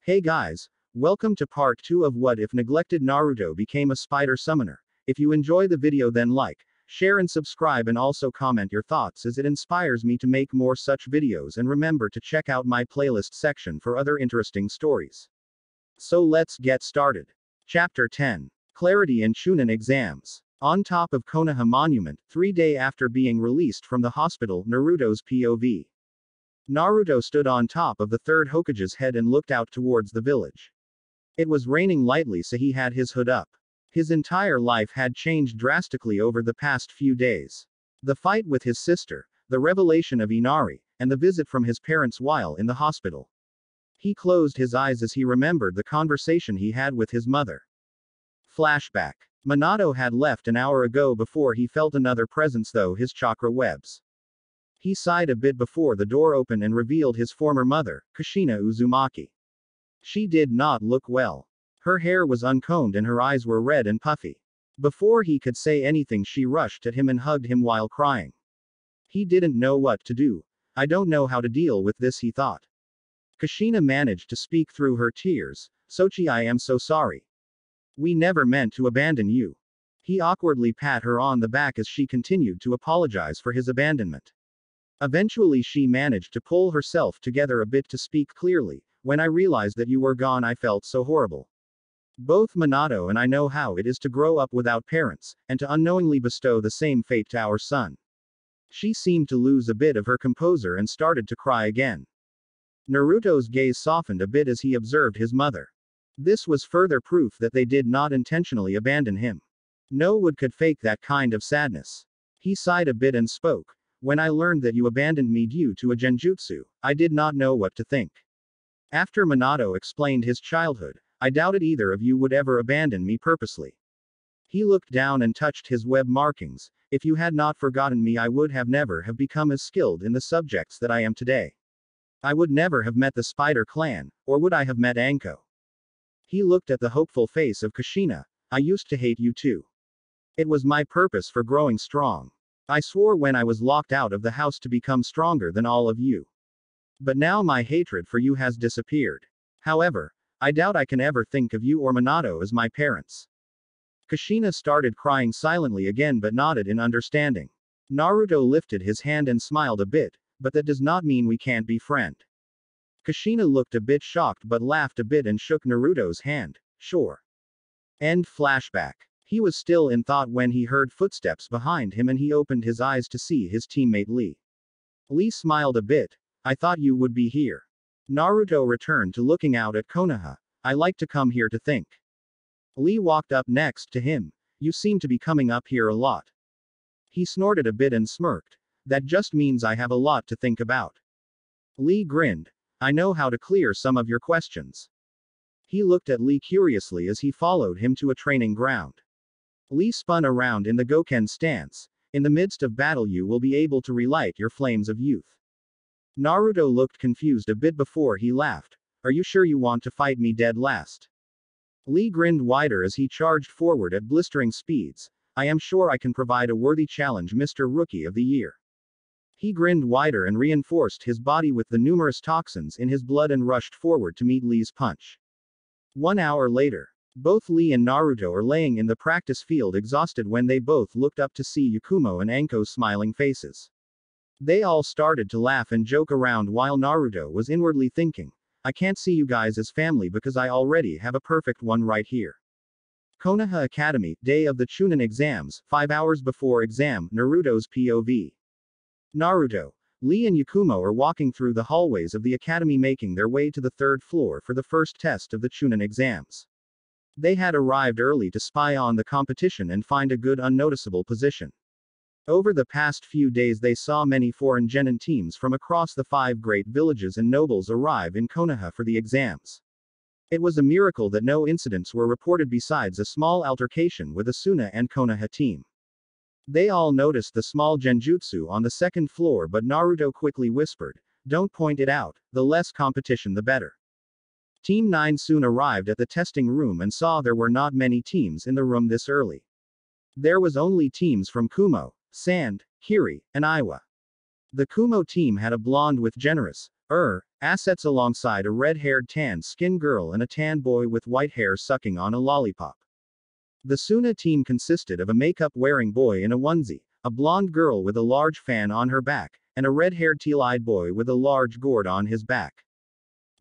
Hey guys, welcome to part 2 of What If Neglected Naruto Became a Spider Summoner. If you enjoy the video then like, share and subscribe and also comment your thoughts as it inspires me to make more such videos, and remember to check out my playlist section for other interesting stories. So let's get started. Chapter 10. Clarity in Chunin Exams. On top of Konoha Monument, 3 days after being released from the hospital, Naruto's POV. Naruto stood on top of the third Hokage's head and looked out towards the village. It was raining lightly, so he had his hood up. His entire life had changed drastically over the past few days. The fight with his sister, the revelation of Inari, and the visit from his parents while in the hospital. He closed his eyes as he remembered the conversation he had with his mother. Flashback. Minato had left an hour ago before he felt another presence through his chakra webs. He sighed a bit before the door opened and revealed his former mother, Kushina Uzumaki. She did not look well. Her hair was uncombed and her eyes were red and puffy. Before he could say anything, she rushed at him and hugged him while crying. He didn't know what to do. I don't know how to deal with this, he thought. Kushina managed to speak through her tears. Sochi, I am so sorry. We never meant to abandon you. He awkwardly pat her on the back as she continued to apologize for his abandonment. Eventually she managed to pull herself together a bit to speak clearly. When I realized that you were gone, I felt so horrible. Both Minato and I know how it is to grow up without parents, and to unknowingly bestow the same fate to our son. She seemed to lose a bit of her composure and started to cry again. Naruto's gaze softened a bit as he observed his mother. This was further proof that they did not intentionally abandon him. No one could fake that kind of sadness. He sighed a bit and spoke. When I learned that you abandoned me due to a genjutsu, I did not know what to think. After Minato explained his childhood, I doubted either of you would ever abandon me purposely. He looked down and touched his web markings. If you had not forgotten me, I would have never have become as skilled in the subjects that I am today. I would never have met the Spider Clan, or would I have met Anko? He looked at the hopeful face of Kushina. I used to hate you too. It was my purpose for growing strong. I swore when I was locked out of the house to become stronger than all of you. But now my hatred for you has disappeared. However, I doubt I can ever think of you or Minato as my parents. Kushina started crying silently again but nodded in understanding. Naruto lifted his hand and smiled a bit, but that does not mean we can't be friends. Kushina looked a bit shocked but laughed a bit and shook Naruto's hand. Sure. End flashback. He was still in thought when he heard footsteps behind him and he opened his eyes to see his teammate Lee. Lee smiled a bit. I thought you would be here. Naruto returned to looking out at Konoha. I like to come here to think. Lee walked up next to him. You seem to be coming up here a lot. He snorted a bit and smirked. That just means I have a lot to think about. Lee grinned. I know how to clear some of your questions. He looked at Lee curiously as he followed him to a training ground. Lee spun around in the Goken stance. In the midst of battle you will be able to relight your flames of youth. Naruto looked confused a bit before he laughed. Are you sure you want to fight me dead last? Lee grinned wider as he charged forward at blistering speeds. I am sure I can provide a worthy challenge, Mr. Rookie of the Year. He grinned wider and reinforced his body with the numerous toxins in his blood and rushed forward to meet Lee's punch. 1 hour later. Both Lee and Naruto are laying in the practice field exhausted when they both looked up to see Yakumo and Anko's smiling faces. They all started to laugh and joke around while Naruto was inwardly thinking, I can't see you guys as family because I already have a perfect one right here. Konoha Academy, day of the Chunin exams, 5 hours before exam, Naruto's POV. Naruto, Lee and Yakumo are walking through the hallways of the academy making their way to the 3rd floor for the first test of the Chunin exams. They had arrived early to spy on the competition and find a good unnoticeable position. Over the past few days they saw many foreign genin teams from across the 5 great villages and nobles arrive in Konoha for the exams. It was a miracle that no incidents were reported besides a small altercation with a Suna and Konoha team. They all noticed the small genjutsu on the 2nd floor, but Naruto quickly whispered, don't point it out, the less competition the better. Team 9 soon arrived at the testing room and saw there were not many teams in the room this early. There was only teams from Kumo, Sand, Kiri, and Iwa. The Kumo team had a blonde with generous, Assets alongside a red-haired tan-skinned girl and a tan boy with white hair sucking on a lollipop. The Suna team consisted of a makeup-wearing boy in a onesie, a blonde girl with a large fan on her back, and a red-haired teal-eyed boy with a large gourd on his back.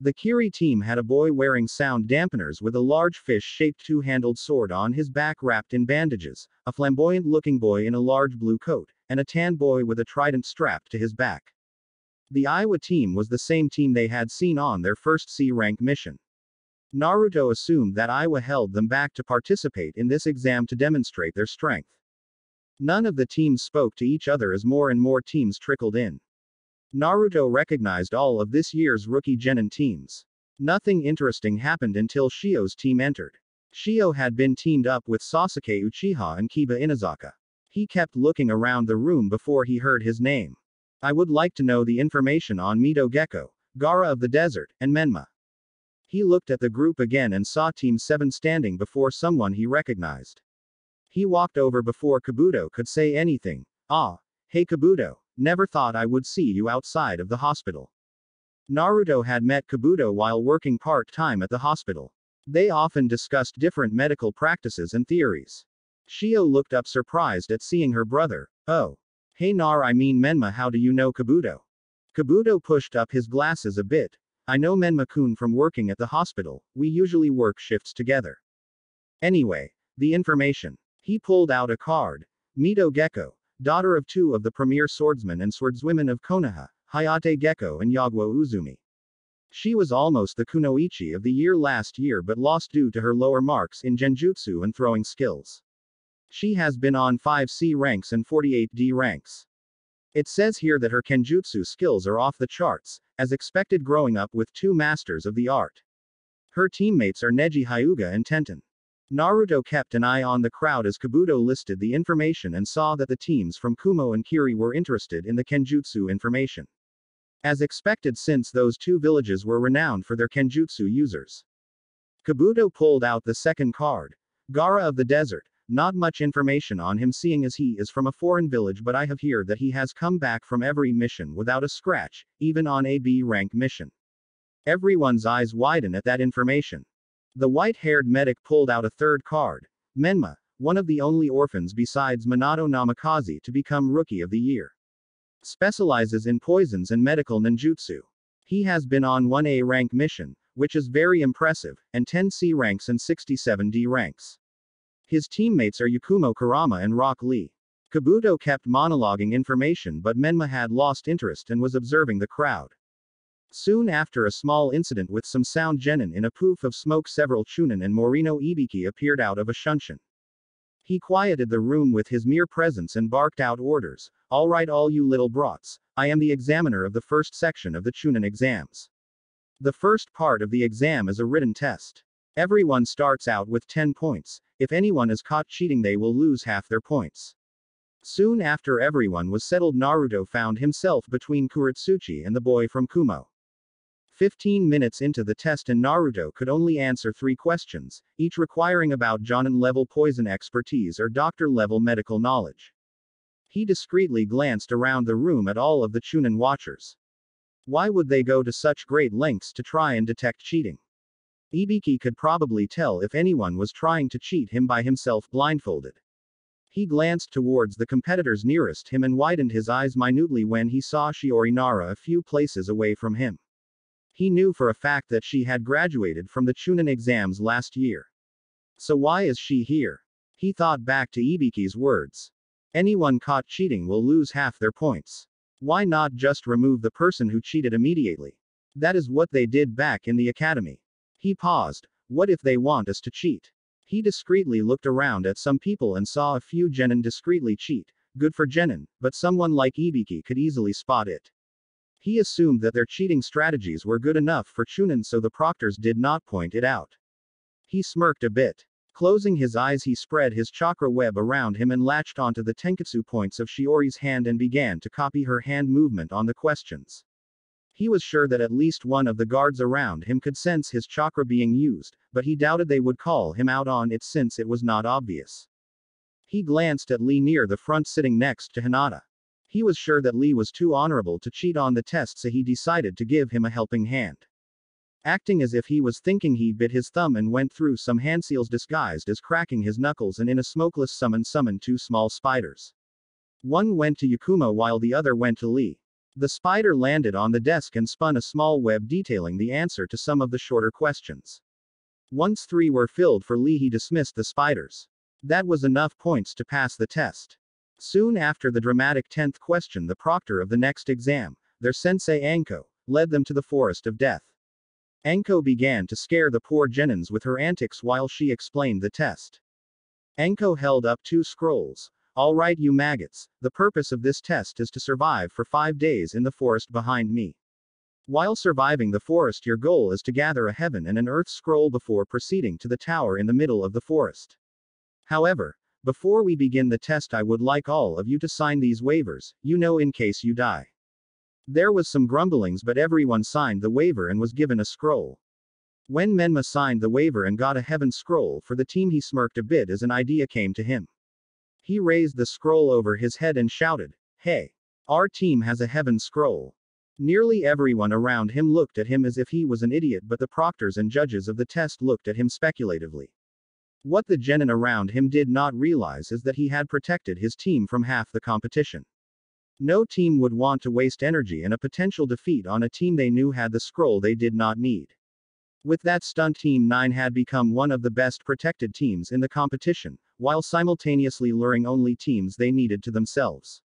The Kiri team had a boy wearing sound dampeners with a large fish-shaped two-handled sword on his back wrapped in bandages, a flamboyant-looking boy in a large blue coat, and a tan boy with a trident strapped to his back. The Iowa team was the same team they had seen on their first C-rank mission. Naruto assumed that Iowa held them back to participate in this exam to demonstrate their strength. None of the teams spoke to each other as more and more teams trickled in. Naruto recognized all of this year's rookie genin teams. Nothing interesting happened until Shio's team entered. Shio had been teamed up with Sasuke Uchiha and Kiba Inazaka. He kept looking around the room before he heard his name. I would like to know the information on Mito Gecko, Gaara of the Desert, and Menma. He looked at the group again and saw Team 7 standing before someone he recognized. He walked over before Kabuto could say anything. Ah, hey Kabuto, never thought I would see you outside of the hospital. Naruto had met Kabuto while working part-time at the hospital. They often discussed different medical practices and theories. Shio looked up surprised at seeing her brother. Oh. Hey I mean Menma, how do you know Kabuto? Kabuto pushed up his glasses a bit. I know Menma-kun from working at the hospital, we usually work shifts together. Anyway, the information. He pulled out a card. Mito Gecko, daughter of two of the premier swordsmen and swordswomen of Konoha, Hayate Gecko and Yagwa Uzumi. She was almost the kunoichi of the year last year but lost due to her lower marks in genjutsu and throwing skills. She has been on 5C ranks and 48D ranks. It says here that her kenjutsu skills are off the charts, as expected growing up with two masters of the art. Her teammates are Neji Hyuga and Tenten. Naruto kept an eye on the crowd as Kabuto listed the information and saw that the teams from Kumo and Kiri were interested in the kenjutsu information. As expected since those two villages were renowned for their kenjutsu users. Kabuto pulled out the second card. Gaara of the Desert. Not much information on him seeing as he is from a foreign village, but I have heard that he has come back from every mission without a scratch, even on a B rank mission. Everyone's eyes widen at that information. The white-haired medic pulled out a third card. Menma, one of the only orphans besides Minato Namikaze to become Rookie of the Year. Specializes in poisons and medical ninjutsu. He has been on 1A rank mission, which is very impressive, and 10C ranks and 67D ranks. His teammates are Yakumo Kurama and Rock Lee. Kabuto kept monologuing information but Menma had lost interest and was observing the crowd. Soon after a small incident with some sound genin in a poof of smoke several Chunin and Morino Ibiki appeared out of a shunshin. He quieted the room with his mere presence and barked out orders. Alright all you little brats, I am the examiner of the first section of the Chunin exams. The first part of the exam is a written test. Everyone starts out with 10 points. If anyone is caught cheating they will lose half their points. Soon after everyone was settled Naruto found himself between Kuretsuchi and the boy from Kumo. 15 minutes into the test and Naruto could only answer 3 questions, each requiring about Jonin-level poison expertise or doctor-level medical knowledge. He discreetly glanced around the room at all of the Chunin watchers. Why would they go to such great lengths to try and detect cheating? Ibiki could probably tell if anyone was trying to cheat him by himself blindfolded. He glanced towards the competitors nearest him and widened his eyes minutely when he saw Shiori Nara a few places away from him. He knew for a fact that she had graduated from the Chunin exams last year. So why is she here? He thought back to Ibiki's words. Anyone caught cheating will lose half their points. Why not just remove the person who cheated immediately? That is what they did back in the academy. He paused. What if they want us to cheat? He discreetly looked around at some people and saw a few genin discreetly cheat. Good for genin, but someone like Ibiki could easily spot it. He assumed that their cheating strategies were good enough for Chunin, so the proctors did not point it out. He smirked a bit. Closing his eyes he spread his chakra web around him and latched onto the tenketsu points of Shiori's hand and began to copy her hand movement on the questions. He was sure that at least one of the guards around him could sense his chakra being used, but he doubted they would call him out on it since it was not obvious. He glanced at Lee near the front sitting next to Hinata. He was sure that Lee was too honorable to cheat on the test, so he decided to give him a helping hand. Acting as if he was thinking, he bit his thumb and went through some hand seals disguised as cracking his knuckles, and in a smokeless summon summoned two small spiders. One went to Yakumo while the other went to Lee. The spider landed on the desk and spun a small web detailing the answer to some of the shorter questions. Once 3 were filled for Lee, he dismissed the spiders. That was enough points to pass the test. Soon after the dramatic 10th question, the proctor of the next exam, their sensei Anko, led them to the forest of death. Anko began to scare the poor genins with her antics while she explained the test. Anko held up 2 scrolls. "All right, you maggots, the purpose of this test is to survive for 5 days in the forest behind me. While surviving the forest, your goal is to gather a heaven and an earth scroll before proceeding to the tower in the middle of the forest. However, before we begin the test, I would like all of you to sign these waivers, in case you die." There was some grumblings, but everyone signed the waiver and was given a scroll. When Menma signed the waiver and got a heaven scroll for the team, he smirked a bit as an idea came to him. He raised the scroll over his head and shouted, "Hey! Our team has a heaven scroll." Nearly everyone around him looked at him as if he was an idiot, but the proctors and judges of the test looked at him speculatively. What the genin around him did not realize is that he had protected his team from half the competition. No team would want to waste energy and a potential defeat on a team they knew had the scroll they did not need. With that stunt, Team 9 had become one of the best protected teams in the competition, while simultaneously luring only teams they needed to themselves.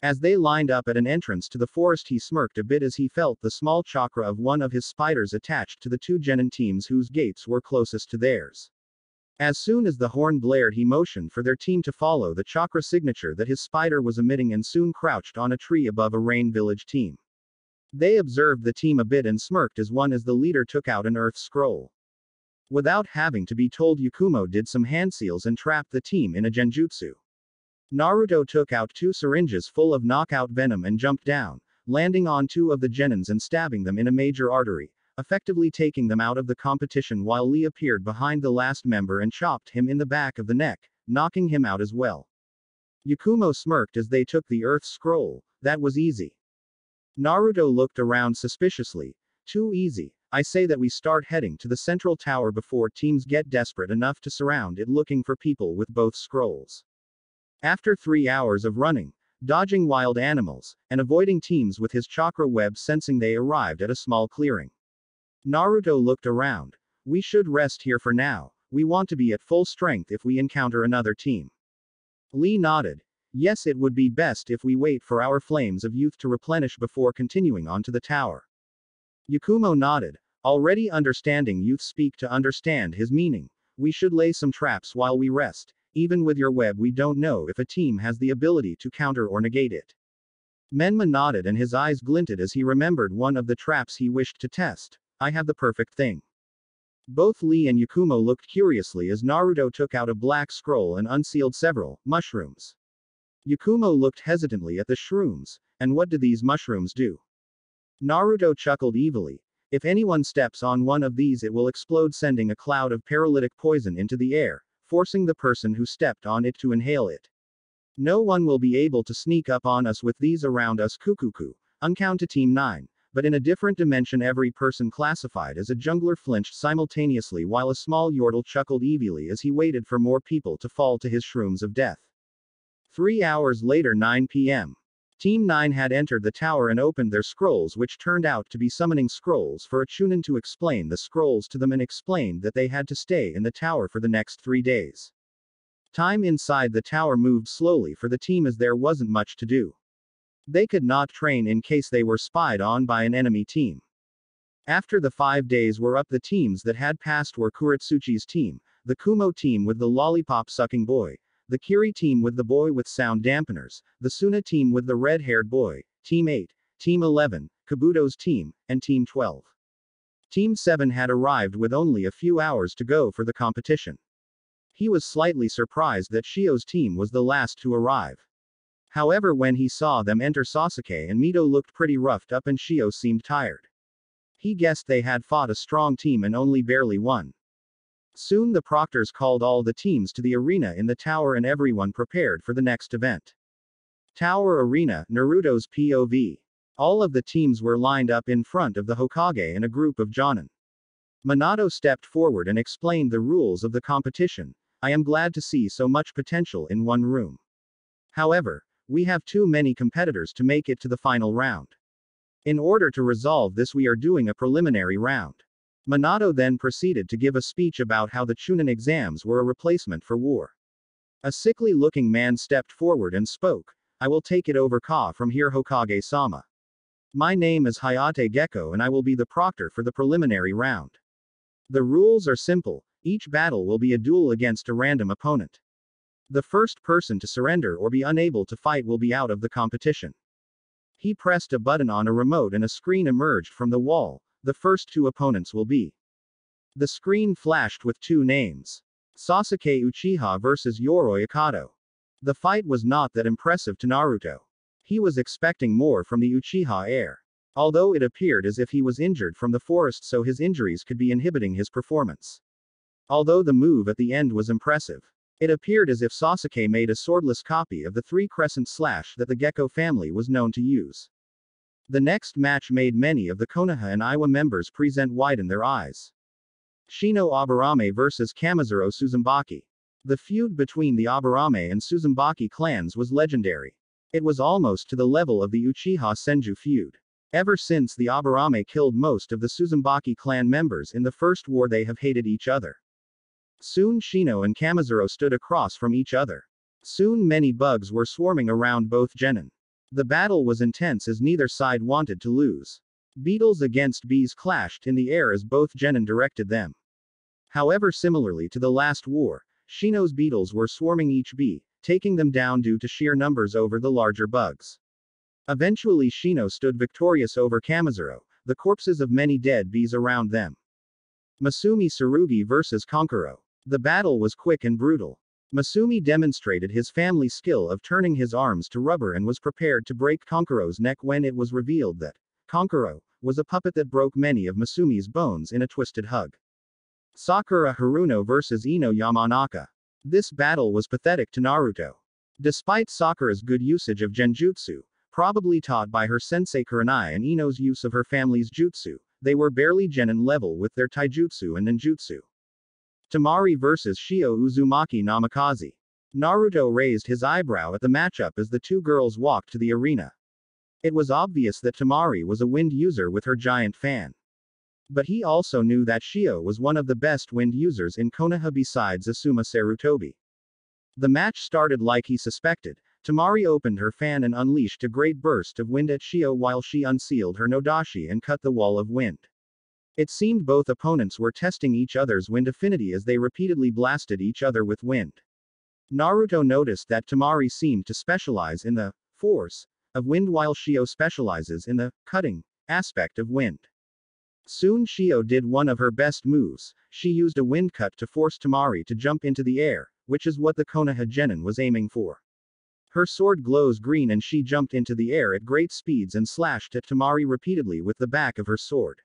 As they lined up at an entrance to the forest, he smirked a bit as he felt the small chakra of one of his spiders attached to the 2 genin teams whose gates were closest to theirs. As soon as the horn blared, he motioned for their team to follow the chakra signature that his spider was emitting and soon crouched on a tree above a rain village team. They observed the team a bit and smirked as the leader took out an earth scroll. Without having to be told, Yakumo did some hand seals and trapped the team in a genjutsu. Naruto took out 2 syringes full of knockout venom and jumped down, landing on 2 of the genins and stabbing them in a major artery, effectively taking them out of the competition, while Lee appeared behind the last member and chopped him in the back of the neck, knocking him out as well. Yakumo smirked as they took the earth scroll. That was easy. Naruto looked around suspiciously. Too easy. I say that we start heading to the central tower before teams get desperate enough to surround it looking for people with both scrolls. After 3 hours of running, dodging wild animals, and avoiding teams with his chakra web sensing, they arrived at a small clearing. Naruto looked around. We should rest here for now. We want to be at full strength if we encounter another team. Lee nodded. Yes, it would be best if we wait for our flames of youth to replenish before continuing on to the tower. Yakumo nodded. Already understanding youth speak to understand his meaning. We should lay some traps while we rest. Even with your web, we don't know if a team has the ability to counter or negate it. Menma nodded and his eyes glinted as he remembered one of the traps he wished to test. I have the perfect thing. Both Lee and Yakumo looked curiously as Naruto took out a black scroll and unsealed several mushrooms. Yakumo looked hesitantly at the shrooms. And what do these mushrooms do? Naruto chuckled evilly. If anyone steps on one of these, it will explode, sending a cloud of paralytic poison into the air, forcing the person who stepped on it to inhale it. No one will be able to sneak up on us with these around us. Kukuku. Uncount to Team 9. But in a different dimension, every person classified as a jungler flinched simultaneously while a small yordle chuckled evilly as he waited for more people to fall to his shrooms of death. 3 hours later, 9 p.m. Team 9 had entered the tower and opened their scrolls, which turned out to be summoning scrolls for a chunin to explain the scrolls to them and explained that they had to stay in the tower for the next 3 days. Time inside the tower moved slowly for the team as there wasn't much to do. They could not train in case they were spied on by an enemy team. After the 5 days were up, the teams that had passed were Kuretsuchi's team, the Kumo team with the lollipop-sucking boy, the Kiri team with the boy with sound dampeners, the Suna team with the red-haired boy, Team 8, Team 11, Kabuto's team, and Team 12. Team 7 had arrived with only a few hours to go for the competition. He was slightly surprised that Shio's team was the last to arrive. However, when he saw them enter, Sasuke and Mito looked pretty roughed up and Shio seemed tired. He guessed they had fought a strong team and only barely won. Soon the proctors called all the teams to the arena in the tower and everyone prepared for the next event. Tower Arena, Naruto's POV. All of the teams were lined up in front of the Hokage and a group of Jonin. Minato stepped forward and explained the rules of the competition. I am glad to see so much potential in one room. However, we have too many competitors to make it to the final round. In order to resolve this, we are doing a preliminary round. Minato then proceeded to give a speech about how the Chunin exams were a replacement for war. A sickly-looking man stepped forward and spoke. I will take it over from here, Hokage-sama. My name is Hayate Gecko and I will be the proctor for the preliminary round. The rules are simple. Each battle will be a duel against a random opponent. The first person to surrender or be unable to fight will be out of the competition. He pressed a button on a remote and a screen emerged from the wall. The first two opponents will be. The screen flashed with two names. Sasuke Uchiha versus Yoroi Akato. The fight was not that impressive to Naruto. He was expecting more from the Uchiha heir. Although it appeared as if he was injured from the forest, so his injuries could be inhibiting his performance. Although the move at the end was impressive. It appeared as if Sasuke made a swordless copy of the three-crescent slash that the Gecko family was known to use. The next match made many of the Konoha and Iwa members widen their eyes. Shino Aburame versus Kamizuro Suzumaki. The feud between the Aburame and Suzumaki clans was legendary. It was almost to the level of the Uchiha Senju feud. Ever since the Aburame killed most of the Suzumaki clan members in the first war, they have hated each other. Soon Shino and Kamizuro stood across from each other. Soon many bugs were swarming around both genin. The battle was intense as neither side wanted to lose. Beetles against bees clashed in the air as both genin directed them. However, similarly to the last war, Shino's beetles were swarming each bee, taking them down due to sheer numbers over the larger bugs. Eventually Shino stood victorious over Kamizuro, the corpses of many dead bees around them. Masumi Tsurugi versus Kankuro. The battle was quick and brutal. Masumi demonstrated his family skill of turning his arms to rubber and was prepared to break Kankuro's neck when it was revealed that Kankuro was a puppet that broke many of Masumi's bones in a twisted hug. Sakura Haruno versus Ino Yamanaka. This battle was pathetic to Naruto. Despite Sakura's good usage of genjutsu, probably taught by her sensei Kurenai, and Ino's use of her family's jutsu, they were barely genin level with their taijutsu and ninjutsu. Temari versus Shio Uzumaki Namikaze. Naruto raised his eyebrow at the matchup as the two girls walked to the arena. It was obvious that Temari was a wind user with her giant fan. But he also knew that Shio was one of the best wind users in Konoha besides Asuma Sarutobi. The match started like he suspected. Temari opened her fan and unleashed a great burst of wind at Shio while she unsealed her nodashi and cut the wall of wind. It seemed both opponents were testing each other's wind affinity as they repeatedly blasted each other with wind. Naruto noticed that Temari seemed to specialize in the force of wind while Shio specializes in the cutting aspect of wind. Soon Shio did one of her best moves. She used a wind cut to force Temari to jump into the air, which is what the Konoha genin was aiming for. Her sword glows green and she jumped into the air at great speeds and slashed at Temari repeatedly with the back of her sword.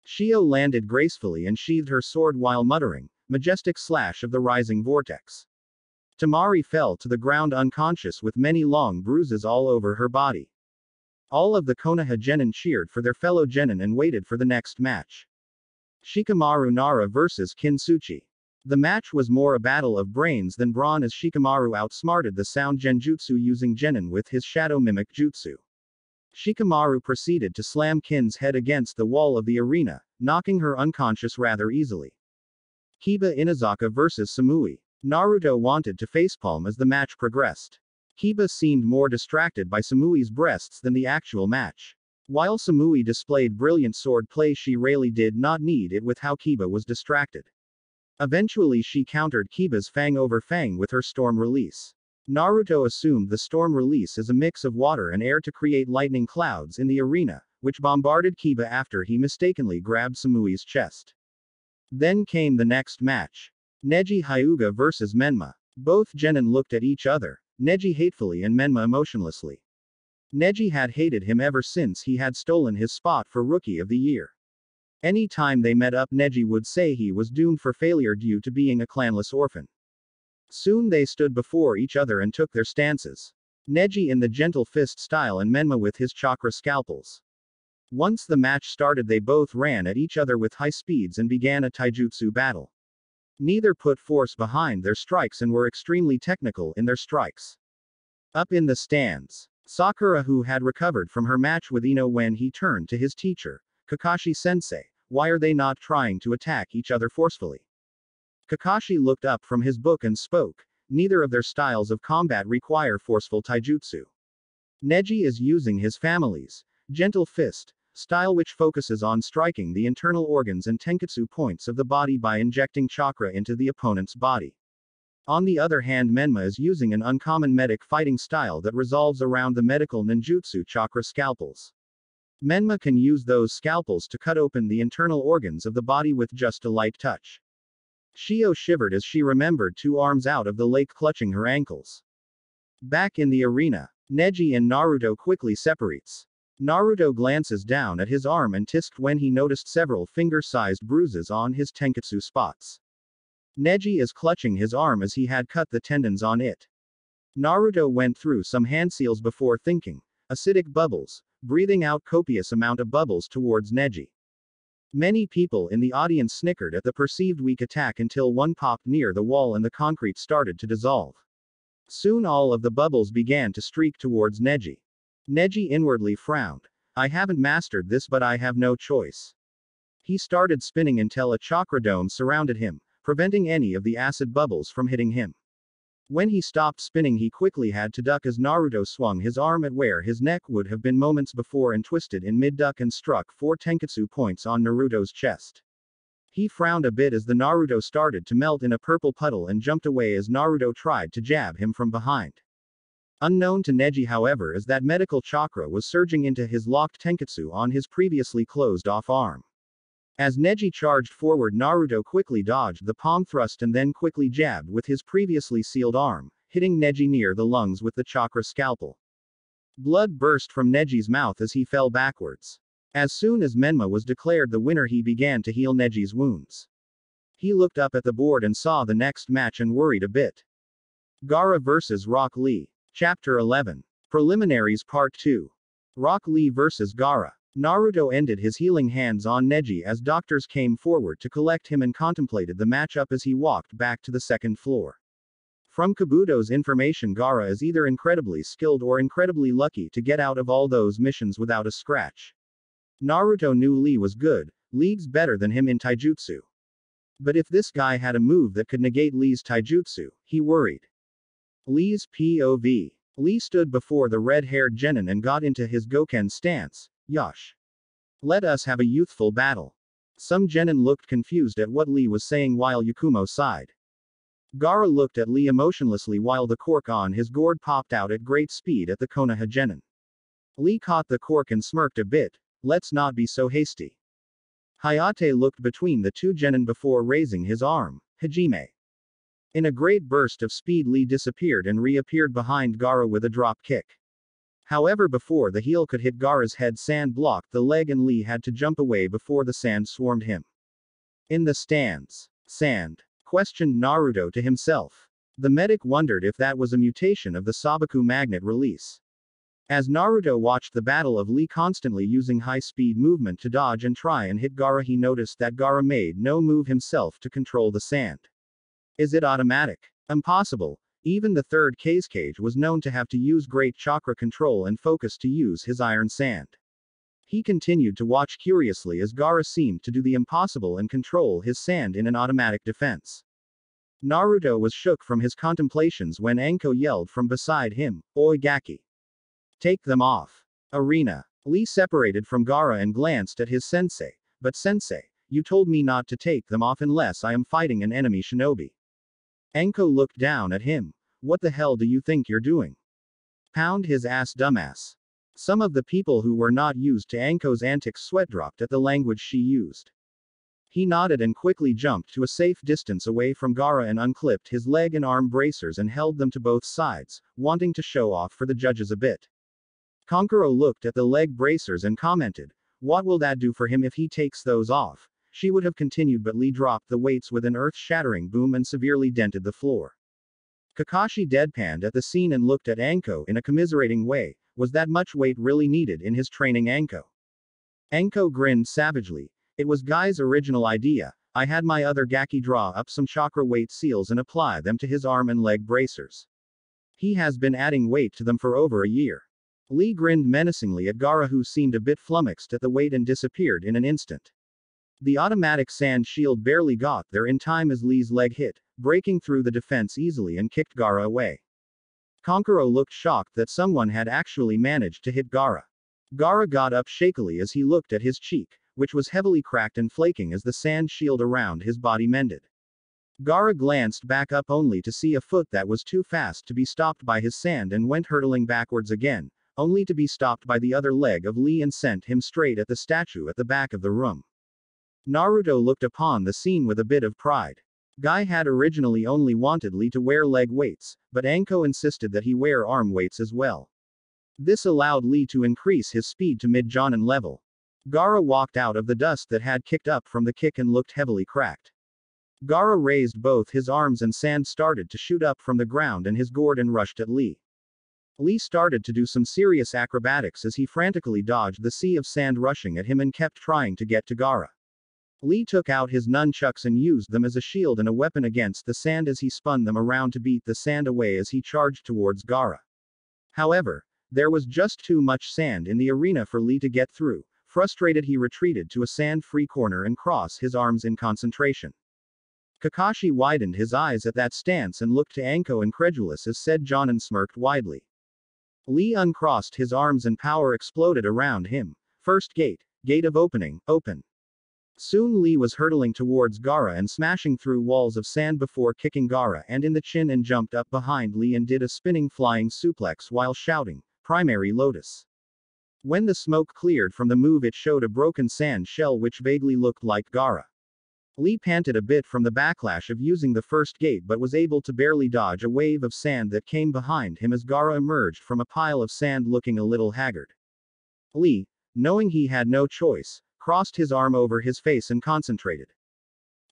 Shio landed gracefully and sheathed her sword while muttering, majestic slash of the rising vortex. Temari fell to the ground unconscious with many long bruises all over her body. All of the Konoha genin cheered for their fellow genin and waited for the next match. Shikamaru Nara versus Kintsuchi. The match was more a battle of brains than brawn as Shikamaru outsmarted the sound genjutsu using genin with his shadow mimic jutsu. Shikamaru proceeded to slam Kin's head against the wall of the arena, knocking her unconscious rather easily. Kiba Inazaka versus Samui. Naruto wanted to facepalm as the match progressed. Kiba seemed more distracted by Samui's breasts than the actual match. While Samui displayed brilliant sword play, she really did not need it with how Kiba was distracted. Eventually she countered Kiba's fang over fang with her storm release. Naruto assumed the storm release is a mix of water and air to create lightning clouds in the arena, which bombarded Kiba after he mistakenly grabbed Samui's chest. Then came the next match. Neji Hyuga versus Menma. Both genin looked at each other, Neji hatefully and Menma emotionlessly. Neji had hated him ever since he had stolen his spot for Rookie of the Year. Any time they met up, Neji would say he was doomed for failure due to being a clanless orphan. Soon they stood before each other and took their stances. Neji in the gentle fist style and Menma with his chakra scalpels. Once the match started, they both ran at each other with high speeds and began a taijutsu battle. Neither put force behind their strikes and were extremely technical in their strikes. Up in the stands, Sakura, who had recovered from her match with Ino when he turned to his teacher, Kakashi-sensei, why are they not trying to attack each other forcefully? Kakashi looked up from his book and spoke, neither of their styles of combat require forceful taijutsu. Neji is using his family's gentle fist style, which focuses on striking the internal organs and tenketsu points of the body by injecting chakra into the opponent's body. On the other hand, Menma is using an uncommon medic fighting style that revolves around the medical ninjutsu chakra scalpels. Menma can use those scalpels to cut open the internal organs of the body with just a light touch. Shio shivered as she remembered 2 arms out of the lake clutching her ankles. Back in the arena, Neji and Naruto quickly separates. Naruto glances down at his arm and tisked when he noticed several finger-sized bruises on his tenketsu spots. Neji is clutching his arm as he had cut the tendons on it. Naruto went through some hand seals before thinking, acidic bubbles, breathing out copious amount of bubbles towards Neji. Many people in the audience snickered at the perceived weak attack until one popped near the wall and the concrete started to dissolve. Soon all of the bubbles began to streak towards Neji. Neji inwardly frowned. I haven't mastered this, but I have no choice. He started spinning until a chakra dome surrounded him, preventing any of the acid bubbles from hitting him. When he stopped spinning, he quickly had to duck as Naruto swung his arm at where his neck would have been moments before and twisted in mid-duck and struck 4 tenketsu points on Naruto's chest. He frowned a bit as the Naruto started to melt in a purple puddle and jumped away as Naruto tried to jab him from behind. Unknown to Neji, however, is that medical chakra was surging into his locked tenketsu on his previously closed-off arm. As Neji charged forward, Naruto quickly dodged the palm thrust and then quickly jabbed with his previously sealed arm, hitting Neji near the lungs with the chakra scalpel. Blood burst from Neji's mouth as he fell backwards. As soon as Menma was declared the winner, he began to heal Neji's wounds. He looked up at the board and saw the next match and worried a bit. Gaara vs. Rock Lee. Chapter 11. Preliminaries Part 2. Rock Lee vs. Gaara. Naruto ended his healing hands on Neji as doctors came forward to collect him and contemplated the matchup as he walked back to the second floor. From Kabuto's information, Gaara is either incredibly skilled or incredibly lucky to get out of all those missions without a scratch. Naruto knew Lee was good, leagues better than him in taijutsu. But if this guy had a move that could negate Lee's taijutsu, he worried. Lee's POV. Lee stood before the red-haired genin and got into his Goken stance. Yosh. Let us have a youthful battle. Some genin looked confused at what Lee was saying while Yakumo sighed. Gaara looked at Lee emotionlessly while the cork on his gourd popped out at great speed at the Konoha genin. Lee caught the cork and smirked a bit. Let's not be so hasty. Hayate looked between the 2 genin before raising his arm. Hajime. In a great burst of speed, Lee disappeared and reappeared behind Gaara with a drop kick. However, before the heel could hit Gaara's head, sand blocked the leg and Lee had to jump away before the sand swarmed him. In the stands. Sand? Questioned Naruto to himself. The medic wondered if that was a mutation of the Sabaku magnet release. As Naruto watched the battle of Lee constantly using high-speed movement to dodge and try and hit Gaara, he noticed that Gaara made no move himself to control the sand. Is it automatic? Impossible. Even the third Kazekage was known to have to use great chakra control and focus to use his iron sand. He continued to watch curiously as Gaara seemed to do the impossible and control his sand in an automatic defense. Naruto was shook from his contemplations when Anko yelled from beside him, "Oi Gaki! Take them off!" Arena. Lee separated from Gaara and glanced at his sensei. But sensei, you told me not to take them off unless I am fighting an enemy shinobi. Anko looked down at him. What the hell do you think you're doing? Pound his ass, dumbass. Some of the people who were not used to Anko's antics sweat-dropped at the language she used. He nodded and quickly jumped to a safe distance away from Gaara and unclipped his leg and arm bracers and held them to both sides, wanting to show off for the judges a bit. Konkuro looked at the leg bracers and commented, "What will that do for him if he takes those off?" She would have continued, but Lee dropped the weights with an earth-shattering boom and severely dented the floor. Kakashi deadpanned at the scene and looked at Anko in a commiserating way. Was that much weight really needed in his training? Anko grinned savagely. It was Guy's original idea. I had my other Gaki draw up some chakra weight seals and apply them to his arm and leg bracers. He has been adding weight to them for over a year. Lee grinned menacingly at Gaara, who seemed a bit flummoxed at the weight and disappeared in an instant. The automatic sand shield barely got there in time as Lee's leg hit, breaking through the defense easily and kicked Gaara away. Konkuro looked shocked that someone had actually managed to hit Gaara. Gaara got up shakily as he looked at his cheek, which was heavily cracked and flaking as the sand shield around his body mended. Gaara glanced back up only to see a foot that was too fast to be stopped by his sand and went hurtling backwards again, only to be stopped by the other leg of Lee and sent him straight at the statue at the back of the room. Naruto looked upon the scene with a bit of pride. Guy had originally only wanted Lee to wear leg weights, but Anko insisted that he wear arm weights as well. This allowed Lee to increase his speed to mid-jonin level. Gaara walked out of the dust that had kicked up from the kick and looked heavily cracked. Gaara raised both his arms and sand started to shoot up from the ground and his gourd and rushed at Lee. Lee started to do some serious acrobatics as he frantically dodged the sea of sand rushing at him and kept trying to get to Gaara. Lee took out his nunchucks and used them as a shield and a weapon against the sand as he spun them around to beat the sand away as he charged towards Gaara. However, there was just too much sand in the arena for Lee to get through. Frustrated, he retreated to a sand-free corner and crossed his arms in concentration. Kakashi widened his eyes at that stance and looked to Anko incredulous as said Jonin smirked widely. Lee uncrossed his arms and power exploded around him. First gate. Gate of opening. Open. Soon Lee was hurtling towards Gaara and smashing through walls of sand before kicking Gaara and in the chin and jumped up behind Lee and did a spinning flying suplex while shouting, "Primary Lotus." When the smoke cleared from the move, it showed a broken sand shell which vaguely looked like Gaara. Lee panted a bit from the backlash of using the first gate but was able to barely dodge a wave of sand that came behind him as Gaara emerged from a pile of sand looking a little haggard. Lee, knowing he had no choice, crossed his arm over his face and concentrated.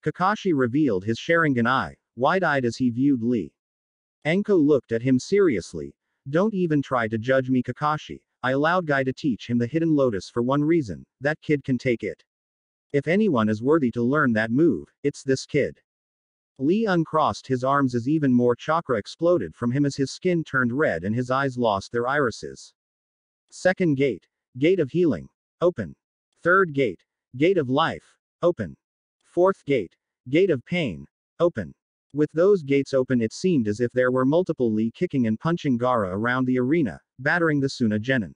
Kakashi revealed his Sharingan eye, wide-eyed as he viewed Lee. Anko looked at him seriously. Don't even try to judge me, Kakashi. I allowed Guy to teach him the hidden lotus for one reason: that kid can take it. If anyone is worthy to learn that move, it's this kid. Lee uncrossed his arms as even more chakra exploded from him as his skin turned red and his eyes lost their irises. Second gate. Gate of healing. Open. Third gate. Gate of life. Open. Fourth gate. Gate of pain. Open. With those gates open, it seemed as if there were multiple Lee kicking and punching Gaara around the arena, battering the Suna Genin.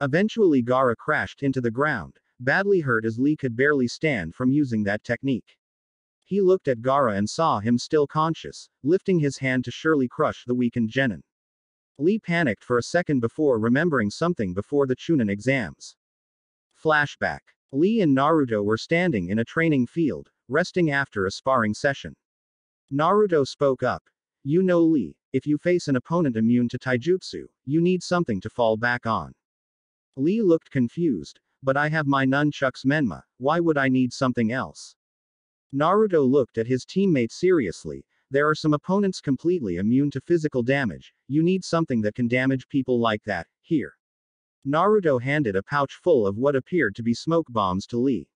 Eventually Gaara crashed into the ground, badly hurt as Lee could barely stand from using that technique. He looked at Gaara and saw him still conscious, lifting his hand to surely crush the weakened Genin. Lee panicked for a second before remembering something before the Chunin exams. Flashback. Lee and Naruto were standing in a training field, resting after a sparring session. Naruto spoke up. You know, Lee, if you face an opponent immune to taijutsu, you need something to fall back on. Lee looked confused. But I have my nunchucks Menma, why would I need something else? Naruto looked at his teammate seriously. There are some opponents completely immune to physical damage. You need something that can damage people like that. Here. Naruto handed a pouch full of what appeared to be smoke bombs to Lee.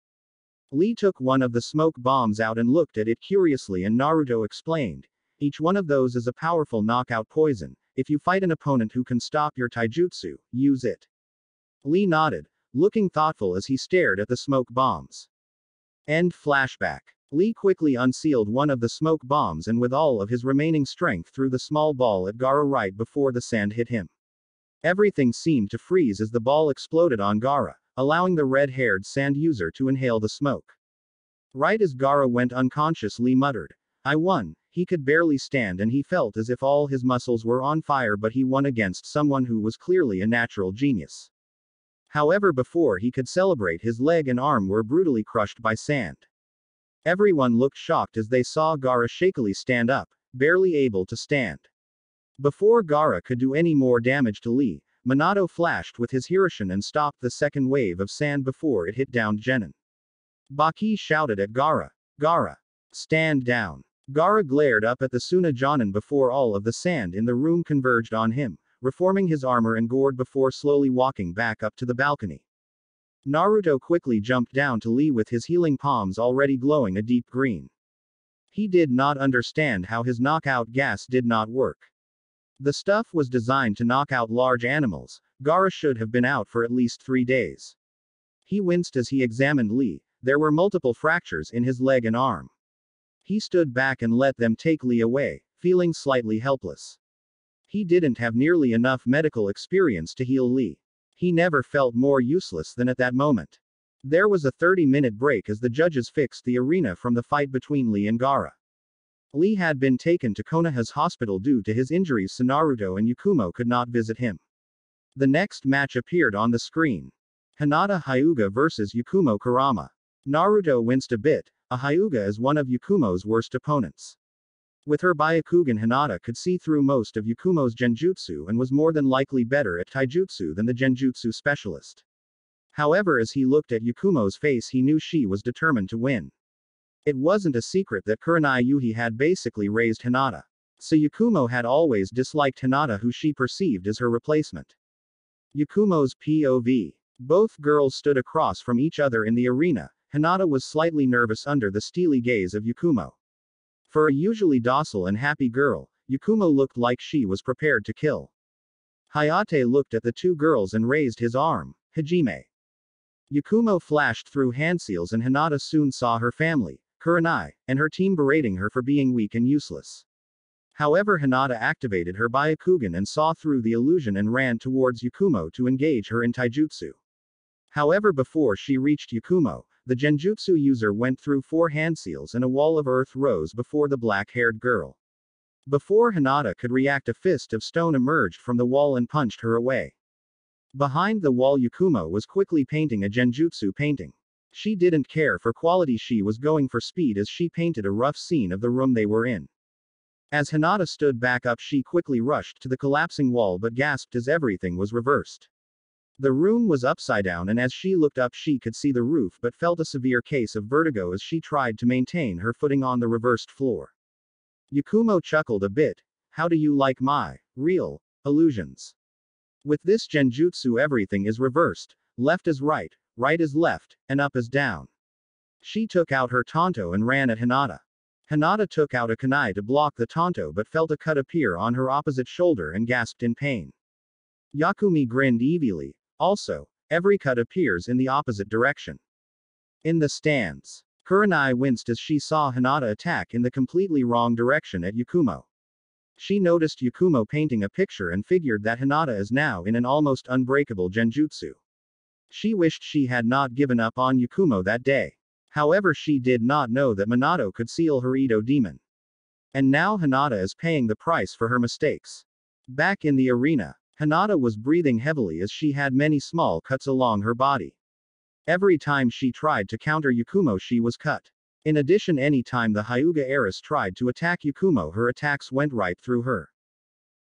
Lee took one of the smoke bombs out and looked at it curiously, and Naruto explained. Each one of those is a powerful knockout poison. If you fight an opponent who can stop your taijutsu, use it. Lee nodded, looking thoughtful as he stared at the smoke bombs. End flashback. Lee quickly unsealed one of the smoke bombs and with all of his remaining strength threw the small ball at Gaara right before the sand hit him. Everything seemed to freeze as the ball exploded on Gaara, allowing the red-haired sand user to inhale the smoke. Right as Gaara went unconscious, Lee muttered, "I won." He could barely stand and he felt as if all his muscles were on fire, but he won against someone who was clearly a natural genius. However, before he could celebrate, his leg and arm were brutally crushed by sand. Everyone looked shocked as they saw Gaara shakily stand up, barely able to stand. Before Gaara could do any more damage to Lee, Minato flashed with his Hirishin and stopped the second wave of sand before it hit down Genin. Baki shouted at Gaara, "Gaara, stand down." Gaara glared up at the Suna-Jonin before all of the sand in the room converged on him, reforming his armor and gourd before slowly walking back up to the balcony. Naruto quickly jumped down to Lee with his healing palms already glowing a deep green. He did not understand how his knockout gas did not work. The stuff was designed to knock out large animals. Gaara should have been out for at least 3 days. He winced as he examined Lee. There were multiple fractures in his leg and arm. He stood back and let them take Lee away, feeling slightly helpless. He didn't have nearly enough medical experience to heal Lee. He never felt more useless than at that moment. There was a 30-minute break as the judges fixed the arena from the fight between Lee and Gaara. Lee had been taken to Konoha's hospital due to his injuries, so Naruto and Yakumo could not visit him. The next match appeared on the screen. Hinata Hyuga vs Yakumo Kurama. Naruto winced a bit. A Hyuga is one of Yakumo's worst opponents. With her Byakugan, Hinata could see through most of Yakumo's genjutsu and was more than likely better at taijutsu than the genjutsu specialist. However, as he looked at Yakumo's face, he knew she was determined to win. It wasn't a secret that Kurenai Yuhi had basically raised Hinata. So Yakumo had always disliked Hinata, who she perceived as her replacement. Yakumo's POV. Both girls stood across from each other in the arena. Hinata was slightly nervous under the steely gaze of Yakumo. For a usually docile and happy girl, Yakumo looked like she was prepared to kill. Hayate looked at the two girls and raised his arm. Hajime. Yakumo flashed through handseals and Hinata soon saw her family, Kurenai, and her team berating her for being weak and useless. However, Hinata activated her Byakugan and saw through the illusion and ran towards Yakumo to engage her in taijutsu. However, before she reached Yakumo, the genjutsu user went through 4 handseals and a wall of earth rose before the black-haired girl. Before Hinata could react, a fist of stone emerged from the wall and punched her away. Behind the wall, Yakumo was quickly painting a genjutsu painting. She didn't care for quality, she was going for speed as she painted a rough scene of the room they were in. As Hinata stood back up, she quickly rushed to the collapsing wall but gasped as everything was reversed. The room was upside down, and as she looked up she could see the roof but felt a severe case of vertigo as she tried to maintain her footing on the reversed floor. Yakumo chuckled a bit. How do you like my real illusions? With this genjutsu everything is reversed. Left is right, right is left, and up is down. She took out her tanto and ran at Hinata. Hinata took out a kunai to block the tanto but felt a cut appear on her opposite shoulder and gasped in pain. Yakumi grinned evilly. Also, every cut appears in the opposite direction. In the stands, Kurenai winced as she saw Hinata attack in the completely wrong direction at Yakumo. She noticed Yakumo painting a picture and figured that Hinata is now in an almost unbreakable genjutsu. She wished she had not given up on Yakumo that day. However, she did not know that Minato could seal her Edo demon. And now Hinata is paying the price for her mistakes. Back in the arena, Hinata was breathing heavily as she had many small cuts along her body. Every time she tried to counter Yakumo, she was cut. In addition, any time the Hyuga heiress tried to attack Yakumo, her attacks went right through her.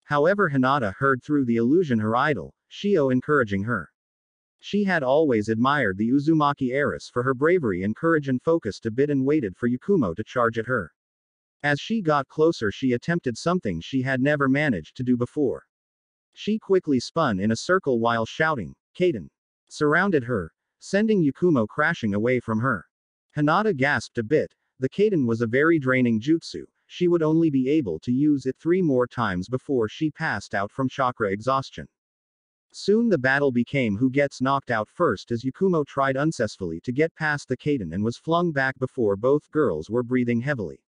However, Hinata heard through the illusion her idol, Shio, encouraging her. She had always admired the Uzumaki heiress for her bravery and courage and focused a bit and waited for Yakumo to charge at her. As she got closer, she attempted something she had never managed to do before. She quickly spun in a circle while shouting, "Kaden!" surrounded her, sending Yakumo crashing away from her. Hinata gasped a bit. The Kaden was a very draining jutsu. She would only be able to use it 3 more times before she passed out from chakra exhaustion. Soon the battle became who gets knocked out first as Yakumo tried unsuccessfully to get past the Kaden and was flung back before both girls were breathing heavily.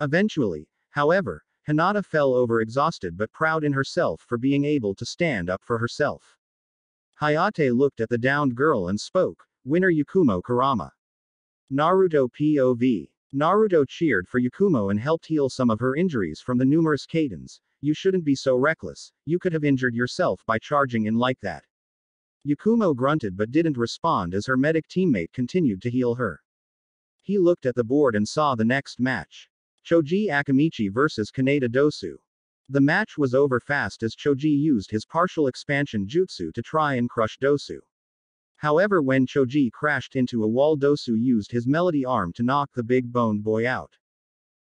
Eventually, however, Hinata fell over exhausted but proud in herself for being able to stand up for herself. Hayate looked at the downed girl and spoke, "Winner Yakumo Kurama." Naruto POV. Naruto cheered for Yakumo and helped heal some of her injuries from the numerous Kadens. "You shouldn't be so reckless, you could have injured yourself by charging in like that." Yakumo grunted but didn't respond as her medic teammate continued to heal her. He looked at the board and saw the next match. Choji Akamichi vs Kaneda Dosu. The match was over fast as Choji used his partial expansion jutsu to try and crush Dosu. However, when Choji crashed into a wall, Dosu used his melody arm to knock the big boned boy out.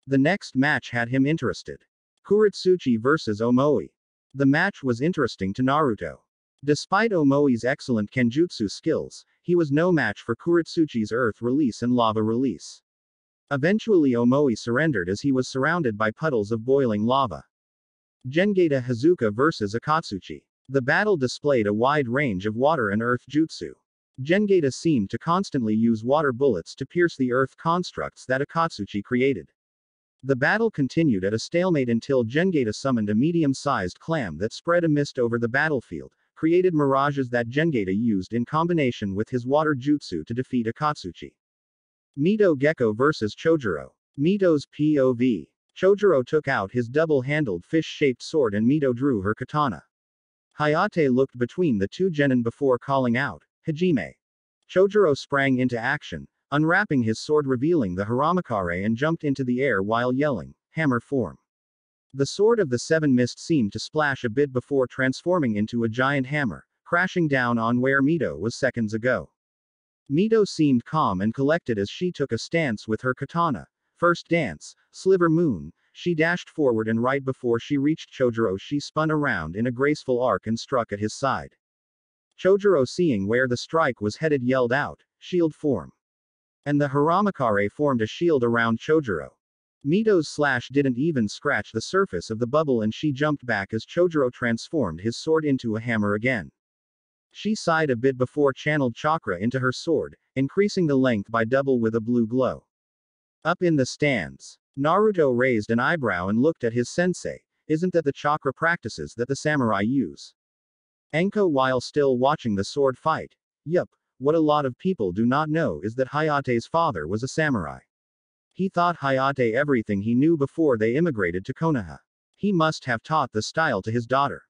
The next match had him interested. Kuretsuchi vs Omoi. The match was interesting to Naruto. Despite Omoi's excellent kenjutsu skills, he was no match for Kuretsuchi's earth release and lava release. Eventually Omoi surrendered as he was surrounded by puddles of boiling lava. Gengeta Hazuka vs Akatsuchi. The battle displayed a wide range of water and earth jutsu. Gengeta seemed to constantly use water bullets to pierce the earth constructs that Akatsuchi created. The battle continued at a stalemate until Gengeta summoned a medium-sized clam that spread a mist over the battlefield, created mirages that Gengeta used in combination with his water jutsu to defeat Akatsuchi. Mito Gecko vs Chojuro. Mito's POV. Chojuro took out his double-handled fish-shaped sword and Mito drew her katana. Hayate looked between the two genin before calling out, Hajime. Chojuro sprang into action, unwrapping his sword revealing the haramakare and jumped into the air while yelling, hammer form. The sword of the seven mist seemed to splash a bit before transforming into a giant hammer, crashing down on where Mito was seconds ago. Mito seemed calm and collected as she took a stance with her katana. First dance, Sliver Moon, she dashed forward and right before she reached Chojuro she spun around in a graceful arc and struck at his side. Chojuro seeing where the strike was headed yelled out, shield form. And the haramakare formed a shield around Chojuro. Mito's slash didn't even scratch the surface of the bubble and she jumped back as Chojuro transformed his sword into a hammer again. She sighed a bit before channeled chakra into her sword, increasing the length by double with a blue glow. Up in the stands, Naruto raised an eyebrow and looked at his sensei. Isn't that the chakra practices that the samurai use? Anko while still watching the sword fight. Yup, what a lot of people do not know is that Hayate's father was a samurai. He taught Hayate everything he knew before they immigrated to Konoha. He must have taught the style to his daughter.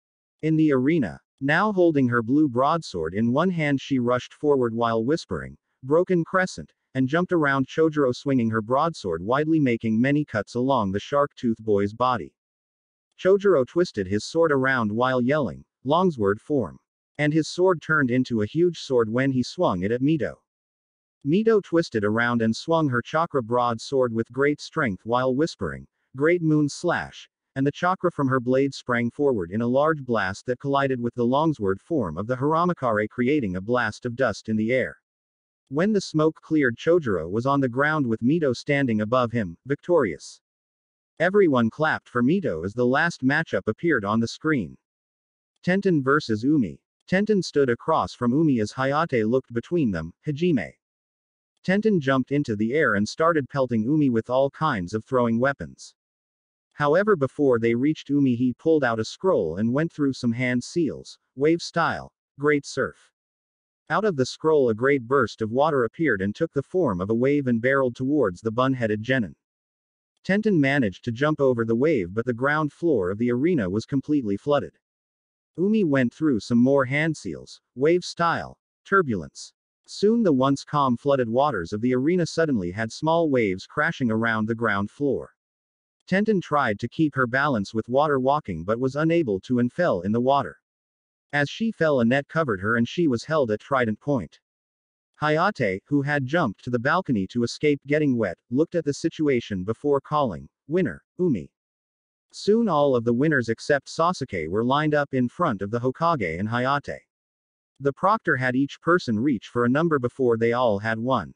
In the arena, now holding her blue broadsword in one hand she rushed forward while whispering, broken crescent, and jumped around Chojuro swinging her broadsword widely making many cuts along the shark-tooth boy's body. Chojuro twisted his sword around while yelling, longsword form. And his sword turned into a huge sword when he swung it at Mito. Mito twisted around and swung her chakra broadsword with great strength while whispering, great moon slash, and the chakra from her blade sprang forward in a large blast that collided with the longsword form of the haramakare creating a blast of dust in the air. When the smoke cleared Chojuro was on the ground with Mito standing above him, victorious. Everyone clapped for Mito as the last matchup appeared on the screen. Tenten vs Umi. Tenten stood across from Umi as Hayate looked between them, Hajime. Tenten jumped into the air and started pelting Umi with all kinds of throwing weapons. However before they reached Umi he pulled out a scroll and went through some hand seals, wave style, great surf. Out of the scroll a great burst of water appeared and took the form of a wave and barreled towards the bun-headed genin. Tenten managed to jump over the wave but the ground floor of the arena was completely flooded. Umi went through some more hand seals, wave style, turbulence. Soon the once calm flooded waters of the arena suddenly had small waves crashing around the ground floor. Tenten tried to keep her balance with water walking but was unable to and fell in the water. As she fell a net covered her and she was held at trident point. Hayate, who had jumped to the balcony to escape getting wet, looked at the situation before calling, winner, Umi. Soon all of the winners except Sasuke were lined up in front of the Hokage and Hayate. The proctor had each person reach for a number before they all had one.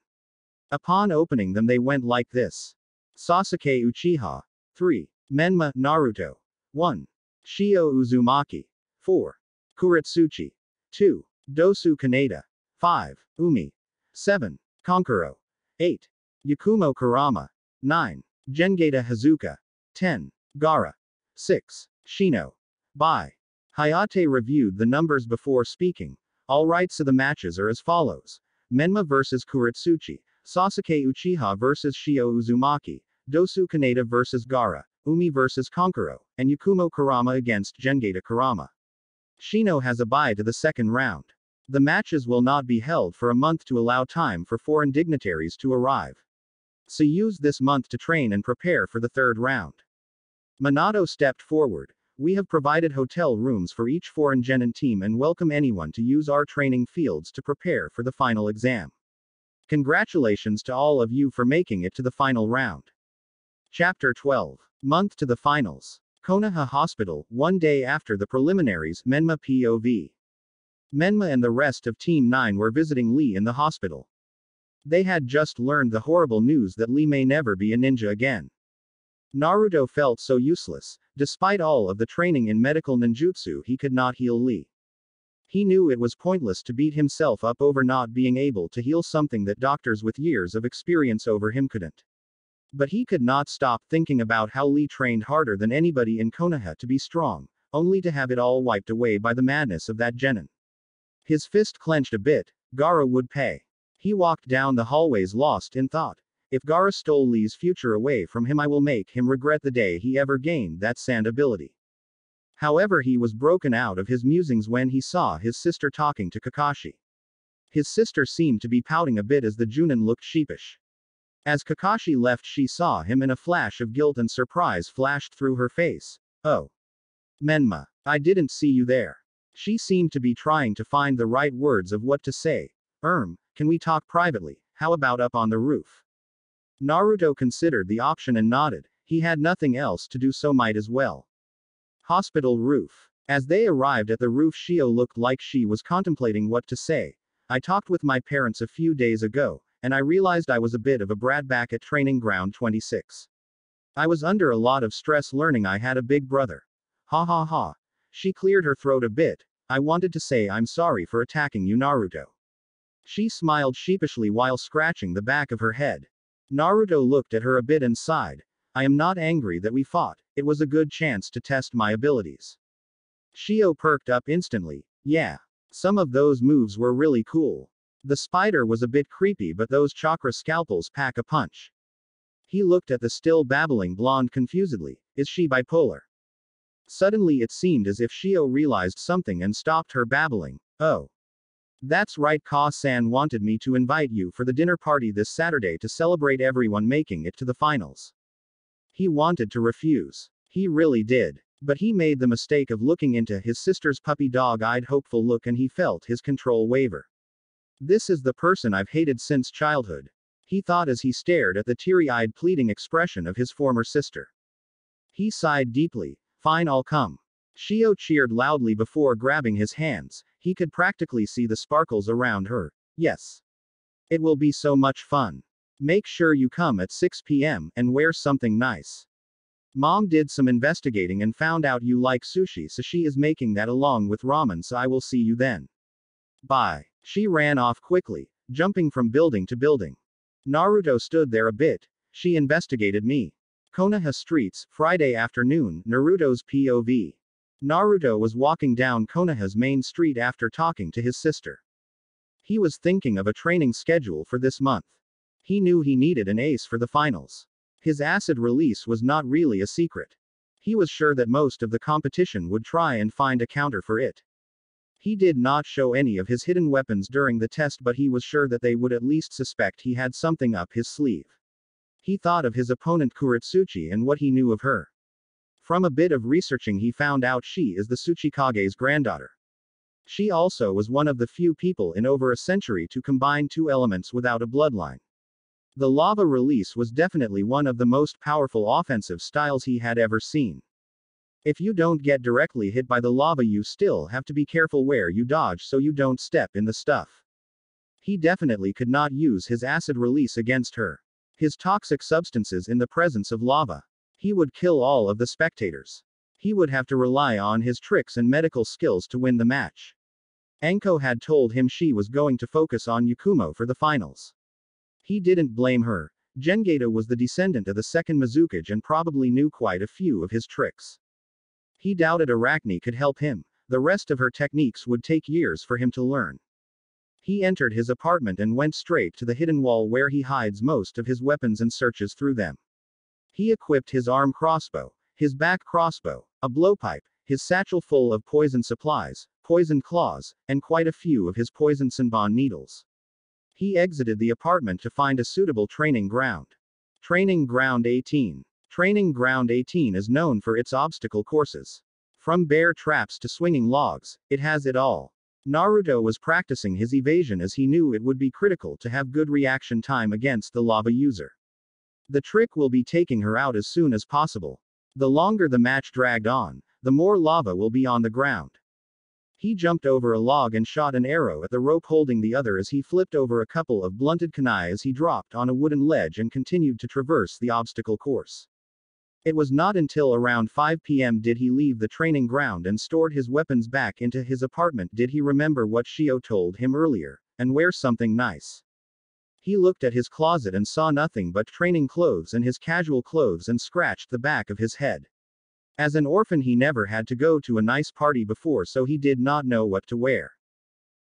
Upon opening them they went like this. Sasuke Uchiha. 3. Menma Naruto. 1. Shio Uzumaki. 4. Kuretsuchi. 2. Dosu Kaneda. 5. Umi. 7. Konkuro. 8. Yakumo Kurama. 9. Gengeta Hazuka. 10. Gaara. 6. Shino. Bai. Hayate reviewed the numbers before speaking. Alright, so the matches are as follows. Menma vs Kuretsuchi, Sasuke Uchiha vs Shio Uzumaki, Dosu Kaneda vs Gaara, Umi vs Konkuro, and Yakumo Kurama against Gengeta Kurama. Shino has a bye to the second round. The matches will not be held for a month to allow time for foreign dignitaries to arrive. So use this month to train and prepare for the third round. Minato stepped forward. We have provided hotel rooms for each foreign genin team and welcome anyone to use our training fields to prepare for the final exam. Congratulations to all of you for making it to the final round. Chapter 12. Month to the finals. Konoha Hospital, one day after the preliminaries, Menma POV. Menma and the rest of Team 9 were visiting Lee in the hospital. They had just learned the horrible news that Lee may never be a ninja again. Naruto felt so useless. Despite all of the training in medical ninjutsu, he could not heal Lee. He knew it was pointless to beat himself up over not being able to heal something that doctors with years of experience over him couldn't. But he could not stop thinking about how Lee trained harder than anybody in Konoha to be strong, only to have it all wiped away by the madness of that genin. His fist clenched a bit. Gaara would pay. He walked down the hallways lost in thought. If Gaara stole Lee's future away from him, I will make him regret the day he ever gained that sand ability. However, he was broken out of his musings when he saw his sister talking to Kakashi. His sister seemed to be pouting a bit as the Junin looked sheepish. As Kakashi left, she saw him, and a flash of guilt and surprise flashed through her face. Oh. Menma. I didn't see you there. She seemed to be trying to find the right words of what to say. Can we talk privately? How about up on the roof? Naruto considered the option and nodded. He had nothing else to do, so might as well. Hospital roof. As they arrived at the roof, Shio looked like she was contemplating what to say. I talked with my parents a few days ago, and I realized I was a bit of a brat back at training ground 26. I was under a lot of stress learning I had a big brother. Ha ha ha. She cleared her throat a bit. I wanted to say I'm sorry for attacking you, Naruto. She smiled sheepishly while scratching the back of her head. Naruto looked at her a bit and sighed. I am not angry that we fought. It was a good chance to test my abilities. Shio perked up instantly. Yeah. Some of those moves were really cool. The spider was a bit creepy, but those chakra scalpels pack a punch. He looked at the still babbling blonde confusedly. Is she bipolar? Suddenly it seemed as if Shio realized something and stopped her babbling. Oh. That's right, Ka-san wanted me to invite you for the dinner party this Saturday to celebrate everyone making it to the finals. He wanted to refuse. He really did. But he made the mistake of looking into his sister's puppy dog-eyed hopeful look, and he felt his control waver. This is the person I've hated since childhood, he thought as he stared at the teary-eyed pleading expression of his former sister. He sighed deeply. Fine, I'll come. Shio cheered loudly before grabbing his hands. He could practically see the sparkles around her. Yes. It will be so much fun. Make sure you come at 6 p.m. and wear something nice. Mom did some investigating and found out you like sushi, so she is making that along with ramen, so I will see you then. Bye. She ran off quickly, jumping from building to building. Naruto stood there a bit. She investigated me. Konoha streets, Friday afternoon, Naruto's POV. Naruto was walking down Konoha's main street after talking to his sister. He was thinking of a training schedule for this month. He knew he needed an ace for the finals. His acid release was not really a secret. He was sure that most of the competition would try and find a counter for it. He did not show any of his hidden weapons during the test, but he was sure that they would at least suspect he had something up his sleeve. He thought of his opponent Kuretsuchi and what he knew of her. From a bit of researching, he found out she is the Tsuchikage's granddaughter. She also was one of the few people in over a century to combine two elements without a bloodline. The lava release was definitely one of the most powerful offensive styles he had ever seen. If you don't get directly hit by the lava, you still have to be careful where you dodge so you don't step in the stuff. He definitely could not use his acid release against her. His toxic substances in the presence of lava. He would kill all of the spectators. He would have to rely on his tricks and medical skills to win the match. Anko had told him she was going to focus on Yakumo for the finals. He didn't blame her. Gengeta was the descendant of the second Mizukage and probably knew quite a few of his tricks. He doubted Arachne could help him. The rest of her techniques would take years for him to learn. He entered his apartment and went straight to the hidden wall where he hides most of his weapons and searches through them. He equipped his arm crossbow, his back crossbow, a blowpipe, his satchel full of poison supplies, poisoned claws, and quite a few of his poisoned Senbon needles. He exited the apartment to find a suitable training ground. Training Ground 18. Training Ground 18 is known for its obstacle courses. From bear traps to swinging logs, it has it all. Naruto was practicing his evasion as he knew it would be critical to have good reaction time against the lava user. The trick will be taking her out as soon as possible. The longer the match dragged on, the more lava will be on the ground. He jumped over a log and shot an arrow at the rope holding the other as he flipped over a couple of blunted kunai as he dropped on a wooden ledge and continued to traverse the obstacle course. It was not until around 5 p.m. did he leave the training ground and stored his weapons back into his apartment did he remember what Shio told him earlier, and wear something nice. He looked at his closet and saw nothing but training clothes and his casual clothes and scratched the back of his head. As an orphan he never had to go to a nice party before so he did not know what to wear.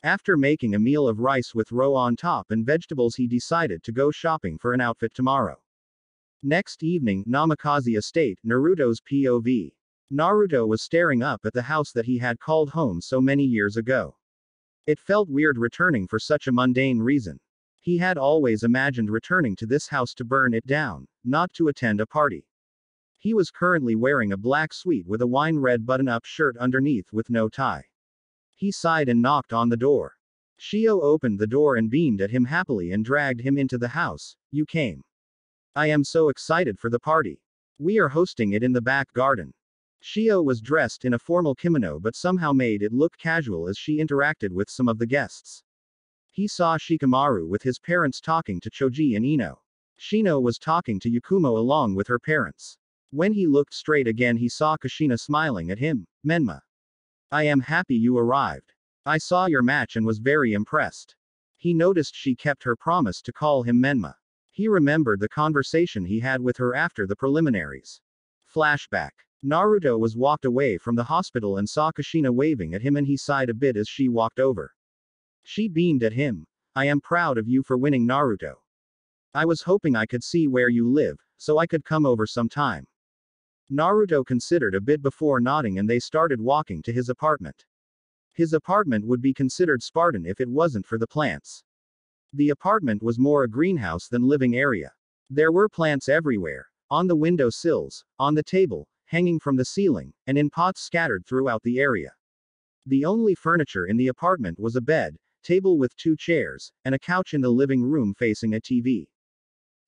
After making a meal of rice with roe on top and vegetables he decided to go shopping for an outfit tomorrow. Next evening, Namikaze Estate, Naruto's POV. Naruto was staring up at the house that he had called home so many years ago. It felt weird returning for such a mundane reason. He had always imagined returning to this house to burn it down, not to attend a party. He was currently wearing a black suit with a wine red button-up shirt underneath with no tie. He sighed and knocked on the door. Shio opened the door and beamed at him happily and dragged him into the house. You came. I am so excited for the party. We are hosting it in the back garden. Shio was dressed in a formal kimono but somehow made it look casual as she interacted with some of the guests. He saw Shikamaru with his parents talking to Choji and Ino. Shino was talking to Yakumo along with her parents. When he looked straight again he saw Kushina smiling at him. Menma. I am happy you arrived. I saw your match and was very impressed. He noticed she kept her promise to call him Menma. He remembered the conversation he had with her after the preliminaries. Flashback. Naruto was walked away from the hospital and saw Kushina waving at him and he sighed a bit as she walked over. She beamed at him. I am proud of you for winning Naruto. I was hoping I could see where you live, so I could come over sometime. Naruto considered a bit before nodding and they started walking to his apartment. His apartment would be considered Spartan if it wasn't for the plants. The apartment was more a greenhouse than living area. There were plants everywhere, on the window sills, on the table, hanging from the ceiling, and in pots scattered throughout the area. The only furniture in the apartment was a bed, table with 2 chairs, and a couch in the living room facing a TV.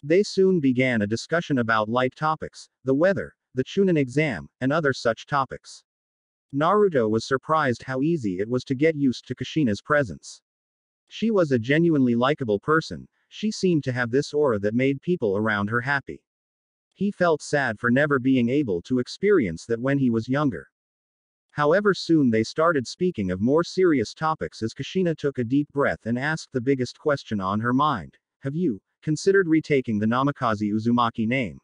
They soon began a discussion about light topics, the weather, the Chunin exam, and other such topics. Naruto was surprised how easy it was to get used to Kushina's presence. She was a genuinely likable person, she seemed to have this aura that made people around her happy. He felt sad for never being able to experience that when he was younger. However, soon they started speaking of more serious topics as Kushina took a deep breath and asked the biggest question on her mind. Have you considered retaking the Namikaze Uzumaki name?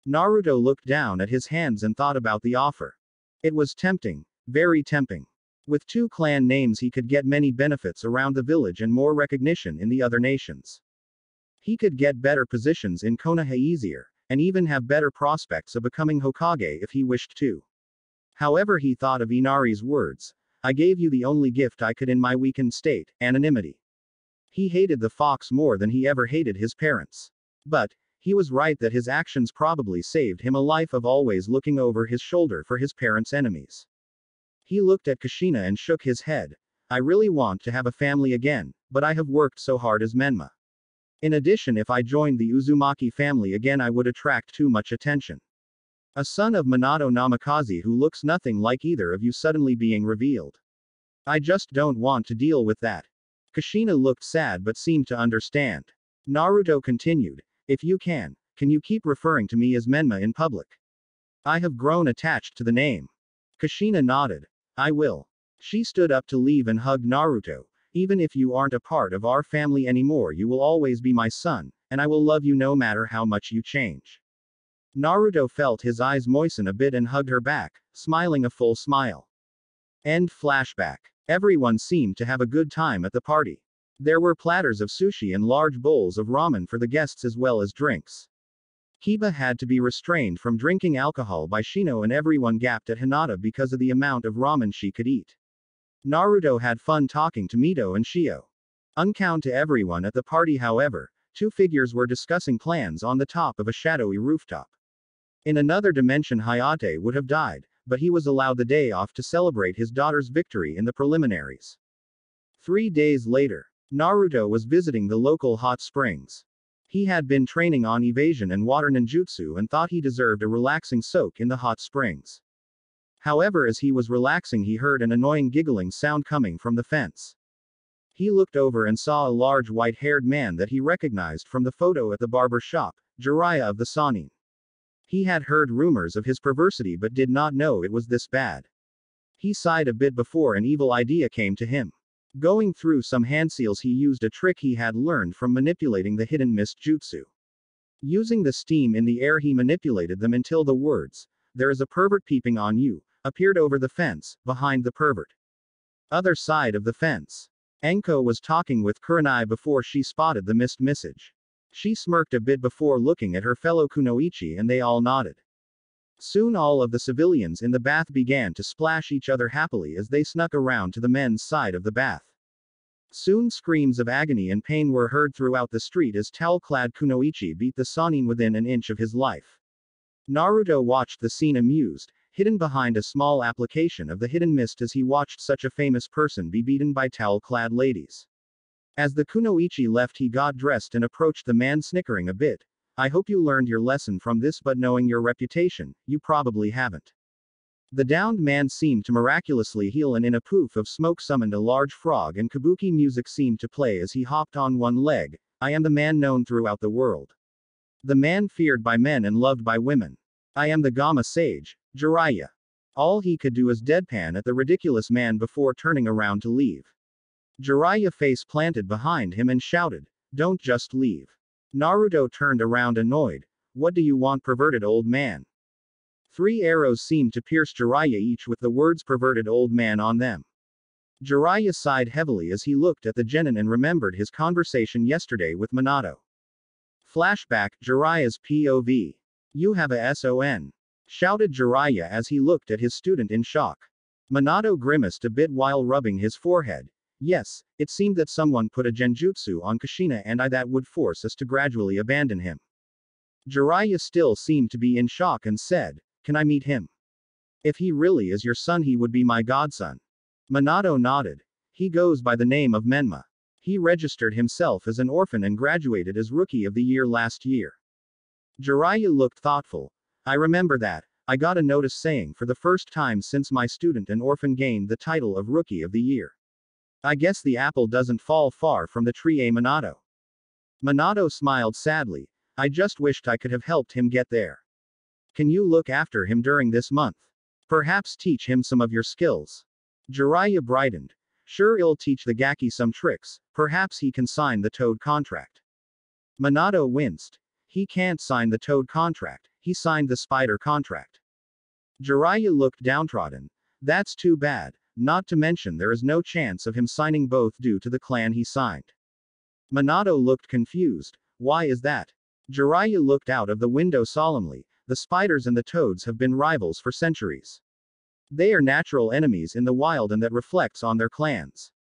Naruto looked down at his hands and thought about the offer. It was tempting, very tempting. With 2 clan names he could get many benefits around the village and more recognition in the other nations. He could get better positions in Konoha easier, and even have better prospects of becoming Hokage if he wished to. However, he thought of Inari's words. I gave you the only gift I could in my weakened state, anonymity. He hated the fox more than he ever hated his parents. But he was right that his actions probably saved him a life of always looking over his shoulder for his parents' enemies. He looked at Kushina and shook his head. I really want to have a family again, but I have worked so hard as Menma. In addition, if I joined the Uzumaki family again I would attract too much attention. A son of Minato Namikaze who looks nothing like either of you suddenly being revealed. I just don't want to deal with that. Kushina looked sad but seemed to understand. Naruto continued. If you can you keep referring to me as Menma in public? I have grown attached to the name. Kushina nodded. I will. She stood up to leave and hugged Naruto. Even if you aren't a part of our family anymore you will always be my son, and I will love you no matter how much you change. Naruto felt his eyes moisten a bit and hugged her back, smiling a full smile. End flashback. Everyone seemed to have a good time at the party. There were platters of sushi and large bowls of ramen for the guests as well as drinks. Kiba had to be restrained from drinking alcohol by Shino and everyone gaped at Hinata because of the amount of ramen she could eat. Naruto had fun talking to Mito and Shio. Unknown to everyone at the party, however, 2 figures were discussing plans on the top of a shadowy rooftop. In another dimension Hayate would have died, but he was allowed the day off to celebrate his daughter's victory in the preliminaries. 3 days later, Naruto was visiting the local hot springs. He had been training on evasion and water ninjutsu and thought he deserved a relaxing soak in the hot springs. However, as he was relaxing, he heard an annoying giggling sound coming from the fence. He looked over and saw a large white-haired man that he recognized from the photo at the barber shop, Jiraiya of the Sannin. He had heard rumors of his perversity but did not know it was this bad. He sighed a bit before an evil idea came to him. Going through some hand seals, he used a trick he had learned from manipulating the hidden mist jutsu. Using the steam in the air, he manipulated them until the words, "There is a pervert peeping on you," appeared over the fence, behind the pervert. Other side of the fence. Anko was talking with Kurenai before she spotted the mist message. She smirked a bit before looking at her fellow kunoichi and they all nodded. Soon all of the civilians in the bath began to splash each other happily as they snuck around to the men's side of the bath. Soon screams of agony and pain were heard throughout the street as towel-clad kunoichi beat the Sannin within an inch of his life. Naruto watched the scene amused, hidden behind a small application of the hidden mist as he watched such a famous person be beaten by towel-clad ladies. As the kunoichi left, he got dressed and approached the man, snickering a bit. "I hope you learned your lesson from this, but knowing your reputation, you probably haven't." The downed man seemed to miraculously heal and in a poof of smoke summoned a large frog and kabuki music seemed to play as he hopped on one leg. "I am the man known throughout the world. The man feared by men and loved by women. I am the Gamma sage, Jiraiya." All he could do was deadpan at the ridiculous man before turning around to leave. Jiraiya face planted behind him and shouted, "Don't just leave." Naruto turned around annoyed. "What do you want, perverted old man?" 3 arrows seemed to pierce Jiraiya, each with the words "perverted old man" on them. Jiraiya sighed heavily as he looked at the genin and remembered his conversation yesterday with Minato. Flashback, Jiraiya's POV. "You have a SON," shouted Jiraiya as he looked at his student in shock. Minato grimaced a bit while rubbing his forehead. "Yes, it seemed that someone put a genjutsu on Kushina and that would force us to gradually abandon him." Jiraiya still seemed to be in shock and said, "Can I meet him? If he really is your son, he would be my godson." Minato nodded. "He goes by the name of Menma. He registered himself as an orphan and graduated as Rookie of the Year last year." Jiraiya looked thoughtful. "I remember that. I got a notice saying for the first time since my student an orphan gained the title of Rookie of the Year. I guess the apple doesn't fall far from the tree, eh, Minato?" Minato smiled sadly. "I just wished I could have helped him get there. Can you look after him during this month? Perhaps teach him some of your skills?" Jiraiya brightened. "Sure, I'll teach the Gaki some tricks, perhaps he can sign the Toad contract." Minato winced. "He can't sign the Toad contract, he signed the Spider contract." Jiraiya looked downtrodden. "That's too bad. Not to mention there is no chance of him signing both due to the clan he signed." Minato looked confused. "Why is that?" Jiraiya looked out of the window solemnly. "The spiders and the toads have been rivals for centuries. They are natural enemies in the wild and that reflects on their clans.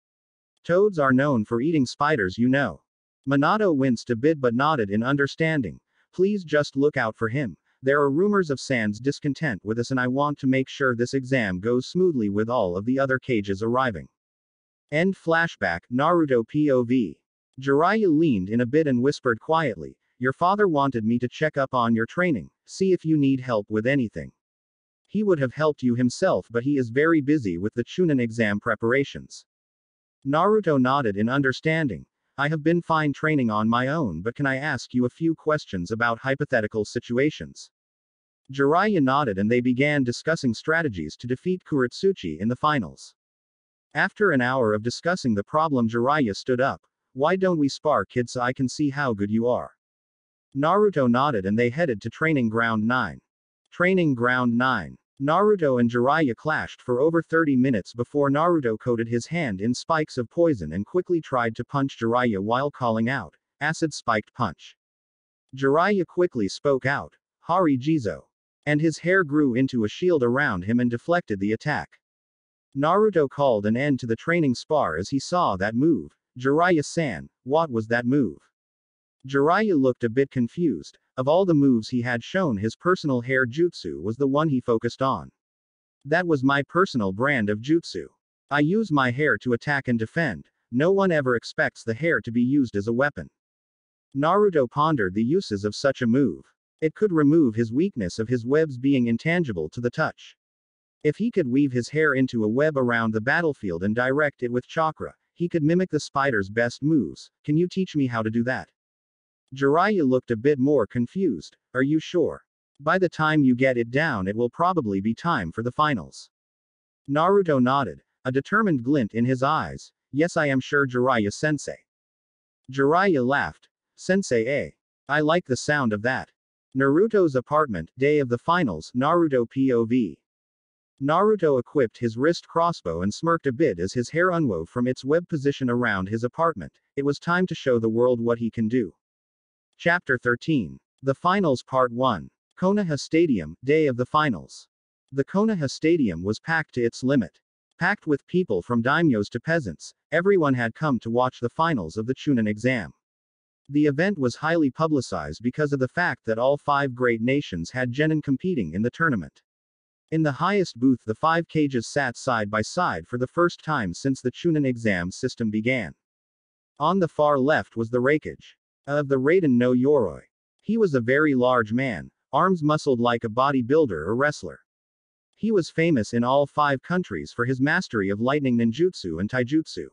Toads are known for eating spiders, you know." Minato winced a bit but nodded in understanding. "Please just look out for him. There are rumors of Sans discontent with us and I want to make sure this exam goes smoothly with all of the other cages arriving." End flashback, Naruto POV. Jiraiya leaned in a bit and whispered quietly, "Your father wanted me to check up on your training, see if you need help with anything. He would have helped you himself but he is very busy with the Chunin exam preparations." Naruto nodded in understanding. "I have been fine training on my own, but can I ask you a few questions about hypothetical situations?" Jiraiya nodded and they began discussing strategies to defeat Kuretsuchi in the finals. After an hour of discussing the problem, Jiraiya stood up. "Why don't we spar, kid, so I can see how good you are?" Naruto nodded and they headed to Training Ground 9. Training Ground 9. Naruto and Jiraiya clashed for over 30 minutes before Naruto coated his hand in spikes of poison and quickly tried to punch Jiraiya while calling out, "Acid spiked punch." Jiraiya quickly spoke out, "Hari Jizo." And his hair grew into a shield around him and deflected the attack. Naruto called an end to the training spar as he saw that move. "Jiraiya-san, what was that move?" Jiraiya looked a bit confused. Of all the moves he had shown, his personal hair jutsu was the one he focused on. "That was my personal brand of jutsu. I use my hair to attack and defend. No one ever expects the hair to be used as a weapon." Naruto pondered the uses of such a move. It could remove his weakness of his webs being intangible to the touch. If he could weave his hair into a web around the battlefield and direct it with chakra, he could mimic the spider's best moves. Can you teach me how to do that? Jiraiya looked a bit more confused. Are you sure? By the time you get it down, it will probably be time for the finals. Naruto nodded, a determined glint in his eyes. Yes, I am sure, Jiraiya sensei. Jiraiya laughed. Sensei, eh? I like the sound of that. Naruto's apartment, day of the finals, Naruto POV. Naruto equipped his wrist crossbow and smirked a bit as his hair unwove from its web position around his apartment. It was time to show the world what he can do. Chapter 13. The Finals Part 1. Konoha Stadium, day of the finals. The Konoha Stadium was packed to its limit. Packed with people from daimyos to peasants, everyone had come to watch the finals of the Chunin exam. The event was highly publicized because of the fact that all 5 great nations had genin competing in the tournament. In the highest booth, the 5 cages sat side by side for the first time since the Chunin exam system began. On the far left was the Raikage of the Raiden no Yoroi. He was a very large man, arms muscled like a bodybuilder or wrestler. He was famous in all 5 countries for his mastery of lightning ninjutsu and taijutsu.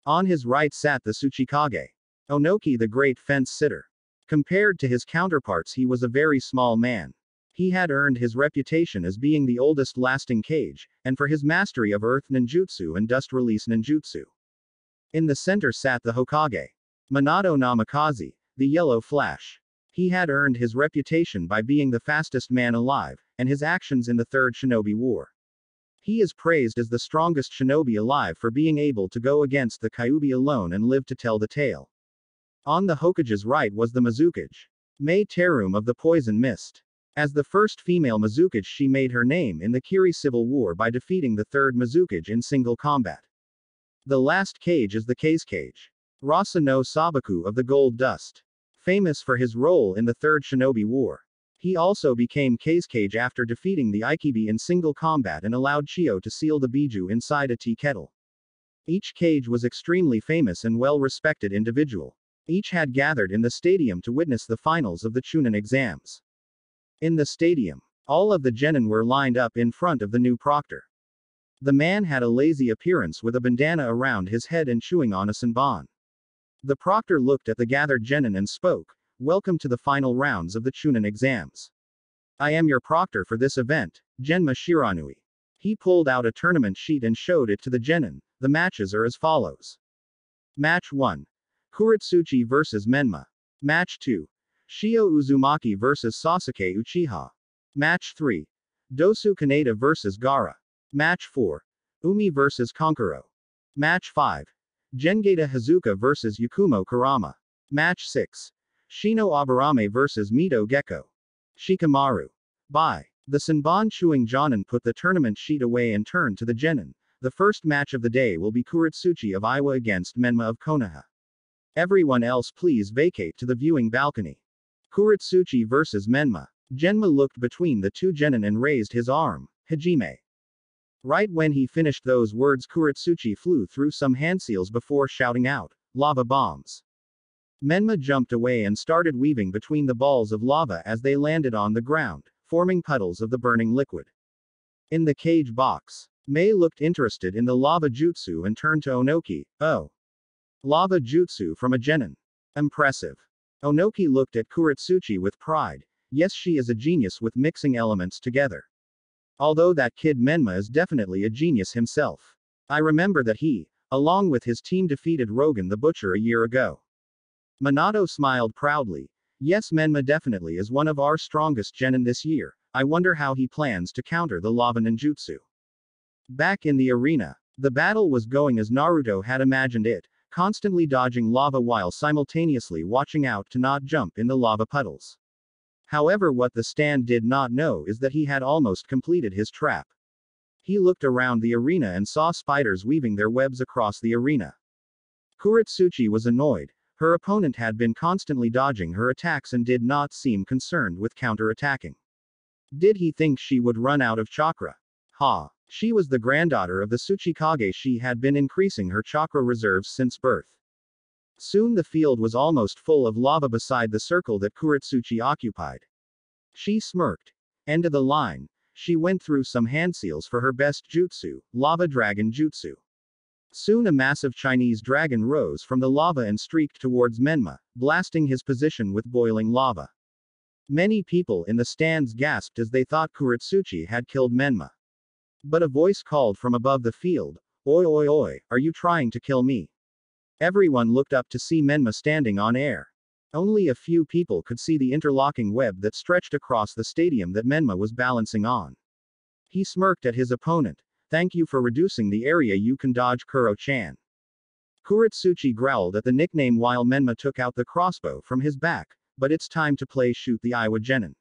On his right sat the Tsuchikage Onoki, the great fence sitter. Compared to his counterparts, he was a very small man. He had earned his reputation as being the oldest lasting kage, and for his mastery of earth ninjutsu and dust release ninjutsu. In the center sat the Hokage Minato Namikaze, the Yellow Flash. He had earned his reputation by being the fastest man alive, and his actions in the Third Shinobi War. He is praised as the strongest shinobi alive for being able to go against the Kyuubi alone and live to tell the tale. On the Hokage's right was the Mizukage Mei Terume of the Poison Mist. As the first female Mizukage, she made her name in the Kiri Civil War by defeating the third Mizukage in single combat. The last kage is the Kazekage Rasa no Sabaku of the Gold Dust. Famous for his role in the Third Shinobi War. He also became Kazekage after defeating the Ikibi in single combat and allowed Chio to seal the Biju inside a tea kettle. Each kage was extremely famous and well-respected individual. Each had gathered in the stadium to witness the finals of the Chunin exams. In the stadium, all of the genin were lined up in front of the new proctor. The man had a lazy appearance with a bandana around his head and chewing on a senbon. The proctor looked at the gathered genin and spoke, "Welcome to the final rounds of the Chunin exams. I am your proctor for this event, Genma Shiranui." He pulled out a tournament sheet and showed it to the genin. The matches are as follows. Match 1. Kuretsuchi vs Menma. Match 2. Shio Uzumaki vs Sasuke Uchiha. Match 3. Dosu Kaneda vs Gaara. Match 4. Umi vs Konkuro. Match 5. Gengeta Hazuka vs Yakumo Kurama. Match 6. Shino Aburame vs Mito Gecko. Shikamaru. Bye. The senbon chewing jonin put the tournament sheet away and turned to the genin. The first match of the day will be Kuretsuchi of Iwa against Menma of Konoha. Everyone else please vacate to the viewing balcony. Kuretsuchi vs Menma. Genma looked between the two genin and raised his arm. Hajime. Right when he finished those words, Kuretsuchi flew through some handseals before shouting out, "Lava bombs." Menma jumped away and started weaving between the balls of lava as they landed on the ground, forming puddles of the burning liquid. In the cage box, Mei looked interested in the lava jutsu and turned to Onoki. "Oh. Lava jutsu from a genin. Impressive." Onoki looked at Kuretsuchi with pride. Yes, she is a genius with mixing elements together. Although that kid Menma is definitely a genius himself. I remember that he, along with his team, defeated Rogan the Butcher a year ago. Minato smiled proudly. Yes, Menma definitely is one of our strongest genin this year. I wonder how he plans to counter the lava ninjutsu. Back in the arena, the battle was going as Naruto had imagined it, constantly dodging lava while simultaneously watching out to not jump in the lava puddles. However, what the stand did not know is that he had almost completed his trap. He looked around the arena and saw spiders weaving their webs across the arena. Kuretsuchi was annoyed. Her opponent had been constantly dodging her attacks and did not seem concerned with counter-attacking. Did he think she would run out of chakra? Ha! She was the granddaughter of the Tsuchikage. She had been increasing her chakra reserves since birth. Soon the field was almost full of lava beside the circle that Kuretsuchi occupied. She smirked. End of the line. She went through some handseals for her best jutsu, lava dragon jutsu. Soon a massive Chinese dragon rose from the lava and streaked towards Menma, blasting his position with boiling lava. Many people in the stands gasped as they thought Kuretsuchi had killed Menma. But a voice called from above the field, "Oi oi oi, are you trying to kill me?" Everyone looked up to see Menma standing on air. Only a few people could see the interlocking web that stretched across the stadium that Menma was balancing on. He smirked at his opponent. "Thank you for reducing the area you can dodge, Kuro-chan." Kuretsuchi growled at the nickname while Menma took out the crossbow from his back, but it's time to play shoot the Iwa Genin.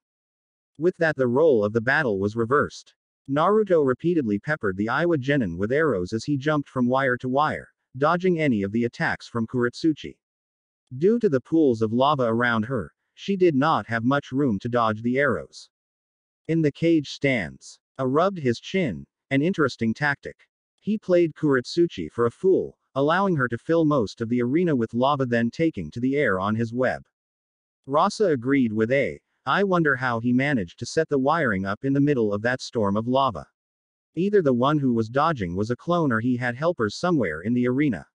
With that the role of the battle was reversed. Naruto repeatedly peppered the Iwa Genin with arrows as he jumped from wire to wire, dodging any of the attacks from Kuretsuchi. Due to the pools of lava around her, she did not have much room to dodge the arrows. In the cage stands, rubbed his chin, an interesting tactic. He played Kuretsuchi for a fool, allowing her to fill most of the arena with lava then taking to the air on his web. Rasa agreed with I wonder how he managed to set the wiring up in the middle of that storm of lava. Either the one who was dodging was a clone or he had helpers somewhere in the arena.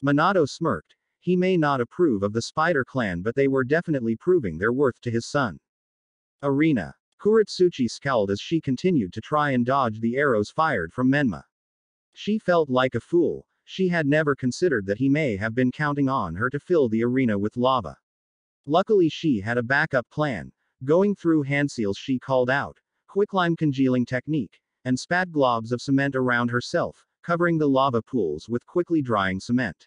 Minato smirked. He may not approve of the Spider Clan, but they were definitely proving their worth to his son. Arena. Kuretsuchi scowled as she continued to try and dodge the arrows fired from Menma. She felt like a fool. She had never considered that he may have been counting on her to fill the arena with lava. Luckily she had a backup plan. Going through handseals she called out, "Quicklime congealing technique," and spat globs of cement around herself, covering the lava pools with quickly drying cement.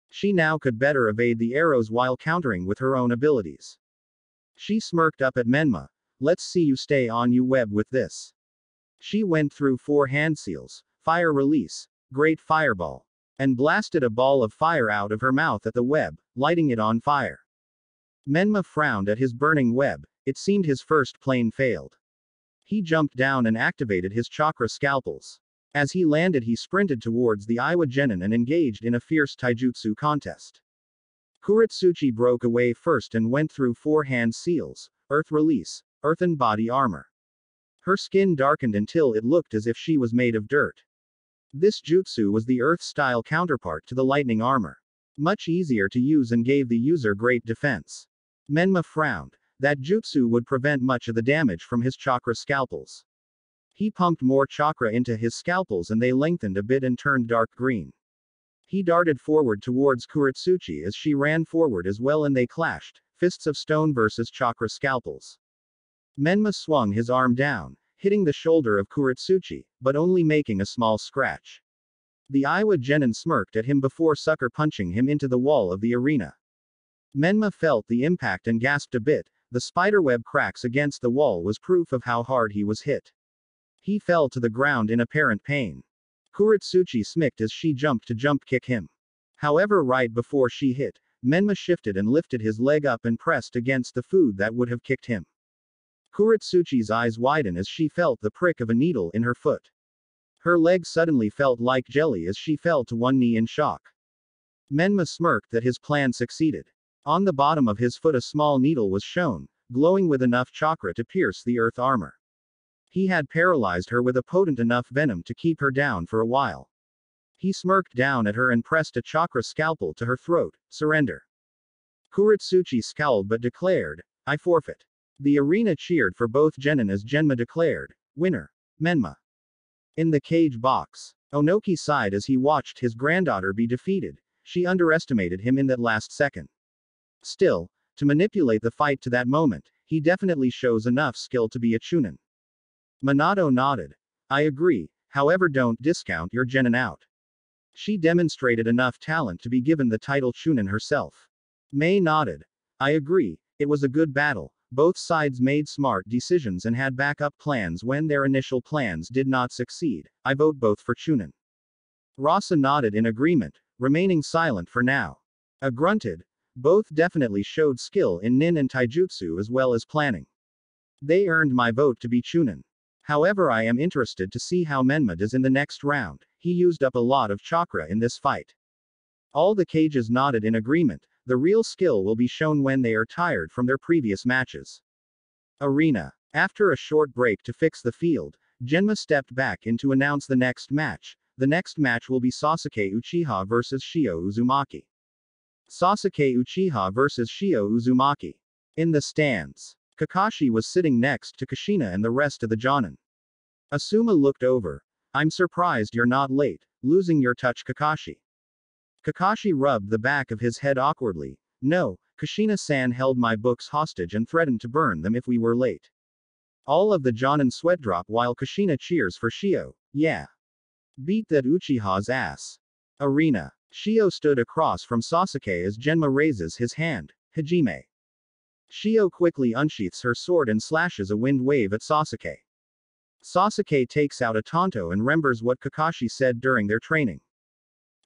She now could better evade the arrows while countering with her own abilities. She smirked up at Menma. "Let's see you stay on your web with this." She went through 4 handseals, fire release, great fireball, and blasted a ball of fire out of her mouth at the web, lighting it on fire. Menma frowned at his burning web. It seemed his first plane failed. He jumped down and activated his chakra scalpels. As he landed he sprinted towards the Iwa Genin and engaged in a fierce taijutsu contest. Kuretsuchi broke away first and went through 4 hand seals, earth release, earthen body armor. Her skin darkened until it looked as if she was made of dirt. This jutsu was the earth-style counterpart to the lightning armor. Much easier to use and gave the user great defense. Menma frowned. That jutsu would prevent much of the damage from his chakra scalpels. He pumped more chakra into his scalpels and they lengthened a bit and turned dark green. He darted forward towards Kuretsuchi as she ran forward as well and they clashed, fists of stone versus chakra scalpels. Menma swung his arm down, hitting the shoulder of Kuretsuchi, but only making a small scratch. The Iwa Genin smirked at him before sucker punching him into the wall of the arena. Menma felt the impact and gasped a bit. The spiderweb cracks against the wall was proof of how hard he was hit. He fell to the ground in apparent pain. Kuretsuchi smirked as she jumped to jump kick him. However, right before she hit, Menma shifted and lifted his leg up and pressed against the food that would have kicked him. Kuretsuchi's eyes widened as she felt the prick of a needle in her foot. Her leg suddenly felt like jelly as she fell to one knee in shock. Menma smirked that his plan succeeded. On the bottom of his foot a small needle was shown, glowing with enough chakra to pierce the earth armor. He had paralyzed her with a potent enough venom to keep her down for a while. He smirked down at her and pressed a chakra scalpel to her throat. "Surrender." Kuretsuchi scowled but declared, "I forfeit." The arena cheered for both genin as Genma declared, "Winner, Menma." In the cage box, Onoki sighed as he watched his granddaughter be defeated. She underestimated him in that last second. Still, to manipulate the fight to that moment, he definitely shows enough skill to be a chunin. Minato nodded. "I agree, however don't discount your genin out." She demonstrated enough talent to be given the title chunin herself. Mei nodded. "I agree, it was a good battle. Both sides made smart decisions and had backup plans when their initial plans did not succeed. I vote both for chunin." Rasa nodded in agreement, remaining silent for now. A grunted. Both definitely showed skill in nin and taijutsu as well as planning. They earned my vote to be chunin. However, I am interested to see how Menma does in the next round. He used up a lot of chakra in this fight. All the cages nodded in agreement. The real skill will be shown when they are tired from their previous matches. Arena. After a short break to fix the field, Genma stepped back in to announce the next match. The next match will be Sasuke Uchiha vs Shio Uzumaki. Sasuke Uchiha vs Shio Uzumaki. In the stands, Kakashi was sitting next to Kushina and the rest of the Jonin. Asuma looked over. I'm surprised you're not late, losing your touch, Kakashi. Kakashi rubbed the back of his head awkwardly. No, Kushina-san held my books hostage and threatened to burn them if we were late. All of the Jonin sweat drop while Kushina cheers for Shio. Yeah. Beat that Uchiha's ass. Arena. Shio stood across from Sasuke as Genma raises his hand. Hajime. Shio quickly unsheaths her sword and slashes a wind wave at Sasuke. Sasuke takes out a tanto and remembers what Kakashi said during their training.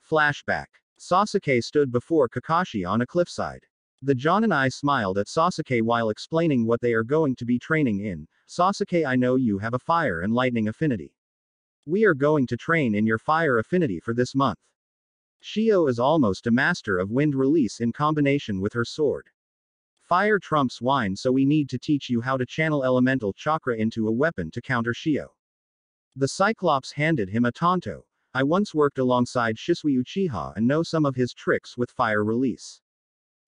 Flashback. Sasuke stood before Kakashi on a cliffside. The Jonin smiled at Sasuke while explaining what they are going to be training in. Sasuke, I know you have a fire and lightning affinity. We are going to train in your fire affinity for this month. Shio is almost a master of wind release in combination with her sword. Fire trumps wine, so we need to teach you how to channel elemental chakra into a weapon to counter Shio. The Cyclops handed him a tanto. I once worked alongside Shisui Uchiha and know some of his tricks with fire release.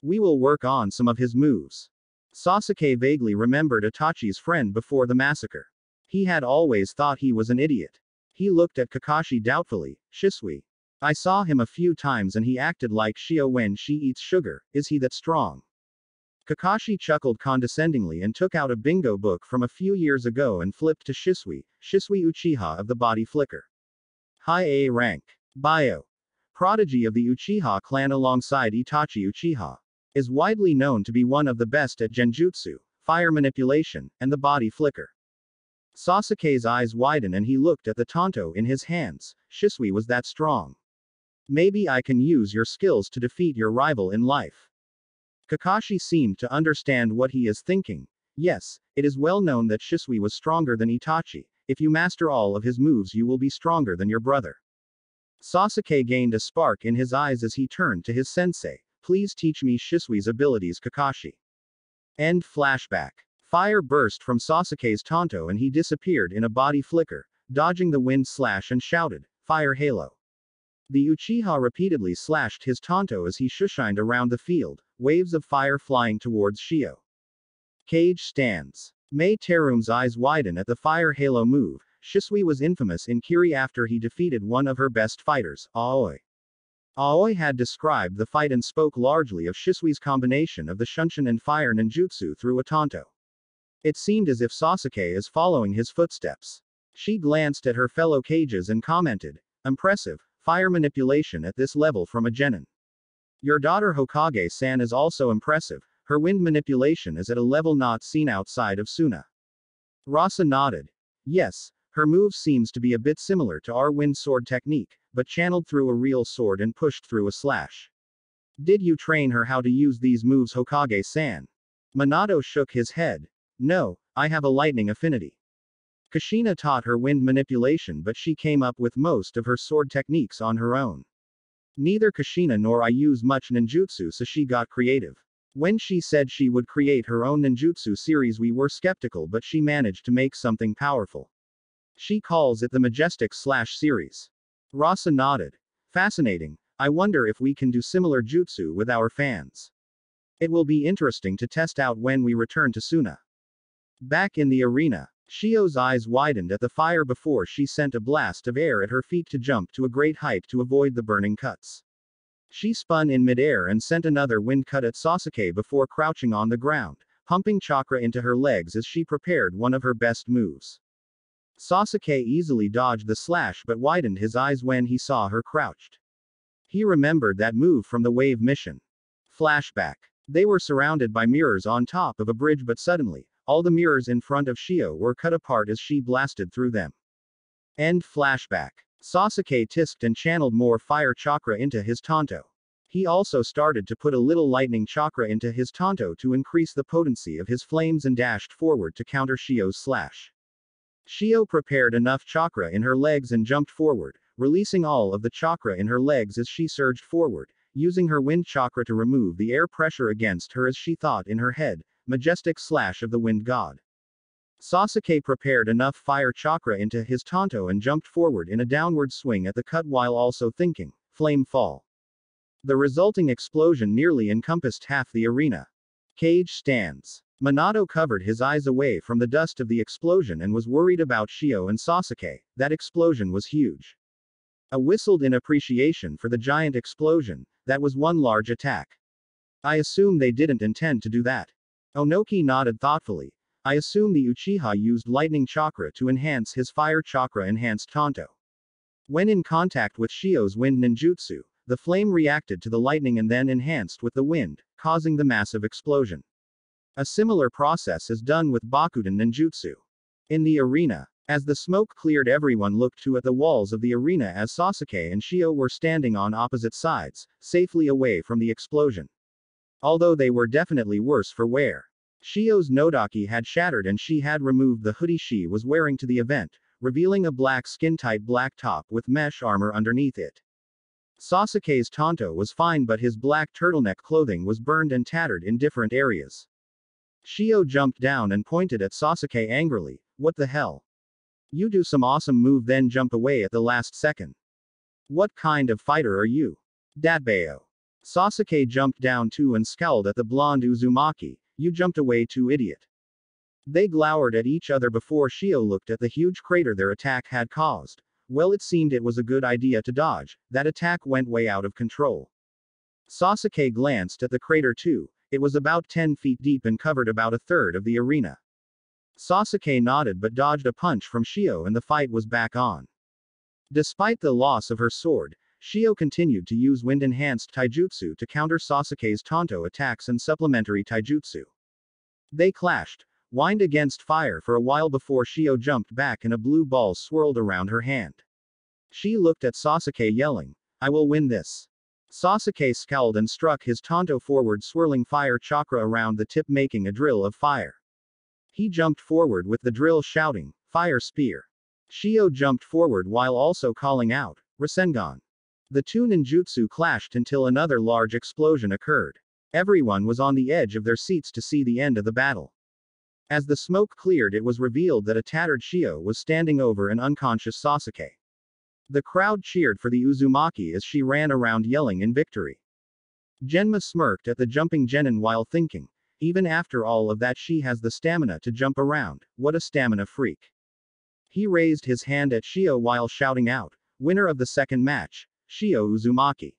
We will work on some of his moves. Sasuke vaguely remembered Itachi's friend before the massacre. He had always thought he was an idiot. He looked at Kakashi doubtfully. Shisui. I saw him a few times and he acted like Shio when she eats sugar. Is he that strong? Kakashi chuckled condescendingly and took out a bingo book from a few years ago and flipped to Shisui Uchiha of the Body Flicker. High A rank. Bio. Prodigy of the Uchiha clan alongside Itachi Uchiha. Is widely known to be one of the best at genjutsu, fire manipulation, and the body flicker. Sasuke's eyes widen and he looked at the tanto in his hands. Shisui was that strong. Maybe I can use your skills to defeat your rival in life. Kakashi seemed to understand what he is thinking. Yes, it is well known that Shisui was stronger than Itachi. If you master all of his moves you will be stronger than your brother. Sasuke gained a spark in his eyes as he turned to his sensei. Please teach me Shisui's abilities, Kakashi. End flashback. Fire burst from Sasuke's tanto and he disappeared in a body flicker, dodging the wind slash and shouted, Fire Halo. The Uchiha repeatedly slashed his tanto as he shushined around the field, waves of fire flying towards Shio. Cage stands. Mei Terum's eyes widen at the Fire Halo move. Shisui was infamous in Kiri after he defeated one of her best fighters, Aoi. Aoi had described the fight and spoke largely of Shisui's combination of the Shunshin and fire ninjutsu through a tanto. It seemed as if Sasuke is following his footsteps. She glanced at her fellow cages and commented, Impressive, fire manipulation at this level from a genin. Your daughter Hokage-san is also impressive, her wind manipulation is at a level not seen outside of Suna. Rasa nodded. Yes, her move seems to be a bit similar to our wind sword technique, but channeled through a real sword and pushed through a slash. Did you train her how to use these moves, Hokage-san? Minato shook his head. No, I have a lightning affinity. Kushina taught her wind manipulation, but she came up with most of her sword techniques on her own. Neither Kushina nor I use much ninjutsu, so she got creative. When she said she would create her own ninjutsu series we were skeptical, but she managed to make something powerful. She calls it the Majestic Slash series. Rasa nodded. Fascinating. I wonder if we can do similar jutsu with our fans. It will be interesting to test out when we return to Suna. Back in the arena, Shio's eyes widened at the fire before she sent a blast of air at her feet to jump to a great height to avoid the burning cuts. She spun in midair and sent another wind cut at Sasuke before crouching on the ground, pumping chakra into her legs as she prepared one of her best moves. Sasuke easily dodged the slash but widened his eyes when he saw her crouched. He remembered that move from the wave mission. Flashback. They were surrounded by mirrors on top of a bridge, but suddenly, all the mirrors in front of Shio were cut apart as she blasted through them. End flashback. Sasuke tisked and channeled more fire chakra into his tanto. He also started to put a little lightning chakra into his tanto to increase the potency of his flames and dashed forward to counter Shio's slash. Shio prepared enough chakra in her legs and jumped forward, releasing all of the chakra in her legs as she surged forward, using her wind chakra to remove the air pressure against her as she thought in her head, majestic slash of the wind god. Sasuke prepared enough fire chakra into his tanto and jumped forward in a downward swing at the cut while also thinking, flame fall. The resulting explosion nearly encompassed half the arena. Cage stands. Minato covered his eyes away from the dust of the explosion and was worried about Shio and Sasuke. That explosion was huge. I whistled in appreciation for the giant explosion. That was one large attack. I assume they didn't intend to do that. Onoki nodded thoughtfully. I assume the Uchiha used lightning chakra to enhance his fire chakra enhanced tanto. When in contact with Shio's wind ninjutsu, the flame reacted to the lightning and then enhanced with the wind, causing the massive explosion. A similar process is done with Bakuden ninjutsu. In the arena, as the smoke cleared, everyone looked at the walls of the arena as Sasuke and Shio were standing on opposite sides, safely away from the explosion. Although they were definitely worse for wear. Shio's nodaki had shattered and she had removed the hoodie she was wearing to the event, revealing a black skin-tight black top with mesh armor underneath it. Sasuke's tanto was fine but his black turtleneck clothing was burned and tattered in different areas. Shio jumped down and pointed at Sasuke angrily, "What the hell? You do some awesome move then jump away at the last second. What kind of fighter are you? Datbeo." Sasuke jumped down too and scowled at the blonde Uzumaki, "You jumped away too, idiot." They glowered at each other before Shio looked at the huge crater their attack had caused. Well, it seemed it was a good idea to dodge. That attack went way out of control. Sasuke glanced at the crater too. It was about 10 feet deep and covered about a third of the arena. Sasuke nodded but dodged a punch from Shio and the fight was back on. Despite the loss of her sword, Shio continued to use wind-enhanced taijutsu to counter Sasuke's tanto attacks and supplementary taijutsu. They clashed, wind against fire for a while before Shio jumped back and a blue ball swirled around her hand. She looked at Sasuke yelling, "I will win this." Sasuke scowled and struck his tanto forward, swirling fire chakra around the tip making a drill of fire. He jumped forward with the drill shouting, "Fire spear." Shio jumped forward while also calling out, "Rasengan." The two ninjutsu clashed until another large explosion occurred. Everyone was on the edge of their seats to see the end of the battle. As the smoke cleared, it was revealed that a tattered Shio was standing over an unconscious Sasuke. The crowd cheered for the Uzumaki as she ran around yelling in victory. Genma smirked at the jumping genin while thinking, even after all of that she has the stamina to jump around, what a stamina freak. He raised his hand at Shio while shouting out, "Winner of the second match, Shio Uzumaki."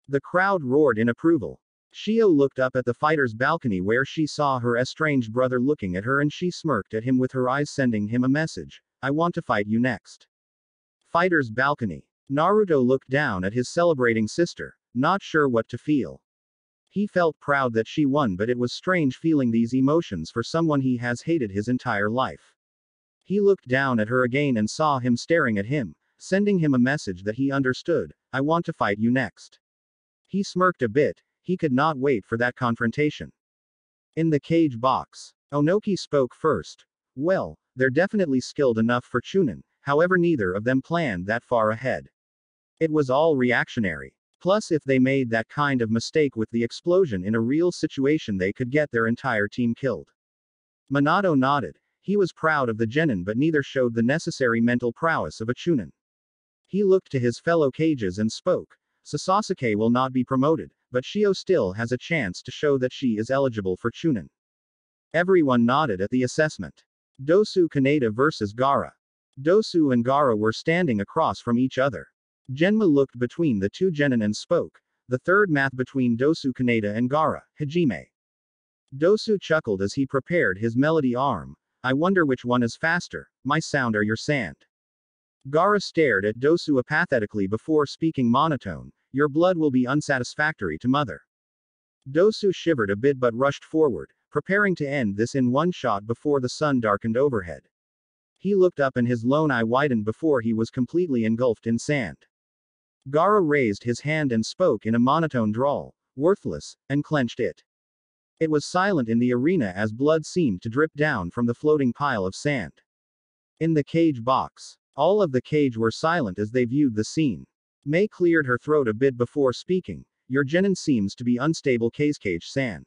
The crowd roared in approval. Shio looked up at the fighter's balcony where she saw her estranged brother looking at her and she smirked at him with her eyes, sending him a message, "I want to fight you next." Fighter's balcony. Naruto looked down at his celebrating sister, not sure what to feel. He felt proud that she won, but it was strange feeling these emotions for someone he has hated his entire life. He looked down at her again and saw him staring at him, sending him a message that he understood, "I want to fight you next." He smirked a bit, he could not wait for that confrontation. In the cage box, Onoki spoke first. "Well, they're definitely skilled enough for Chunin, however neither of them planned that far ahead. It was all reactionary. Plus if they made that kind of mistake with the explosion in a real situation they could get their entire team killed." Minato nodded. He was proud of the genin but neither showed the necessary mental prowess of a Chunin. He looked to his fellow cages and spoke. "Sasuke will not be promoted, but Shio still has a chance to show that she is eligible for Chunin." Everyone nodded at the assessment. Dosu Kaneda versus Gaara. Dosu and Gaara were standing across from each other. Genma looked between the two genin and spoke. "The third math between Dosu Kaneda and Gaara, Hajime." Dosu chuckled as he prepared his melody arm. "I wonder which one is faster, my sound or your sand." Gaara stared at Dosu apathetically before speaking monotone, "Your blood will be unsatisfactory to mother." Dosu shivered a bit but rushed forward, preparing to end this in one shot before the sun darkened overhead. He looked up and his lone eye widened before he was completely engulfed in sand. Gaara raised his hand and spoke in a monotone drawl, "Worthless," and clenched it. It was silent in the arena as blood seemed to drip down from the floating pile of sand. In the cage box, all of the cage were silent as they viewed the scene. Mei cleared her throat a bit before speaking. Your genin seems to be unstable, Kazekage-san.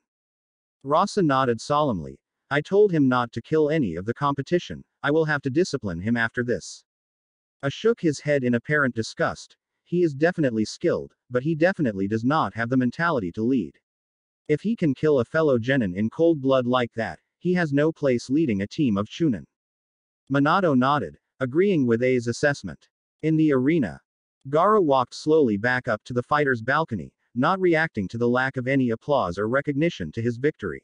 Rasa nodded solemnly. I told him not to kill any of the competition. I will have to discipline him after this. I shook his head in apparent disgust. He is definitely skilled, but he definitely does not have the mentality to lead. If he can kill a fellow genin in cold blood like that, he has no place leading a team of chunin. Minato nodded, agreeing with A's assessment. In the arena, Gaara walked slowly back up to the fighter's balcony, not reacting to the lack of any applause or recognition to his victory.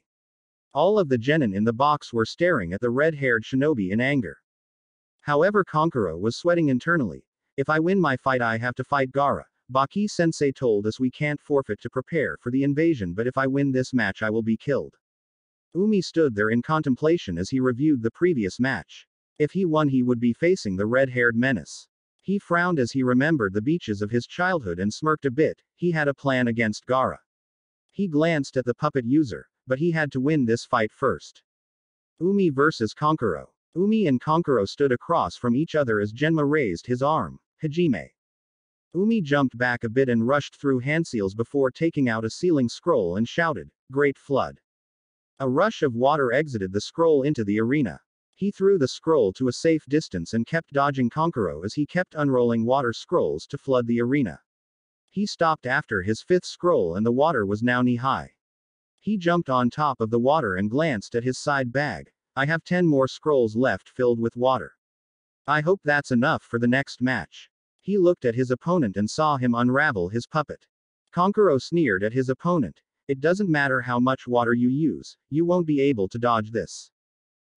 All of the genin in the box were staring at the red-haired shinobi in anger. However, Kankuro was sweating internally. If I win my fight, I have to fight Gaara. Baki-sensei told us we can't forfeit to prepare for the invasion, but if I win this match I will be killed. Umi stood there in contemplation as he reviewed the previous match. If he won, he would be facing the red-haired menace. He frowned as he remembered the beaches of his childhood and smirked a bit. He had a plan against Gaara. He glanced at the puppet user, but he had to win this fight first. Umi versus Kankuro. Umi and Kankuro stood across from each other as Genma raised his arm. Hajime. Umi jumped back a bit and rushed through handseals before taking out a sealing scroll and shouted, "Great flood." A rush of water exited the scroll into the arena. He threw the scroll to a safe distance and kept dodging Kankuro as he kept unrolling water scrolls to flood the arena. He stopped after his fifth scroll and the water was now knee-high. He jumped on top of the water and glanced at his side bag. I have 10 more scrolls left filled with water. I hope that's enough for the next match. He looked at his opponent and saw him unravel his puppet. Kankuro sneered at his opponent. It doesn't matter how much water you use, you won't be able to dodge this.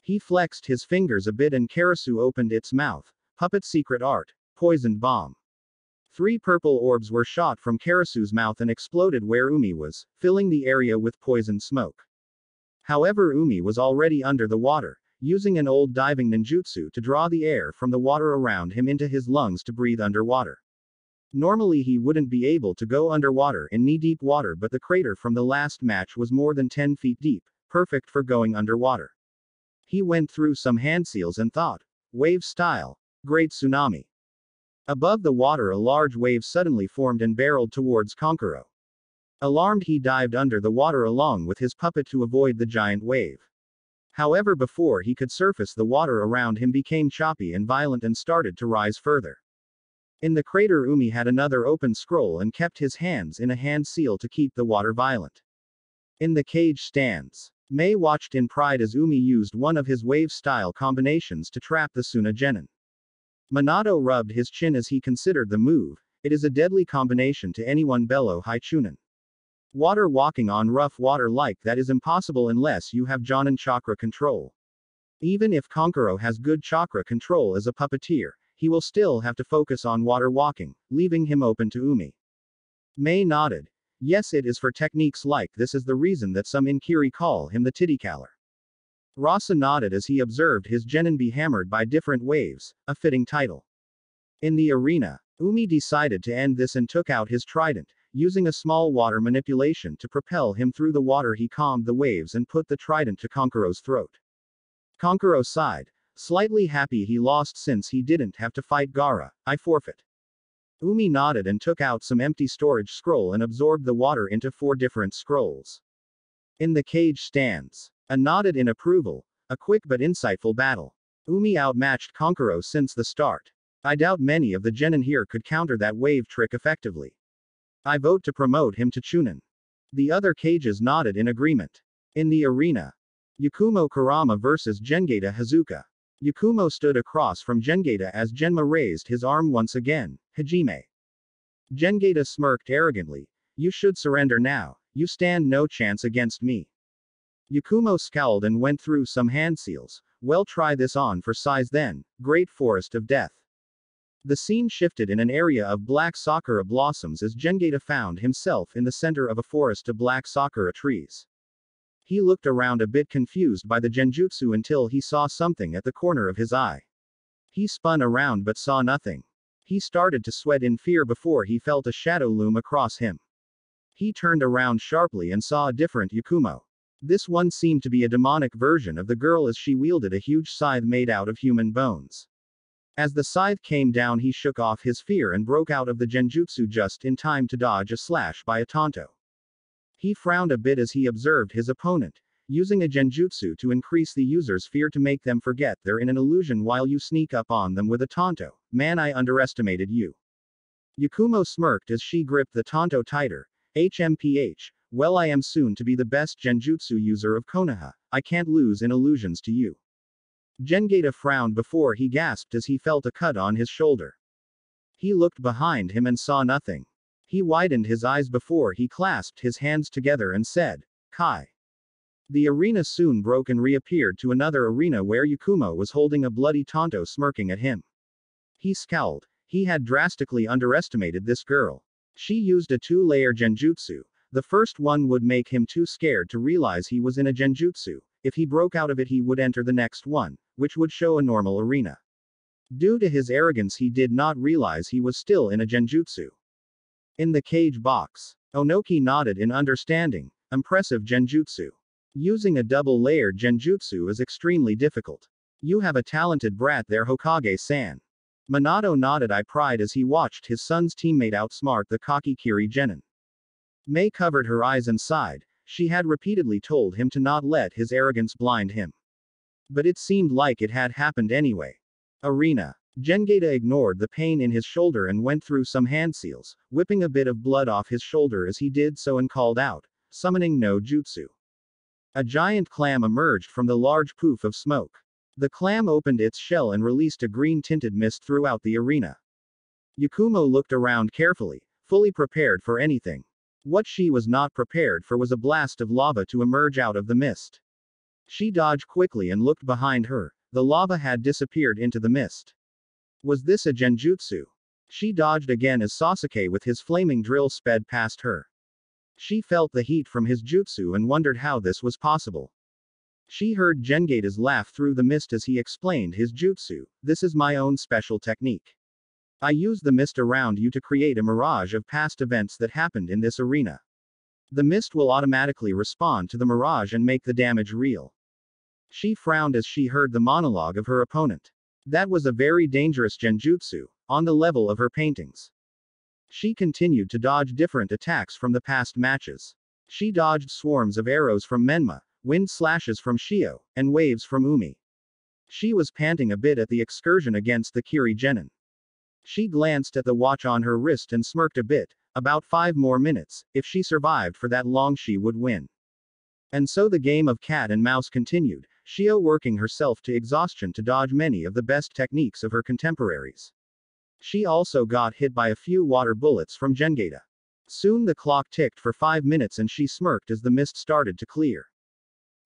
He flexed his fingers a bit and Karasu opened its mouth. Puppet secret art. Poisoned bomb. 3 purple orbs were shot from Karasu's mouth and exploded where Umi was, filling the area with poisoned smoke. However, Umi was already under the water, using an old diving ninjutsu to draw the air from the water around him into his lungs to breathe underwater. Normally he wouldn't be able to go underwater in knee-deep water, but the crater from the last match was more than 10 feet deep, perfect for going underwater. He went through some handseals and thought, wave style, great tsunami. Above the water a large wave suddenly formed and barreled towards Kankuro. Alarmed, he dived under the water along with his puppet to avoid the giant wave. However, before he could surface, the water around him became choppy and violent and started to rise further. In the crater, Umi had another open scroll and kept his hands in a hand seal to keep the water violent. In the cage stands, Mei watched in pride as Umi used one of his wave-style combinations to trap the Suna Genin. Minato rubbed his chin as he considered the move. It is a deadly combination to anyone below high chunin. Water walking on rough water like that is impossible unless you have Jonin chakra control. Even if Kankuro has good chakra control as a puppeteer, he will still have to focus on water walking, leaving him open to Umi. Mei nodded. Yes, it is for techniques like this is the reason that some Inkiri call him the Titicaller. Rasa nodded as he observed his genin be hammered by different waves, a fitting title. In the arena, Umi decided to end this and took out his trident, using a small water manipulation to propel him through the water. He calmed the waves and put the trident to Kankuro's throat. Kankuro sighed, slightly happy he lost since he didn't have to fight Gaara. I forfeit. Umi nodded and took out some empty storage scroll and absorbed the water into 4 different scrolls. In the cage stands, A nodded in approval. A quick but insightful battle. Umi outmatched Kankuro since the start. I doubt many of the genin here could counter that wave trick effectively. I vote to promote him to Chunin. The other cages nodded in agreement. In the arena, Yakumo Kurama versus Gengeta Hazuka. Yakumo stood across from Gengeta as Genma raised his arm once again. Hajime. Gengeta smirked arrogantly. You should surrender now. You stand no chance against me. Yakumo scowled and went through some hand seals. Well, try this on for size then. Great Forest of Death. The scene shifted in an area of black sakura blossoms as Gengeta found himself in the center of a forest of black sakura trees. He looked around a bit confused by the genjutsu until he saw something at the corner of his eye. He spun around but saw nothing. He started to sweat in fear before he felt a shadow loom across him. He turned around sharply and saw a different Yakumo. This one seemed to be a demonic version of the girl as she wielded a huge scythe made out of human bones. As the scythe came down, he shook off his fear and broke out of the genjutsu just in time to dodge a slash by a tanto. He frowned a bit as he observed his opponent using a genjutsu to increase the user's fear to make them forget they're in an illusion while you sneak up on them with a tanto. Man, I underestimated you. Yakumo smirked as she gripped the tanto tighter. HMPH, well, I am soon to be the best genjutsu user of Konoha. I can't lose in illusions to you. Gengata frowned before he gasped as he felt a cut on his shoulder. He looked behind him and saw nothing. He widened his eyes before he clasped his hands together and said, Kai. The arena soon broke and reappeared to another arena where Yakumo was holding a bloody tanto smirking at him. He scowled. He had drastically underestimated this girl. She used a two-layer genjutsu. The first one would make him too scared to realize he was in a genjutsu. If he broke out of it, he would enter the next one, which would show a normal arena. Due to his arrogance, he did not realize he was still in a genjutsu. In the cage box, Onoki nodded in understanding. Impressive genjutsu. Using a double-layered genjutsu is extremely difficult. You have a talented brat there, Hokage-san. Minato nodded I pride as he watched his son's teammate outsmart the Kakikiri genin. Mei covered her eyes and sighed. She had repeatedly told him to not let his arrogance blind him. But it seemed like it had happened anyway. Arena. Gengata ignored the pain in his shoulder and went through some hand seals, whipping a bit of blood off his shoulder as he did so and called out, summoning no jutsu. A giant clam emerged from the large poof of smoke. The clam opened its shell and released a green-tinted mist throughout the arena. Yakumo looked around carefully, fully prepared for anything. What she was not prepared for was a blast of lava to emerge out of the mist. She dodged quickly and looked behind her. The lava had disappeared into the mist. Was this a genjutsu? She dodged again as Sasuke with his flaming drill sped past her. She felt the heat from his jutsu and wondered how this was possible. She heard Gengata's laugh through the mist as he explained his jutsu. This is my own special technique. I use the mist around you to create a mirage of past events that happened in this arena. The mist will automatically respond to the mirage and make the damage real. She frowned as she heard the monologue of her opponent. That was a very dangerous genjutsu, on the level of her paintings. She continued to dodge different attacks from the past matches. She dodged swarms of arrows from Menma, wind slashes from Shio, and waves from Umi. She was panting a bit at the excursion against the Kiri genin. She glanced at the watch on her wrist and smirked a bit. About 5 more minutes. If she survived for that long, she would win. And so the game of cat and mouse continued, Shio working herself to exhaustion to dodge many of the best techniques of her contemporaries. She also got hit by a few water bullets from Gengata. Soon the clock ticked for 5 minutes and she smirked as the mist started to clear.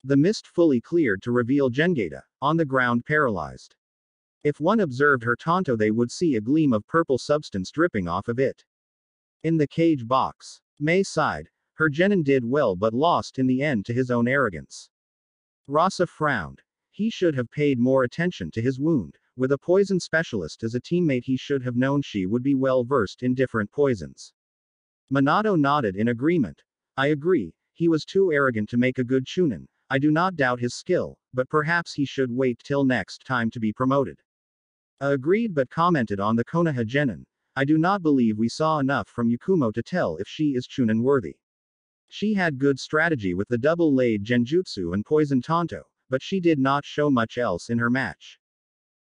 The mist fully cleared to reveal Gengata, on the ground paralyzed. If one observed her tanto, they would see a gleam of purple substance dripping off of it. In the cage box, Mei sighed. Her genin did well but lost in the end to his own arrogance. Rasa frowned. He should have paid more attention to his wound. With a poison specialist as a teammate, he should have known she would be well versed in different poisons. Minato nodded in agreement. I agree, he was too arrogant to make a good chunin. I do not doubt his skill, but perhaps he should wait till next time to be promoted. Agreed, but commented on the Konoha genin. I do not believe we saw enough from Yakumo to tell if she is chunin worthy. She had good strategy with the double-laid genjutsu and poison tanto, but she did not show much else in her match.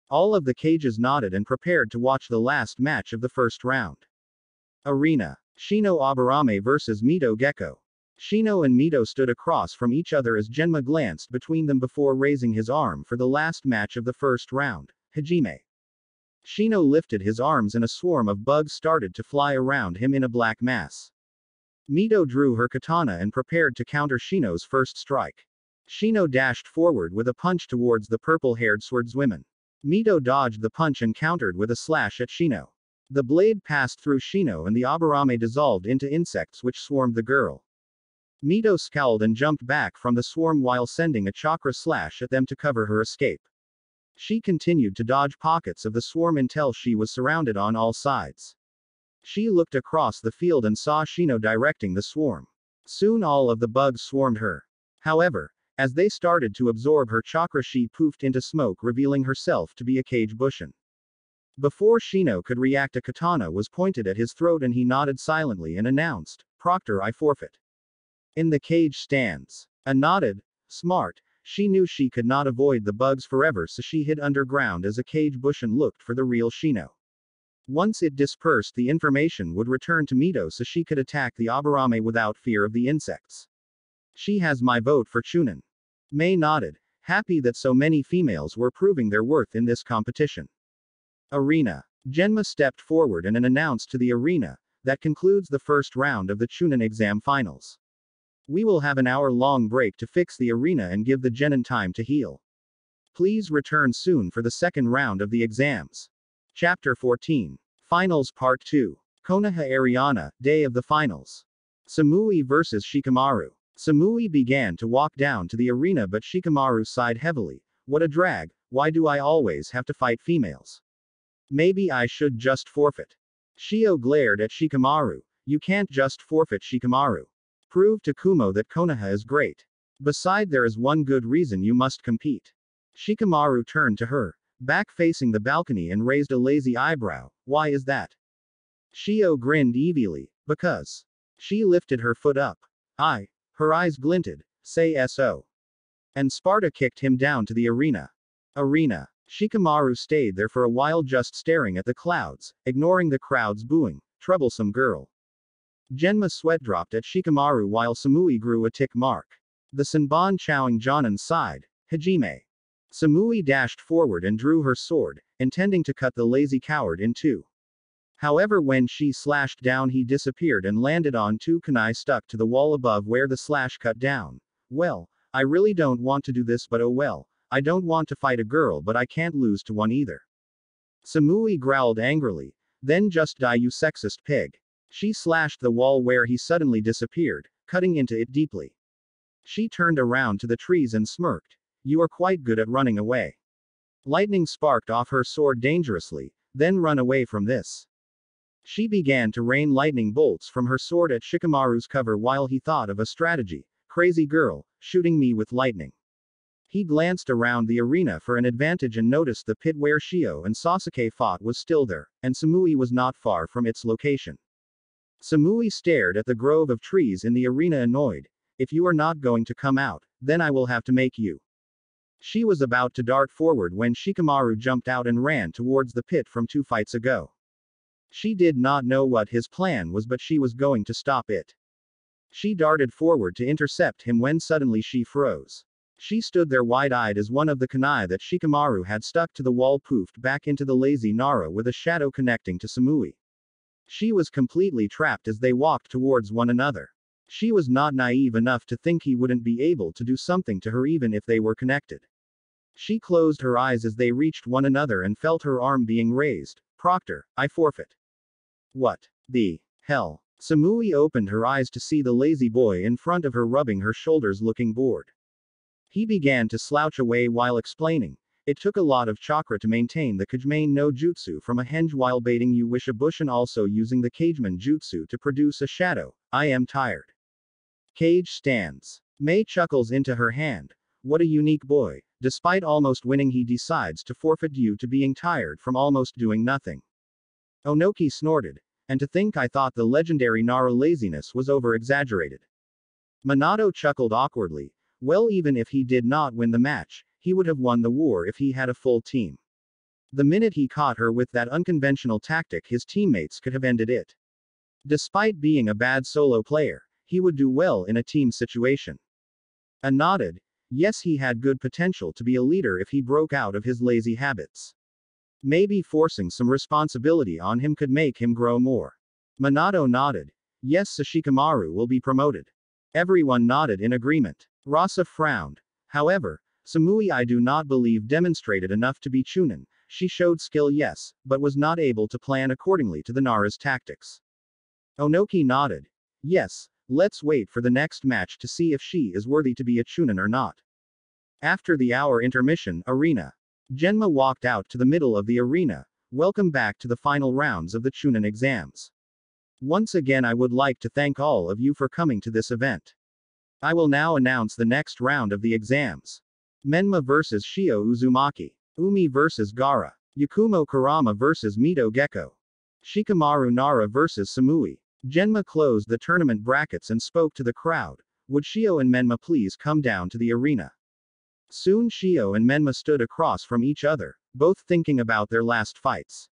All of the cages nodded and prepared to watch the last match of the first round. Arena. Shino Aburame vs Mito Gecko. Shino and Mito stood across from each other as Genma glanced between them before raising his arm for the last match of the first round. Hajime. Shino lifted his arms and a swarm of bugs started to fly around him in a black mass. Mito drew her katana and prepared to counter Shino's first strike. Shino dashed forward with a punch towards the purple-haired swordswoman. Mito dodged the punch and countered with a slash at Shino. The blade passed through Shino and the Aburame dissolved into insects which swarmed the girl. Mito scowled and jumped back from the swarm while sending a chakra slash at them to cover her escape. She continued to dodge pockets of the swarm until she was surrounded on all sides. She looked across the field and saw Shino directing the swarm. Soon all of the bugs swarmed her. However, as they started to absorb her chakra, she poofed into smoke, revealing herself to be a cage bushin. Before Shino could react, a katana was pointed at his throat and he nodded silently and announced, "Proctor, I forfeit." In the cage stands. A nodded. Smart. She knew she could not avoid the bugs forever, so she hid underground as a cage bush and looked for the real Shino. Once it dispersed, the information would return to Mito so she could attack the Aburame without fear of the insects. She has my vote for Chunin. Mei nodded, happy that so many females were proving their worth in this competition. Arena. Genma stepped forward and announced to the arena, "That concludes the first round of the Chunin exam finals. We will have an hour-long break to fix the arena and give the genin time to heal. Please return soon for the second round of the exams." Chapter 14. Finals Part 2. Konoha Ariana, Day of the Finals. Samui vs Shikamaru. Samui began to walk down to the arena, but Shikamaru sighed heavily. "What a drag, why do I always have to fight females? Maybe I should just forfeit." Shio glared at Shikamaru. "You can't just forfeit, Shikamaru. Prove to Kumo that Konoha is great. Beside, there is one good reason you must compete." Shikamaru turned to her, back facing the balcony, and raised a lazy eyebrow. "Why is that?" Shio grinned evilly. "Because." She lifted her foot up. Her eyes glinted. "Say so." And Sparta kicked him down to the arena. Shikamaru stayed there for a while, just staring at the clouds, ignoring the crowd's booing. Troublesome girl. Genma sweat dropped at Shikamaru while Samui grew a tick mark. The Senbon Chowing Jonin sighed. "Hajime." Samui dashed forward and drew her sword, intending to cut the lazy coward in two. However, when she slashed down, he disappeared and landed on two kunai stuck to the wall above where the slash cut down. "Well, I really don't want to do this, but oh well. I don't want to fight a girl, but I can't lose to one either." Samui growled angrily. "Then just die, you sexist pig." She slashed the wall where he suddenly disappeared, cutting into it deeply. She turned around to the trees and smirked. "You are quite good at running away." Lightning sparked off her sword dangerously. "Then run away from this." She began to rain lightning bolts from her sword at Shikamaru's cover while he thought of a strategy. "Crazy girl, shooting me with lightning." He glanced around the arena for an advantage and noticed the pit where Shio and Sasuke fought was still there, and Samui was not far from its location. Samui stared at the grove of trees in the arena, annoyed. "If you are not going to come out, then I will have to make you." She was about to dart forward when Shikamaru jumped out and ran towards the pit from 2 fights ago. She did not know what his plan was, but she was going to stop it. She darted forward to intercept him when suddenly she froze. She stood there wide-eyed as one of the kunai that Shikamaru had stuck to the wall poofed back into the lazy Nara with a shadow connecting to Samui. She was completely trapped as they walked towards one another. She was not naive enough to think he wouldn't be able to do something to her even if they were connected. She closed her eyes as they reached one another and felt her arm being raised. "Proctor, I forfeit." "What the hell?" Samui opened her eyes to see the lazy boy in front of her rubbing her shoulders, looking bored. He began to slouch away while explaining. "It took a lot of chakra to maintain the Kajimane no Jutsu from a henge while baiting you wish a bush and also using the Kageman Jutsu to produce a shadow. I am tired." Cage stands. Mei chuckles into her hand. "What a unique boy. Despite almost winning, he decides to forfeit due to being tired from almost doing nothing." Onoki snorted. "And to think I thought the legendary Nara laziness was over-exaggerated." Minato chuckled awkwardly. "Well, even if he did not win the match, he would have won the war if he had a full team. The minute he caught her with that unconventional tactic, his teammates could have ended it. Despite being a bad solo player, he would do well in a team situation." I nodded. Yes, he had good potential to be a leader if he broke out of his lazy habits. Maybe forcing some responsibility on him could make him grow more. Minato nodded. Yes, Shikamaru will be promoted. Everyone nodded in agreement. Rasa frowned. However, Samui I do not believe demonstrated enough to be Chunin. She showed skill, yes, but was not able to plan accordingly to the Nara's tactics. Onoki nodded. Yes, let's wait for the next match to see if she is worthy to be a Chunin or not. After the hour intermission, arena. Genma walked out to the middle of the arena. Welcome back to the final rounds of the Chunin exams. Once again, I would like to thank all of you for coming to this event. I will now announce the next round of the exams. Menma vs Shio Uzumaki. Umi vs Gaara. Yakumo Kurama vs Mito Gecko. Shikamaru Nara vs Samui. Genma closed the tournament brackets and spoke to the crowd. Would Shio and Menma please come down to the arena? Soon Shio and Menma stood across from each other, both thinking about their last fights.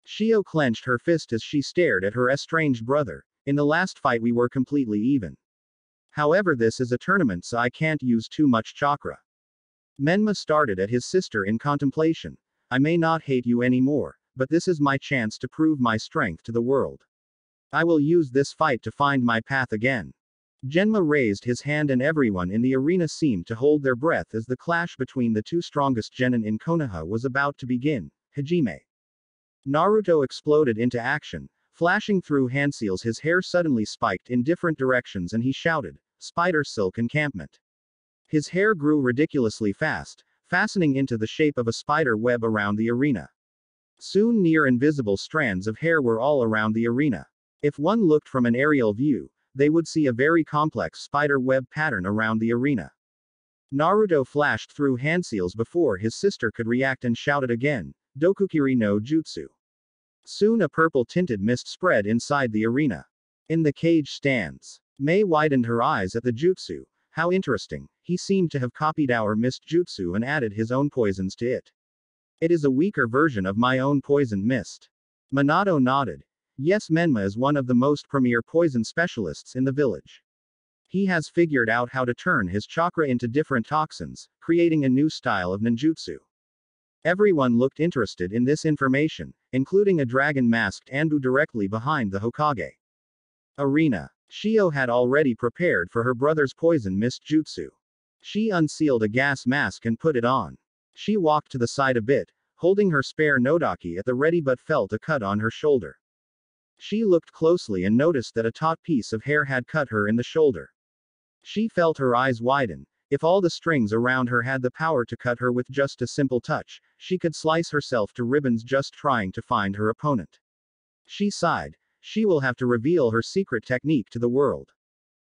Shio clenched her fist as she stared at her estranged brother. In the last fight we were completely even. However, this is a tournament, so I can't use too much chakra. Menma started at his sister in contemplation. I may not hate you anymore, but this is my chance to prove my strength to the world. I will use this fight to find my path again. Genma raised his hand and everyone in the arena seemed to hold their breath as the clash between the two strongest genin in Konoha was about to begin. Hajime. Naruto exploded into action, flashing through handseals. His hair suddenly spiked in different directions and he shouted, "Spider Silk Encampment." His hair grew ridiculously fast, fastening into the shape of a spider web around the arena. Soon near invisible strands of hair were all around the arena. If one looked from an aerial view, they would see a very complex spider web pattern around the arena. Naruto flashed through handseals before his sister could react and shouted again, "Dokukiri no Jutsu." Soon a purple-tinted mist spread inside the arena. In the cage stands. Mei widened her eyes at the jutsu. How interesting, he seemed to have copied our mist jutsu and added his own poisons to it. It is a weaker version of my own poisoned mist. Minato nodded. Yes, Menma is one of the most premier poison specialists in the village. He has figured out how to turn his chakra into different toxins, creating a new style of ninjutsu. Everyone looked interested in this information, including a dragon-masked Anbu directly behind the Hokage. Arena. Shio had already prepared for her brother's poison mist jutsu. She unsealed a gas mask and put it on. She walked to the side a bit, holding her spare nodaki at the ready but felt a cut on her shoulder. She looked closely and noticed that a taut piece of hair had cut her in the shoulder. She felt her eyes widen. If all the strings around her had the power to cut her with just a simple touch, she could slice herself to ribbons just trying to find her opponent. She sighed. She will have to reveal her secret technique to the world.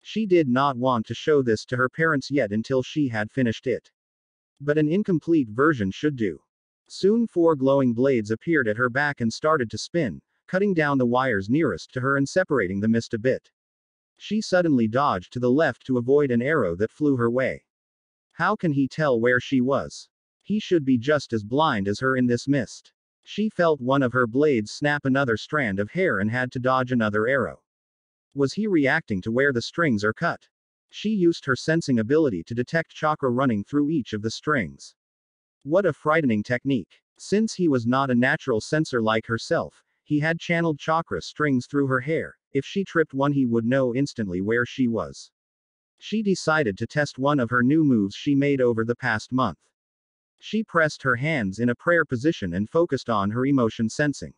She did not want to show this to her parents yet until she had finished it. But an incomplete version should do. Soon 4 glowing blades appeared at her back and started to spin, cutting down the wires nearest to her and separating the mist a bit. She suddenly dodged to the left to avoid an arrow that flew her way. How can he tell where she was? He should be just as blind as her in this mist. She felt one of her blades snap another strand of hair and had to dodge another arrow. Was he reacting to where the strings are cut? She used her sensing ability to detect chakra running through each of the strings. What a frightening technique. Since he was not a natural sensor like herself, he had channeled chakra strings through her hair. If she tripped one, he would know instantly where she was. She decided to test one of her new moves she made over the past month. She pressed her hands in a prayer position and focused on her emotion sensing.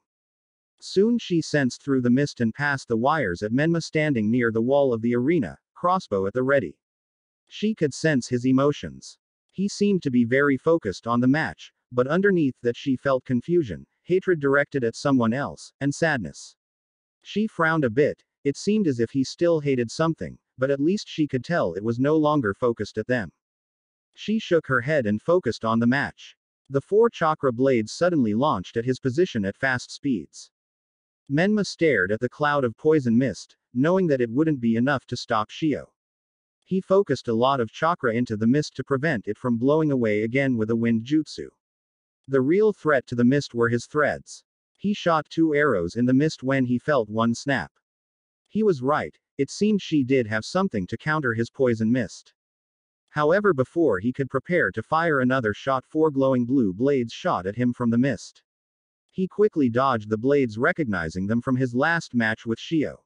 Soon she sensed through the mist and past the wires at Menma standing near the wall of the arena, crossbow at the ready. She could sense his emotions. He seemed to be very focused on the match, but underneath that she felt confusion, hatred directed at someone else, and sadness. She frowned a bit. It seemed as if he still hated something, but at least she could tell it was no longer focused at them. She shook her head and focused on the match. The 4 chakra blades suddenly launched at his position at fast speeds. Menma stared at the cloud of poison mist, knowing that it wouldn't be enough to stop Shio. He focused a lot of chakra into the mist to prevent it from blowing away again with a wind jutsu. The real threat to the mist were his threads. He shot 2 arrows in the mist when he felt one snap. He was right, it seemed she did have something to counter his poison mist. However, before he could prepare to fire another shot, 4 glowing blue blades shot at him from the mist. He quickly dodged the blades, recognizing them from his last match with Shio.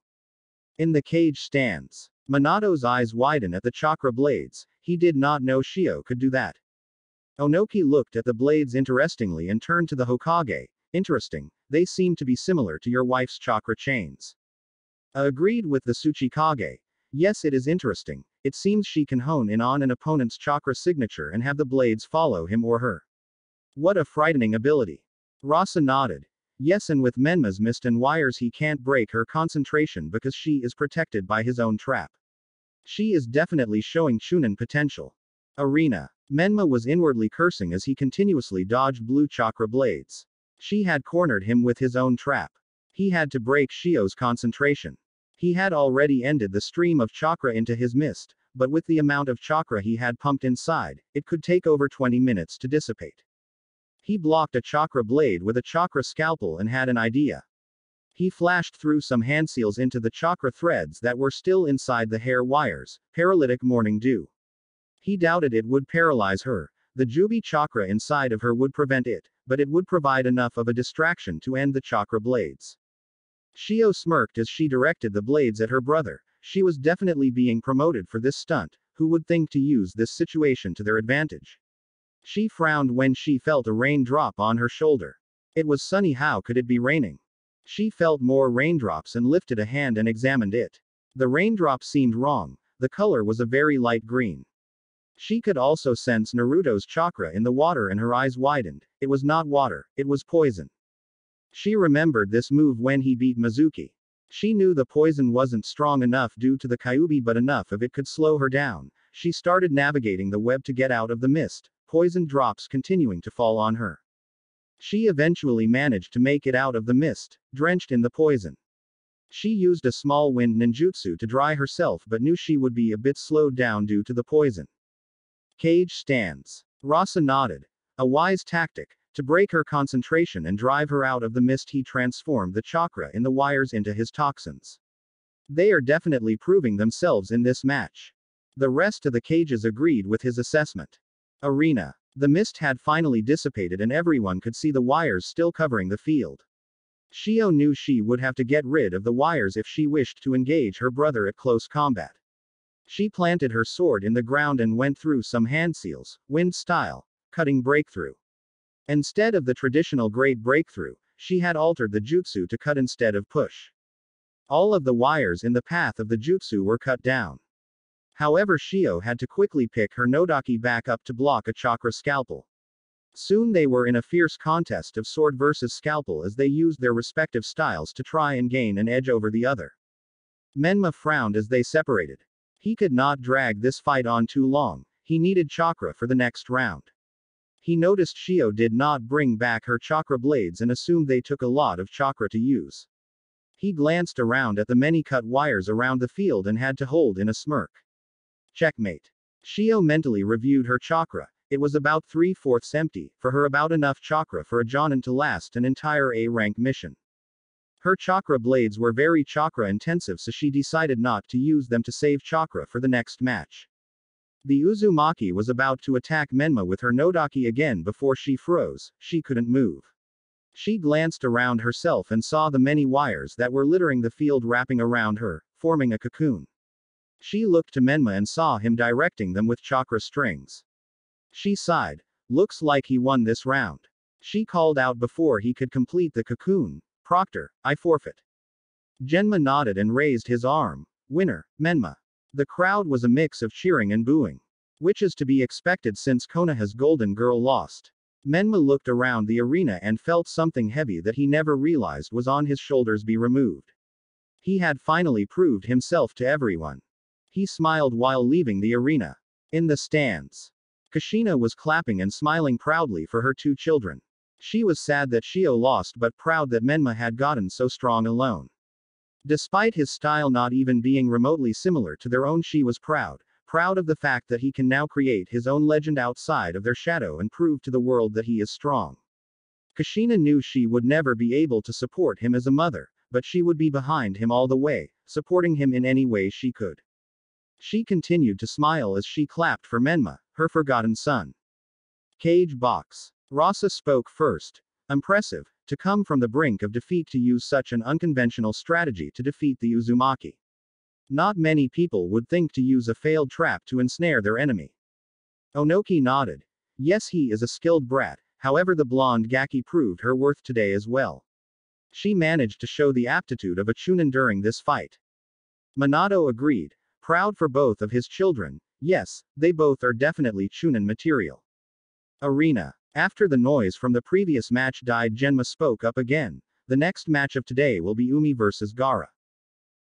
In the cage stands. Minato's eyes widen at the chakra blades. He did not know Shio could do that. Onoki looked at the blades interestingly and turned to the Hokage. Interesting, they seem to be similar to your wife's chakra chains. Agreed with the Tsuchikage. Yes, it is interesting. It seems she can hone in on an opponent's chakra signature and have the blades follow him or her. What a frightening ability. Rasa nodded. Yes, and with Menma's mist and wires he can't break her concentration because she is protected by his own trap. She is definitely showing Chunin potential. Arena. Menma was inwardly cursing as he continuously dodged blue chakra blades. She had cornered him with his own trap. He had to break Shio's concentration. He had already ended the stream of chakra into his mist, but with the amount of chakra he had pumped inside, it could take over 20 minutes to dissipate. He blocked a chakra blade with a chakra scalpel and had an idea. He flashed through some hand seals into the chakra threads that were still inside the hair wires, paralytic morning dew. He doubted it would paralyze her. The Jubi chakra inside of her would prevent it, but it would provide enough of a distraction to end the chakra blades. Shio smirked as she directed the blades at her brother. She was definitely being promoted for this stunt. Who would think to use this situation to their advantage? She frowned when she felt a raindrop on her shoulder. It was sunny. How could it be raining? She felt more raindrops and lifted a hand and examined it. The raindrop seemed wrong. The color was a very light green. She could also sense Naruto's chakra in the water and her eyes widened. It was not water, it was poison. She remembered this move when he beat Mizuki. She knew the poison wasn't strong enough due to the Kyuubi, but enough of it could slow her down. She started navigating the web to get out of the mist, poison drops continuing to fall on her. She eventually managed to make it out of the mist, drenched in the poison. She used a small wind ninjutsu to dry herself but knew she would be a bit slowed down due to the poison. Cage stands. Rasa nodded. A wise tactic. To break her concentration and drive her out of the mist, he transformed the chakra in the wires into his toxins. They are definitely proving themselves in this match. The rest of the cages agreed with his assessment. Arena. The mist had finally dissipated and everyone could see the wires still covering the field. Shio knew she would have to get rid of the wires if she wished to engage her brother at close combat. She planted her sword in the ground and went through some hand seals, wind style, cutting breakthrough. Instead of the traditional great breakthrough, she had altered the jutsu to cut instead of push. All of the wires in the path of the jutsu were cut down. However, Shio had to quickly pick her nodaki back up to block a chakra scalpel. Soon they were in a fierce contest of sword versus scalpel as they used their respective styles to try and gain an edge over the other. Menma frowned as they separated. He could not drag this fight on too long. He needed chakra for the next round. He noticed Shio did not bring back her chakra blades and assumed they took a lot of chakra to use. He glanced around at the many cut wires around the field and had to hold in a smirk. Checkmate. Shio mentally reviewed her chakra. It was about 3/4 empty, for her about enough chakra for a Jonin to last an entire A-rank mission. Her chakra blades were very chakra intensive, so she decided not to use them to save chakra for the next match. The Uzumaki was about to attack Menma with her nodaki again before she froze. She couldn't move. She glanced around herself and saw the many wires that were littering the field wrapping around her, forming a cocoon. She looked to Menma and saw him directing them with chakra strings. She sighed. Looks like he won this round. She called out before he could complete the cocoon. Proctor, I forfeit. Genma nodded and raised his arm. Winner, Menma. The crowd was a mix of cheering and booing. Which is to be expected since Konoha's golden girl lost. Menma looked around the arena and felt something heavy that he never realized was on his shoulders be removed. He had finally proved himself to everyone. He smiled while leaving the arena. In the stands, Kushina was clapping and smiling proudly for her two children. She was sad that Shio lost but proud that Menma had gotten so strong alone. Despite his style not even being remotely similar to their own, she was proud of the fact that he can now create his own legend outside of their shadow and prove to the world that he is strong. Kushina knew she would never be able to support him as a mother, but she would be behind him all the way, supporting him in any way she could. She continued to smile as she clapped for Menma, her forgotten son. Cage box. Rasa spoke first. Impressive, to come from the brink of defeat to use such an unconventional strategy to defeat the Uzumaki. Not many people would think to use a failed trap to ensnare their enemy. Onoki nodded. Yes, he is a skilled brat, however the blonde Gaki proved her worth today as well. She managed to show the aptitude of a Chunin during this fight. Minato agreed. Proud for both of his children. Yes, they both are definitely Chunin material. Arena. After the noise from the previous match died, Genma spoke up again. The next match of today will be Umi versus Gaara.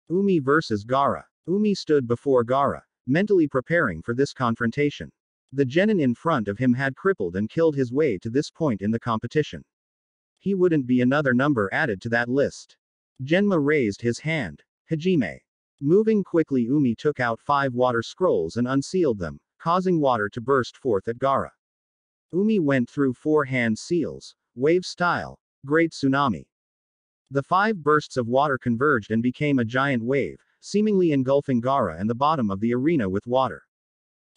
Umi versus Gaara. Umi stood before Gaara, mentally preparing for this confrontation. The genin in front of him had crippled and killed his way to this point in the competition. He wouldn't be another number added to that list. Genma raised his hand. Hajime. Moving quickly, Umi took out 5 water scrolls and unsealed them, causing water to burst forth at Gaara. Umi went through 4 hand seals, wave style, great tsunami. The 5 bursts of water converged and became a giant wave, seemingly engulfing Gaara and the bottom of the arena with water.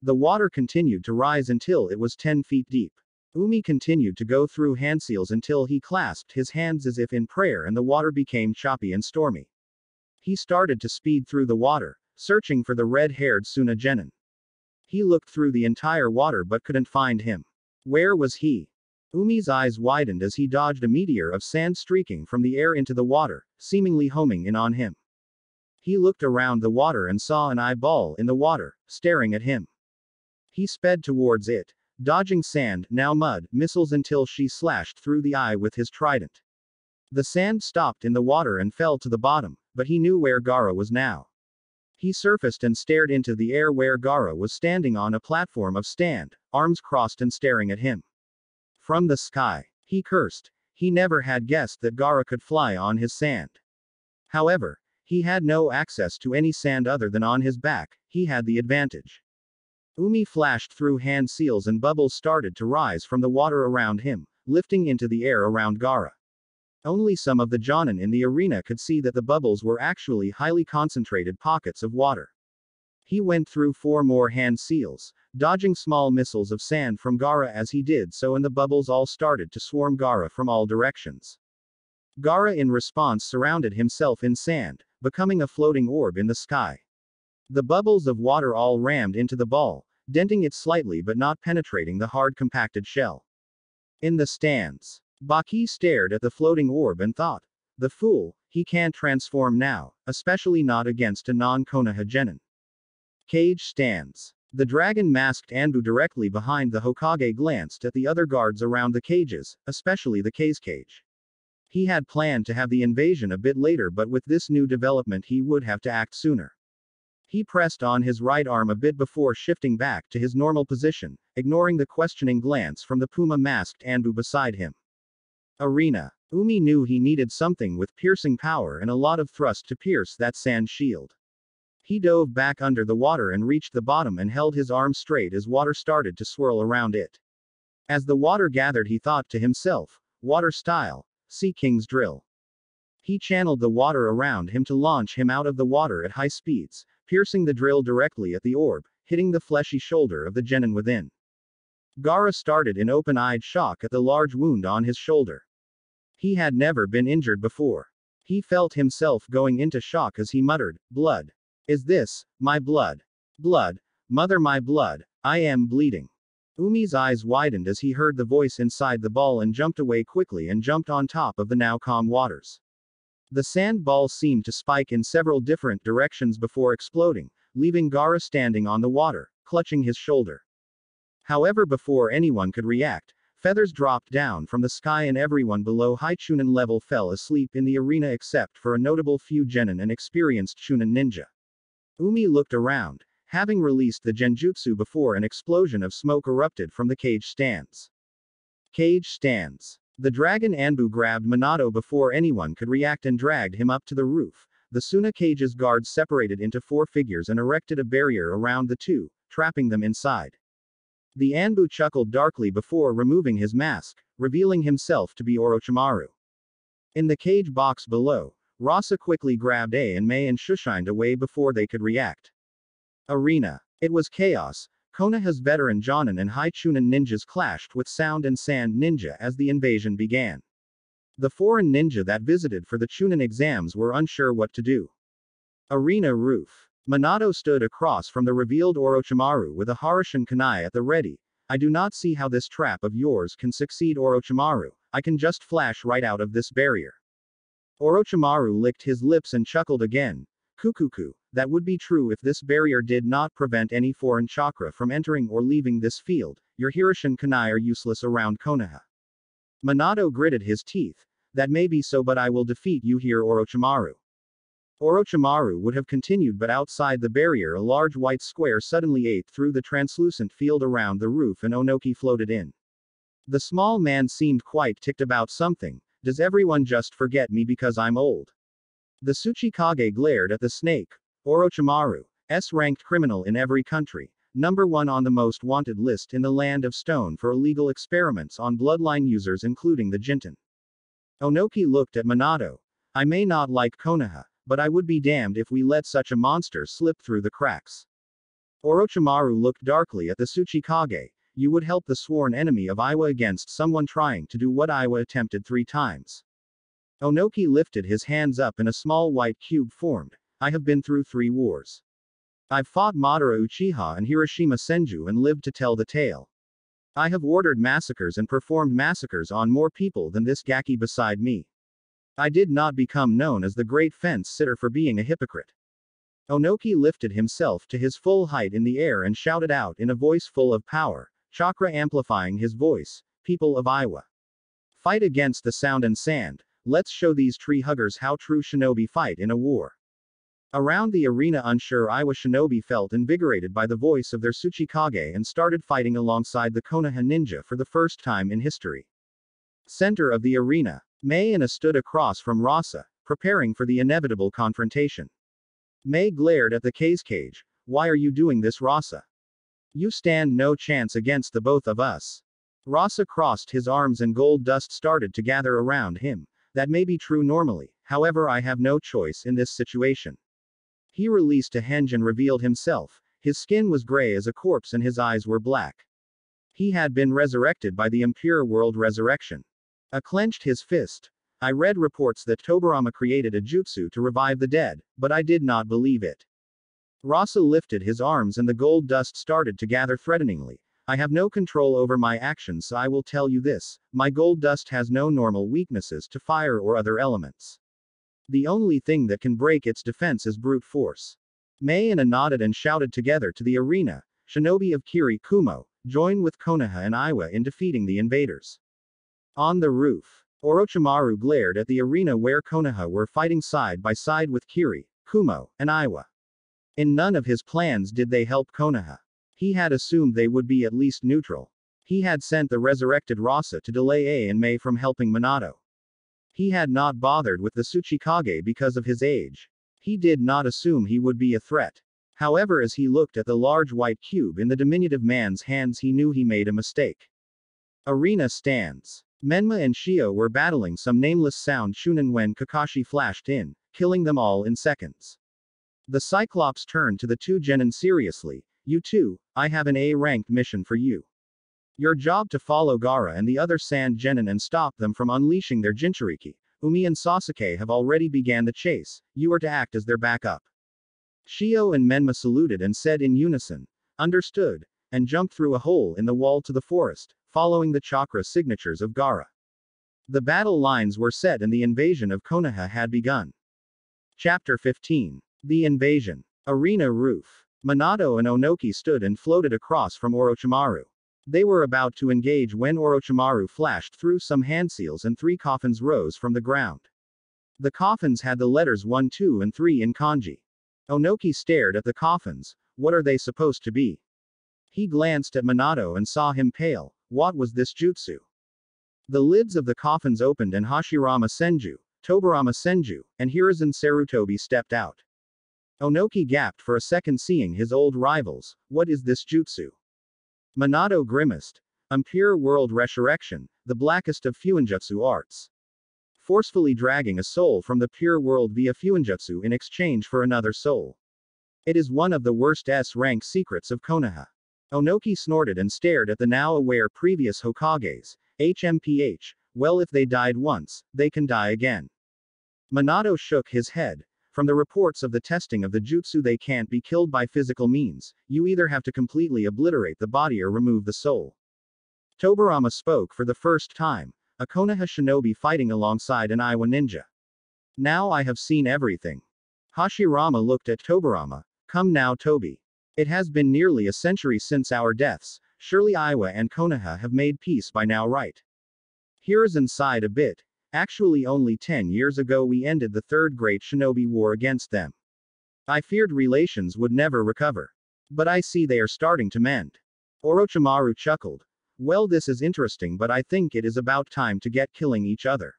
The water continued to rise until it was 10 feet deep. Umi continued to go through handseals until he clasped his hands as if in prayer and the water became choppy and stormy. He started to speed through the water, searching for the red-haired Suna genin. He looked through the entire water but couldn't find him. Where was he? Umi's eyes widened as he dodged a meteor of sand streaking from the air into the water, seemingly homing in on him. He looked around the water and saw an eyeball in the water, staring at him. He sped towards it, dodging sand, now mud, missiles until she slashed through the eye with his trident. The sand stopped in the water and fell to the bottom, but he knew where Gaara was now. He surfaced and stared into the air where Gaara was standing on a platform of stand, arms crossed and staring at him. From the sky, he cursed. He never had guessed that Gaara could fly on his sand. However, he had no access to any sand other than on his back. He had the advantage. Umi flashed through hand seals and bubbles started to rise from the water around him, lifting into the air around Gaara. Only some of the Jonin in the arena could see that the bubbles were actually highly concentrated pockets of water. He went through 4 more hand seals, dodging small missiles of sand from Gaara as he did so, and the bubbles all started to swarm Gaara from all directions. Gaara in response surrounded himself in sand, becoming a floating orb in the sky. The bubbles of water all rammed into the ball, denting it slightly but not penetrating the hard compacted shell. In the stands, Baki stared at the floating orb and thought, the fool, he can't transform now, especially not against a non-Konoha genin. Cage stands. The dragon-masked Anbu directly behind the Hokage glanced at the other guards around the cages, especially the cage. He had planned to have the invasion a bit later, but with this new development he would have to act sooner. He pressed on his right arm a bit before shifting back to his normal position, ignoring the questioning glance from the Puma-masked Anbu beside him. Arena. Umi knew he needed something with piercing power and a lot of thrust to pierce that sand shield. He dove back under the water and reached the bottom and held his arm straight as water started to swirl around it. As the water gathered, he thought to himself, water style, Sea King's drill. He channeled the water around him to launch him out of the water at high speeds, piercing the drill directly at the orb, hitting the fleshy shoulder of the genin within. Gaara started in open-eyed shock at the large wound on his shoulder. He had never been injured before. He felt himself going into shock as he muttered, blood. Is this, my blood? Blood, mother my blood, I am bleeding. Umi's eyes widened as he heard the voice inside the ball and jumped away quickly and jumped on top of the now calm waters. The sand ball seemed to spike in several different directions before exploding, leaving Gaara standing on the water, clutching his shoulder. However, before anyone could react, feathers dropped down from the sky and everyone below high Chunin level fell asleep in the arena except for a notable few genin and experienced Chunin ninja. Umi looked around, having released the genjutsu before an explosion of smoke erupted from the cage stands. Cage stands. The dragon Anbu grabbed Minato before anyone could react and dragged him up to the roof. The Suna cage's guards separated into 4 figures and erected a barrier around the 2, trapping them inside. The Anbu chuckled darkly before removing his mask, revealing himself to be Orochimaru. In the cage box below, Rasa quickly grabbed A and Mei and shushined away before they could react. Arena. It was chaos. Konoha's veteran Jonin and high Chunin ninjas clashed with Sound and Sand ninja as the invasion began. The foreign ninja that visited for the Chunin exams were unsure what to do. Arena roof. Minato stood across from the revealed Orochimaru with a Harashin kunai at the ready. I do not see how this trap of yours can succeed, Orochimaru. I can just flash right out of this barrier. Orochimaru licked his lips and chuckled again. Kukuku, that would be true if this barrier did not prevent any foreign chakra from entering or leaving this field. Your Hiroshin kunai are useless around Konoha. Minato gritted his teeth. That may be so, but I will defeat you here, Orochimaru. Orochimaru would have continued, but outside the barrier a large white square suddenly ate through the translucent field around the roof and Onoki floated in. The small man seemed quite ticked about something. Does everyone just forget me because I'm old? The Tsuchikage glared at the snake. Orochimaru, S-ranked criminal in every country, #1 on the most wanted list in the Land of Stone for illegal experiments on bloodline users including the Jinten. Onoki looked at Minato. I may not like Konoha, but I would be damned if we let such a monster slip through the cracks. Orochimaru looked darkly at the Tsuchikage. You would help the sworn enemy of Iwa against someone trying to do what Iwa attempted 3 times. Onoki lifted his hands up and a small white cube formed. I have been through 3 wars. I've fought Madara Uchiha and Hiroshima Senju and lived to tell the tale. I have ordered massacres and performed massacres on more people than this Gaki beside me. I did not become known as the great fence sitter for being a hypocrite. Onoki lifted himself to his full height in the air and shouted out in a voice full of power, chakra amplifying his voice, people of Iwa. Fight against the sound and sand, let's show these tree huggers how true shinobi fight in a war. Around the arena unsure Iwa shinobi felt invigorated by the voice of their Tsuchikage and started fighting alongside the Konoha ninja for the first time in history. Center of the arena, Mayana stood across from Rasa, preparing for the inevitable confrontation. May glared at the Kazekage. Why are you doing this, Rasa? You stand no chance against the both of us. Rasa crossed his arms and gold dust started to gather around him. That may be true normally, however I have no choice in this situation. He released a henge and revealed himself. His skin was gray as a corpse and his eyes were black. He had been resurrected by the impure world resurrection. Clenched his fist. I read reports that Tobirama created a jutsu to revive the dead, but I did not believe it. Rasa lifted his arms and the gold dust started to gather threateningly. I have no control over my actions, so I will tell you this, my gold dust has no normal weaknesses to fire or other elements. The only thing that can break its defense is brute force. Mayana nodded and shouted together to the arena, Shinobi of Kiri Kumo, join with Konoha and Iwa in defeating the invaders. On the roof, Orochimaru glared at the arena where Konoha were fighting side by side with Kiri, Kumo, and Iwa. In none of his plans did they help Konoha. He had assumed they would be at least neutral. He had sent the resurrected Rasa to delay A and May from helping Minato. He had not bothered with the Tsuchikage because of his age. He did not assume he would be a threat. However, as he looked at the large white cube in the diminutive man's hands, he knew he made a mistake. Arena stands. Menma and Shio were battling some nameless sound shunin when Kakashi flashed in, killing them all in seconds. The Cyclops turned to the 2 genin seriously. You two, I have an A-ranked mission for you. Your job to follow Gaara and the other sand genin and stop them from unleashing their Jinchuriki. Umi and Sasuke have already began the chase, you are to act as their backup. Shio and Menma saluted and said in unison, understood, and jumped through a hole in the wall to the forest, following the chakra signatures of Gaara. The battle lines were set and the invasion of Konoha had begun. Chapter 15. The Invasion. Arena roof. Minato and Onoki stood and floated across from Orochimaru. They were about to engage when Orochimaru flashed through some handseals and 3 coffins rose from the ground. The coffins had the letters 1, 2 and 3 in kanji. Onoki stared at the coffins. What are they supposed to be? He glanced at Minato and saw him pale. What was this jutsu? The lids of the coffins opened and Hashirama Senju, Tobirama Senju, and Hiruzen Sarutobi stepped out. Onoki gaped for a second seeing his old rivals. What is this jutsu? Minato grimaced. Impure world resurrection, the blackest of fuinjutsu arts. Forcefully dragging a soul from the pure world via fuinjutsu in exchange for another soul. It is one of the worst S-rank secrets of Konoha. Onoki snorted and stared at the now aware previous Hokages. HMPH, well, if they died once, they can die again. Minato shook his head. From the reports of the testing of the jutsu, they can't be killed by physical means, you either have to completely obliterate the body or remove the soul. Tobirama spoke for the first time, a Konoha shinobi fighting alongside an Iwa ninja. Now I have seen everything. Hashirama looked at Tobirama. Come now, Tobi. It has been nearly a century since our deaths, surely Iwa and Konoha have made peace by now, right? Hiruzen sighed a bit. Actually only 10 years ago we ended the third great shinobi war against them. I feared relations would never recover. But I see they are starting to mend. Orochimaru chuckled. Well, this is interesting, but I think it is about time to get killing each other.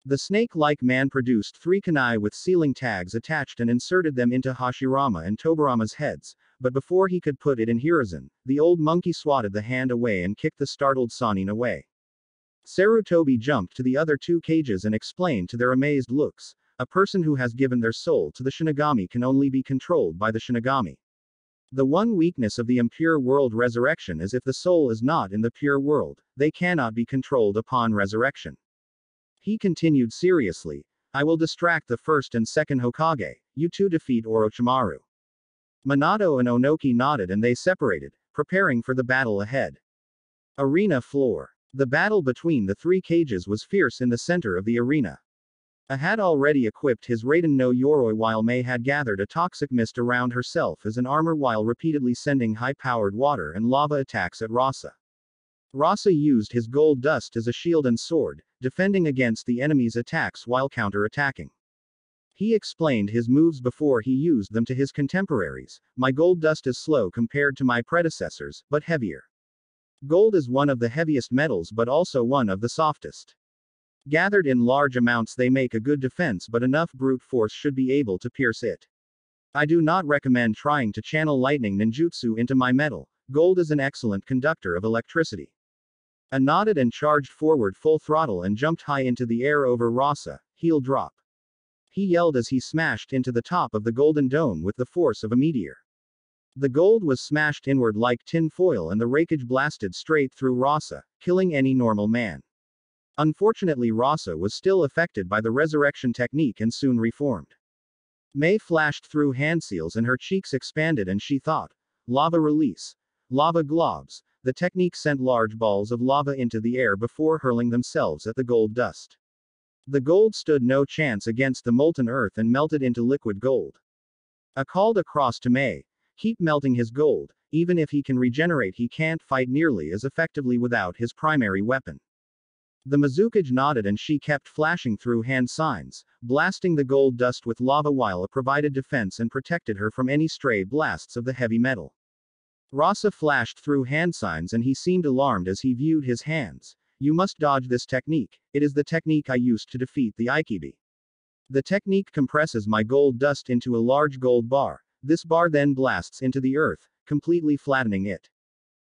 The snake-like man produced 3 kunai with sealing tags attached and inserted them into Hashirama and Tobirama's heads, but before he could put it in Hiruzen, the old monkey swatted the hand away and kicked the startled Sannin away. Sarutobi jumped to the other 2 cages and explained to their amazed looks, a person who has given their soul to the Shinigami can only be controlled by the Shinigami. The one weakness of the impure world resurrection is if the soul is not in the pure world, they cannot be controlled upon resurrection. He continued seriously, I will distract the first and second Hokage, you two defeat Orochimaru. Minato and Onoki nodded and they separated, preparing for the battle ahead. Arena floor. The battle between the 3 cages was fierce in the center of the arena. A had already equipped his Raiden no Yoroi while Mei had gathered a toxic mist around herself as an armor while repeatedly sending high-powered water and lava attacks at Rasa. Rasa used his gold dust as a shield and sword, defending against the enemy's attacks while counter-attacking. He explained his moves before he used them to his contemporaries. My gold dust is slow compared to my predecessors, but heavier. Gold is one of the heaviest metals but also one of the softest. Gathered in large amounts they make a good defense, but enough brute force should be able to pierce it. I do not recommend trying to channel lightning ninjutsu into my metal. Gold is an excellent conductor of electricity. A nodded and charged forward full throttle and jumped high into the air over Rasa, heel drop. He yelled as he smashed into the top of the golden dome with the force of a meteor. The gold was smashed inward like tin foil and the rakeage blasted straight through Rasa, killing any normal man. Unfortunately Rasa was still affected by the resurrection technique and soon reformed. Mei flashed through hand seals and her cheeks expanded and she thought, lava release. Lava globs. The technique sent large balls of lava into the air before hurling themselves at the gold dust. The gold stood no chance against the molten earth and melted into liquid gold. I called across to Mei, keep melting his gold, even if he can regenerate he can't fight nearly as effectively without his primary weapon. The Mizukage nodded and she kept flashing through hand signs, blasting the gold dust with lava while it provided defense and protected her from any stray blasts of the heavy metal. Rasa flashed through hand signs and he seemed alarmed as he viewed his hands. You must dodge this technique, it is the technique I used to defeat the Ikibi. The technique compresses my gold dust into a large gold bar, this bar then blasts into the earth, completely flattening it.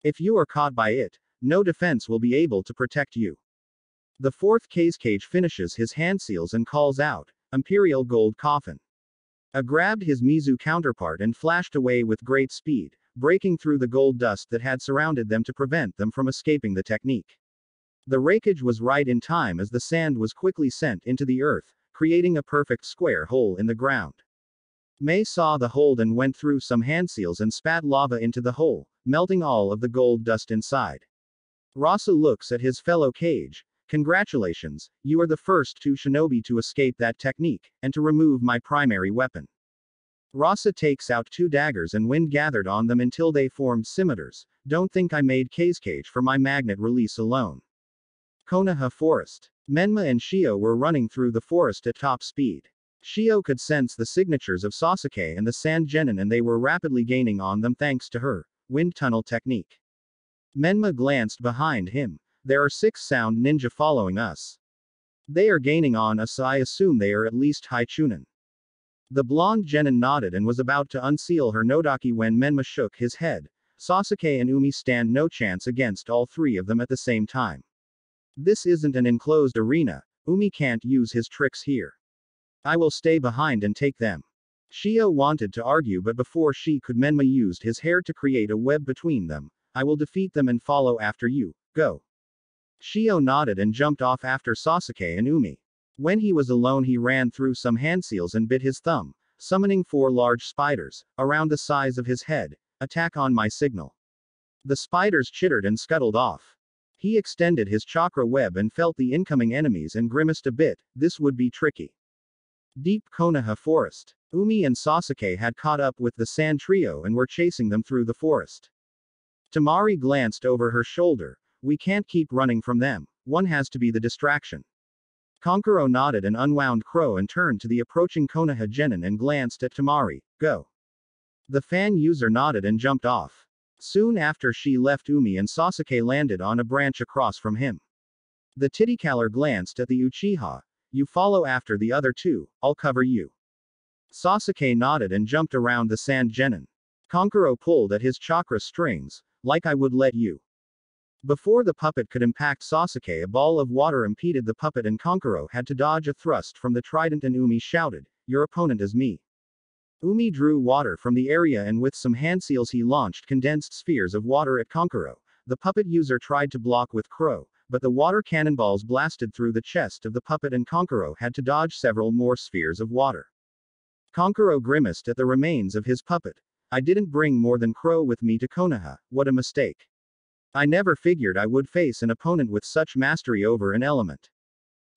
If you are caught by it, no defense will be able to protect you. The 4th cage finishes his hand seals and calls out, Imperial Gold Coffin. A grabbed his Mizu counterpart and flashed away with great speed, breaking through the gold dust that had surrounded them to prevent them from escaping the technique. The rakeage was right in time as the sand was quickly sent into the earth, creating a perfect square hole in the ground. Mei saw the hold and went through some hand seals and spat lava into the hole, melting all of the gold dust inside. Rasa looks at his fellow cage. Congratulations, you are the first 2 shinobi to escape that technique, and to remove my primary weapon. Rasa takes out 2 daggers and wind gathered on them until they formed scimitars. Don't think I made cage for my magnet release alone. Konoha Forest. Menma and Shio were running through the forest at top speed. Shio could sense the signatures of Sasuke and the Sand Genin and they were rapidly gaining on them thanks to her wind tunnel technique. Menma glanced behind him. There are 6 sound ninja following us. They are gaining on us, so I assume they are at least high chunin. The blonde genin nodded and was about to unseal her nodaki when Menma shook his head. Sasuke and Umi stand no chance against all 3 of them at the same time. This isn't an enclosed arena, Umi can't use his tricks here. I will stay behind and take them. Shio wanted to argue but before she could Menma used his hair to create a web between them. I will defeat them and follow after you, go. Shio nodded and jumped off after Sasuke and Umi. When he was alone he ran through some hand seals and bit his thumb, summoning 4 large spiders, around the size of his head. Attack on my signal. The spiders chittered and scuttled off. He extended his chakra web and felt the incoming enemies and grimaced a bit, this would be tricky. Deep Konoha Forest. Umi and Sasuke had caught up with the Sand Trio and were chasing them through the forest. Tamari glanced over her shoulder. We can't keep running from them, one has to be the distraction. Kankuro nodded and unwound Crow and turned to the approaching Konoha genin and glanced at Temari. Go. The fan user nodded and jumped off. Soon after she left, Umi and Sasuke landed on a branch across from him. The Titicaler glanced at the Uchiha. You follow after the other two, I'll cover you. Sasuke nodded and jumped around the sand genin. Kankuro pulled at his chakra strings, like I would let you. Before the puppet could impact Sasuke, a ball of water impeded the puppet and Kankuro had to dodge a thrust from the trident and Umi shouted, your opponent is me. Umi drew water from the area and with some hand seals he launched condensed spheres of water at Kankuro. The puppet user tried to block with Crow, but the water cannonballs blasted through the chest of the puppet and Kankuro had to dodge several more spheres of water. Kankuro grimaced at the remains of his puppet. I didn't bring more than Crow with me to Konoha, what a mistake. I never figured I would face an opponent with such mastery over an element.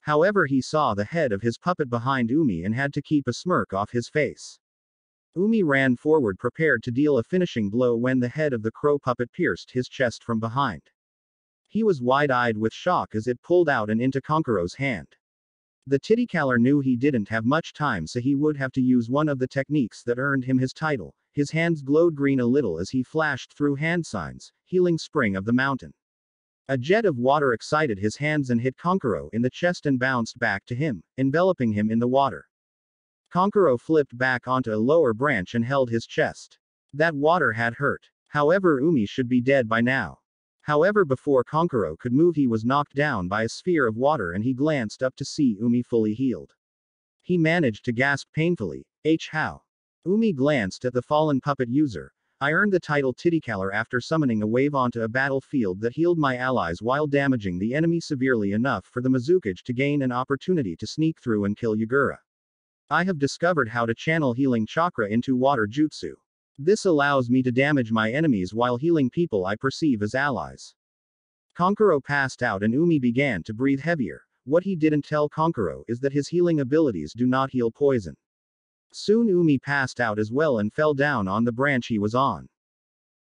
However, he saw the head of his puppet behind Umi and had to keep a smirk off his face. Umi ran forward prepared to deal a finishing blow when the head of the crow puppet pierced his chest from behind. He was wide-eyed with shock as it pulled out and into Kankuro's hand. The Titicaler knew he didn't have much time, so he would have to use one of the techniques that earned him his title. His hands glowed green a little as he flashed through hand signs, healing spring of the mountain. A jet of water excited his hands and hit Kankuro in the chest and bounced back to him, enveloping him in the water. Kankuro flipped back onto a lower branch and held his chest. That water had hurt. However, Umi should be dead by now. However, before Kankuro could move, he was knocked down by a sphere of water and he glanced up to see Umi fully healed. He managed to gasp painfully, how? Umi glanced at the fallen puppet user. I earned the title Titicaler after summoning a wave onto a battlefield that healed my allies while damaging the enemy severely enough for the Mizukage to gain an opportunity to sneak through and kill Yagura. I have discovered how to channel healing chakra into water jutsu. This allows me to damage my enemies while healing people I perceive as allies. Kankuro passed out and Umi began to breathe heavier. What he didn't tell Kankuro is that his healing abilities do not heal poison. Soon Umi passed out as well and fell down on the branch he was on.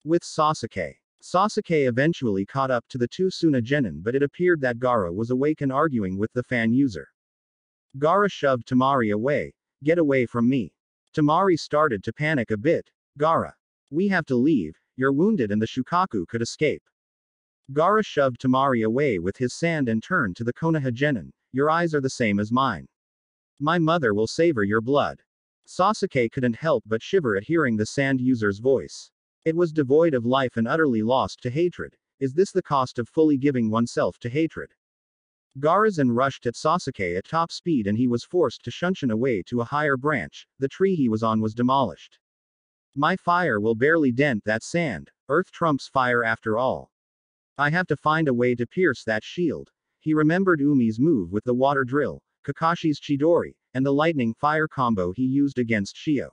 With Sasuke. Sasuke eventually caught up to the two Suna genin, but it appeared that Gaara was awake and arguing with the fan user. Gaara shoved Temari away. Get away from me. Temari started to panic a bit. Gaara. We have to leave, you're wounded and the Shukaku could escape. Gaara shoved Temari away with his sand and turned to the Konoha genin. Your eyes are the same as mine. My mother will savor your blood. Sasuke couldn't help but shiver at hearing the sand user's voice. It was devoid of life and utterly lost to hatred. Is this the cost of fully giving oneself to hatred? Gaara rushed at Sasuke at top speed and he was forced to shunshin away to a higher branch. The tree he was on was demolished. My fire will barely dent that sand. Earth trumps fire after all. I have to find a way to pierce that shield. He remembered Umi's move with the water drill, Kakashi's Chidori, and the lightning fire combo he used against Shio.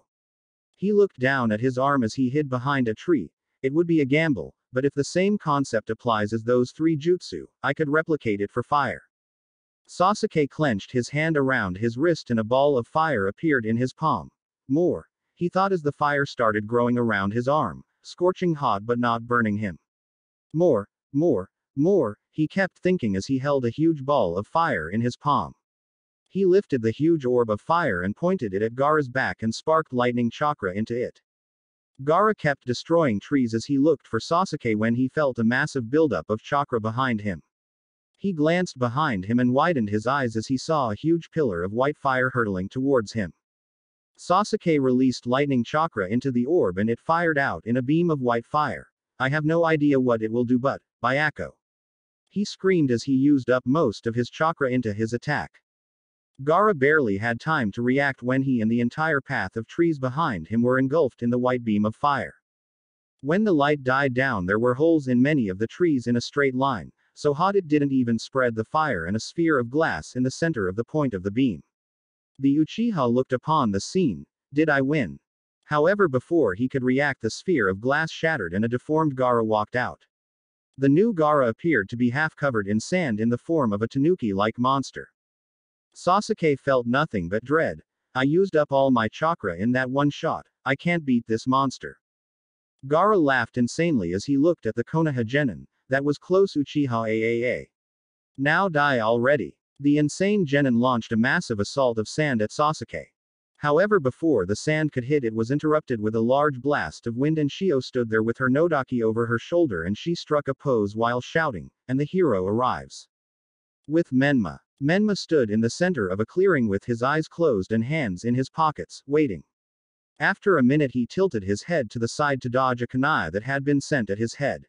He looked down at his arm as he hid behind a tree. It would be a gamble, but if the same concept applies as those three jutsu, I could replicate it for fire. Sasuke clenched his hand around his wrist and a ball of fire appeared in his palm. More. He thought as the fire started growing around his arm, scorching hot but not burning him. More, he kept thinking as he held a huge ball of fire in his palm. He lifted the huge orb of fire and pointed it at Gaara's back and sparked lightning chakra into it. Gaara kept destroying trees as he looked for Sasuke when he felt a massive buildup of chakra behind him. He glanced behind him and widened his eyes as he saw a huge pillar of white fire hurtling towards him. Sasuke released lightning chakra into the orb and it fired out in a beam of white fire. I have no idea what it will do, but, Byako. He screamed as he used up most of his chakra into his attack. Gaara barely had time to react when he and the entire path of trees behind him were engulfed in the white beam of fire. When the light died down, there were holes in many of the trees in a straight line, so hot it didn't even spread the fire, and a sphere of glass in the center of the point of the beam. The Uchiha looked upon the scene. Did I win? However, before he could react, the sphere of glass shattered and a deformed Gaara walked out. The new Gaara appeared to be half covered in sand in the form of a tanuki-like monster. Sasuke felt nothing but dread. I used up all my chakra in that one shot. I can't beat this monster. Gaara laughed insanely as he looked at the Konoha genin. That was close, Uchiha Aaa. Now die already. The insane genin launched a massive assault of sand at Sasuke. However, before the sand could hit, it was interrupted with a large blast of wind, and Shio stood there with her nodaki over her shoulder, and she struck a pose while shouting, and the hero arrives. With Menma. Menma stood in the center of a clearing with his eyes closed and hands in his pockets, waiting. After a minute he tilted his head to the side to dodge a kunai that had been sent at his head.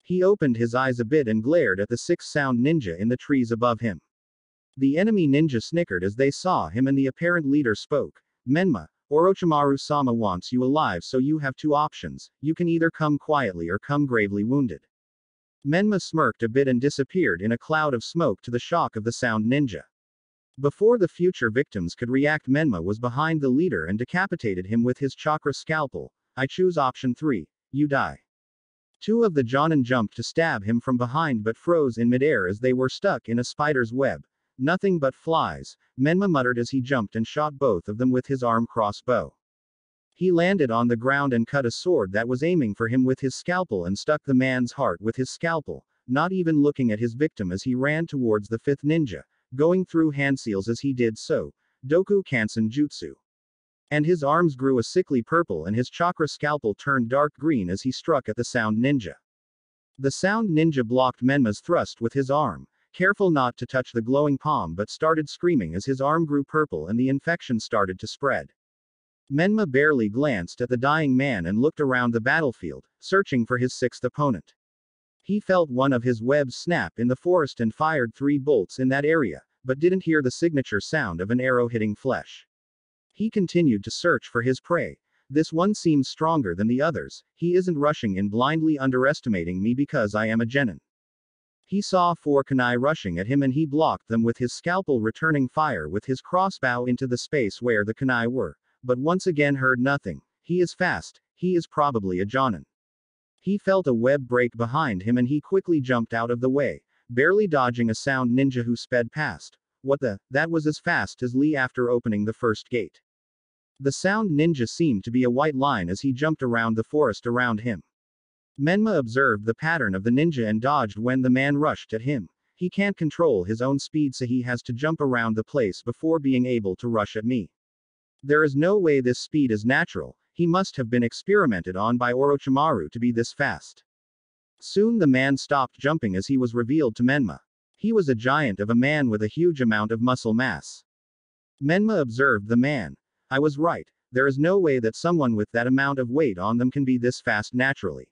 He opened his eyes a bit and glared at the six-sound ninja in the trees above him. The enemy ninja snickered as they saw him, and the apparent leader spoke. Menma, Orochimaru-sama wants you alive, so you have two options: you can either come quietly or come gravely wounded. Menma smirked a bit and disappeared in a cloud of smoke to the shock of the sound ninja. Before the future victims could react, Menma was behind the leader and decapitated him with his chakra scalpel. I choose option 3, you die. Two of the Jonin jumped to stab him from behind but froze in midair as they were stuck in a spider's web. Nothing but flies, Menma muttered as he jumped and shot both of them with his arm crossbow. He landed on the ground and cut a sword that was aiming for him with his scalpel and stuck the man's heart with his scalpel, not even looking at his victim as he ran towards the fifth ninja, going through hand seals as he did so, Doku Kansen Jutsu. And his arms grew a sickly purple and his chakra scalpel turned dark green as he struck at the sound ninja. The sound ninja blocked Menma's thrust with his arm, careful not to touch the glowing palm, but started screaming as his arm grew purple and the infection started to spread. Menma barely glanced at the dying man and looked around the battlefield, searching for his sixth opponent. He felt one of his webs snap in the forest and fired 3 bolts in that area, but didn't hear the signature sound of an arrow hitting flesh. He continued to search for his prey. This one seems stronger than the others. He isn't rushing in blindly, underestimating me because I am a genin. He saw 4 kunai rushing at him and he blocked them with his scalpel, returning fire with his crossbow into the space where the kunai were, but once again heard nothing. He is fast, he is probably a jonin. He felt a web break behind him and he quickly jumped out of the way, barely dodging a sound ninja who sped past. What the? That was as fast as Lee after opening the first gate. The sound ninja seemed to be a white line as he jumped around the forest around him. Menma observed the pattern of the ninja and dodged when the man rushed at him. He can't control his own speed, so he has to jump around the place before being able to rush at me. There is no way this speed is natural. He must have been experimented on by Orochimaru to be this fast. Soon the man stopped jumping as he was revealed to Menma. He was a giant of a man with a huge amount of muscle mass. Menma observed the man. I was right. There is no way that someone with that amount of weight on them can be this fast naturally.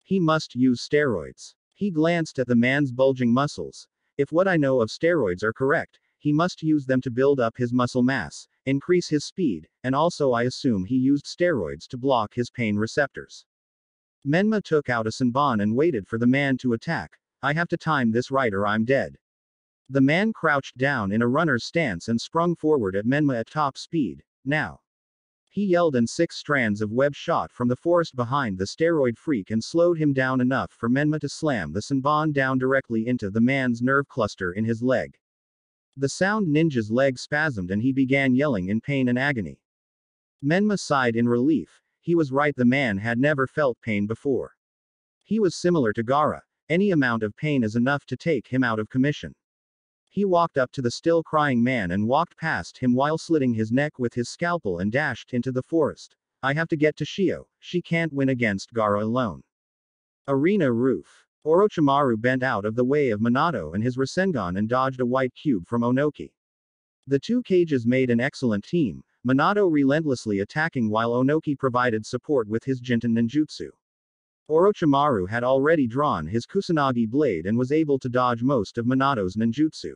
He must use steroids. He glanced at the man's bulging muscles. If what I know of steroids are correct, he must use them to build up his muscle mass, increase his speed, and also I assume he used steroids to block his pain receptors. Menma took out a senbon and waited for the man to attack. I have to time this right or I'm dead. The man crouched down in a runner's stance and sprung forward at Menma at top speed. Now. He yelled and 6 strands of web shot from the forest behind the steroid freak and slowed him down enough for Menma to slam the senbon down directly into the man's nerve cluster in his leg. The sound ninja's leg spasmed and he began yelling in pain and agony. Menma sighed in relief. He was right, the man had never felt pain before. He was similar to Gaara. Any amount of pain is enough to take him out of commission. He walked up to the still crying man and walked past him while slitting his neck with his scalpel and dashed into the forest. I have to get to Shio. She can't win against Gaara alone. Arena roof. Orochimaru bent out of the way of Minato and his Rasengan and dodged a white cube from Onoki. The 2 cages made an excellent team, Minato relentlessly attacking while Onoki provided support with his Jinten ninjutsu. Orochimaru had already drawn his Kusanagi blade and was able to dodge most of Minato's ninjutsu.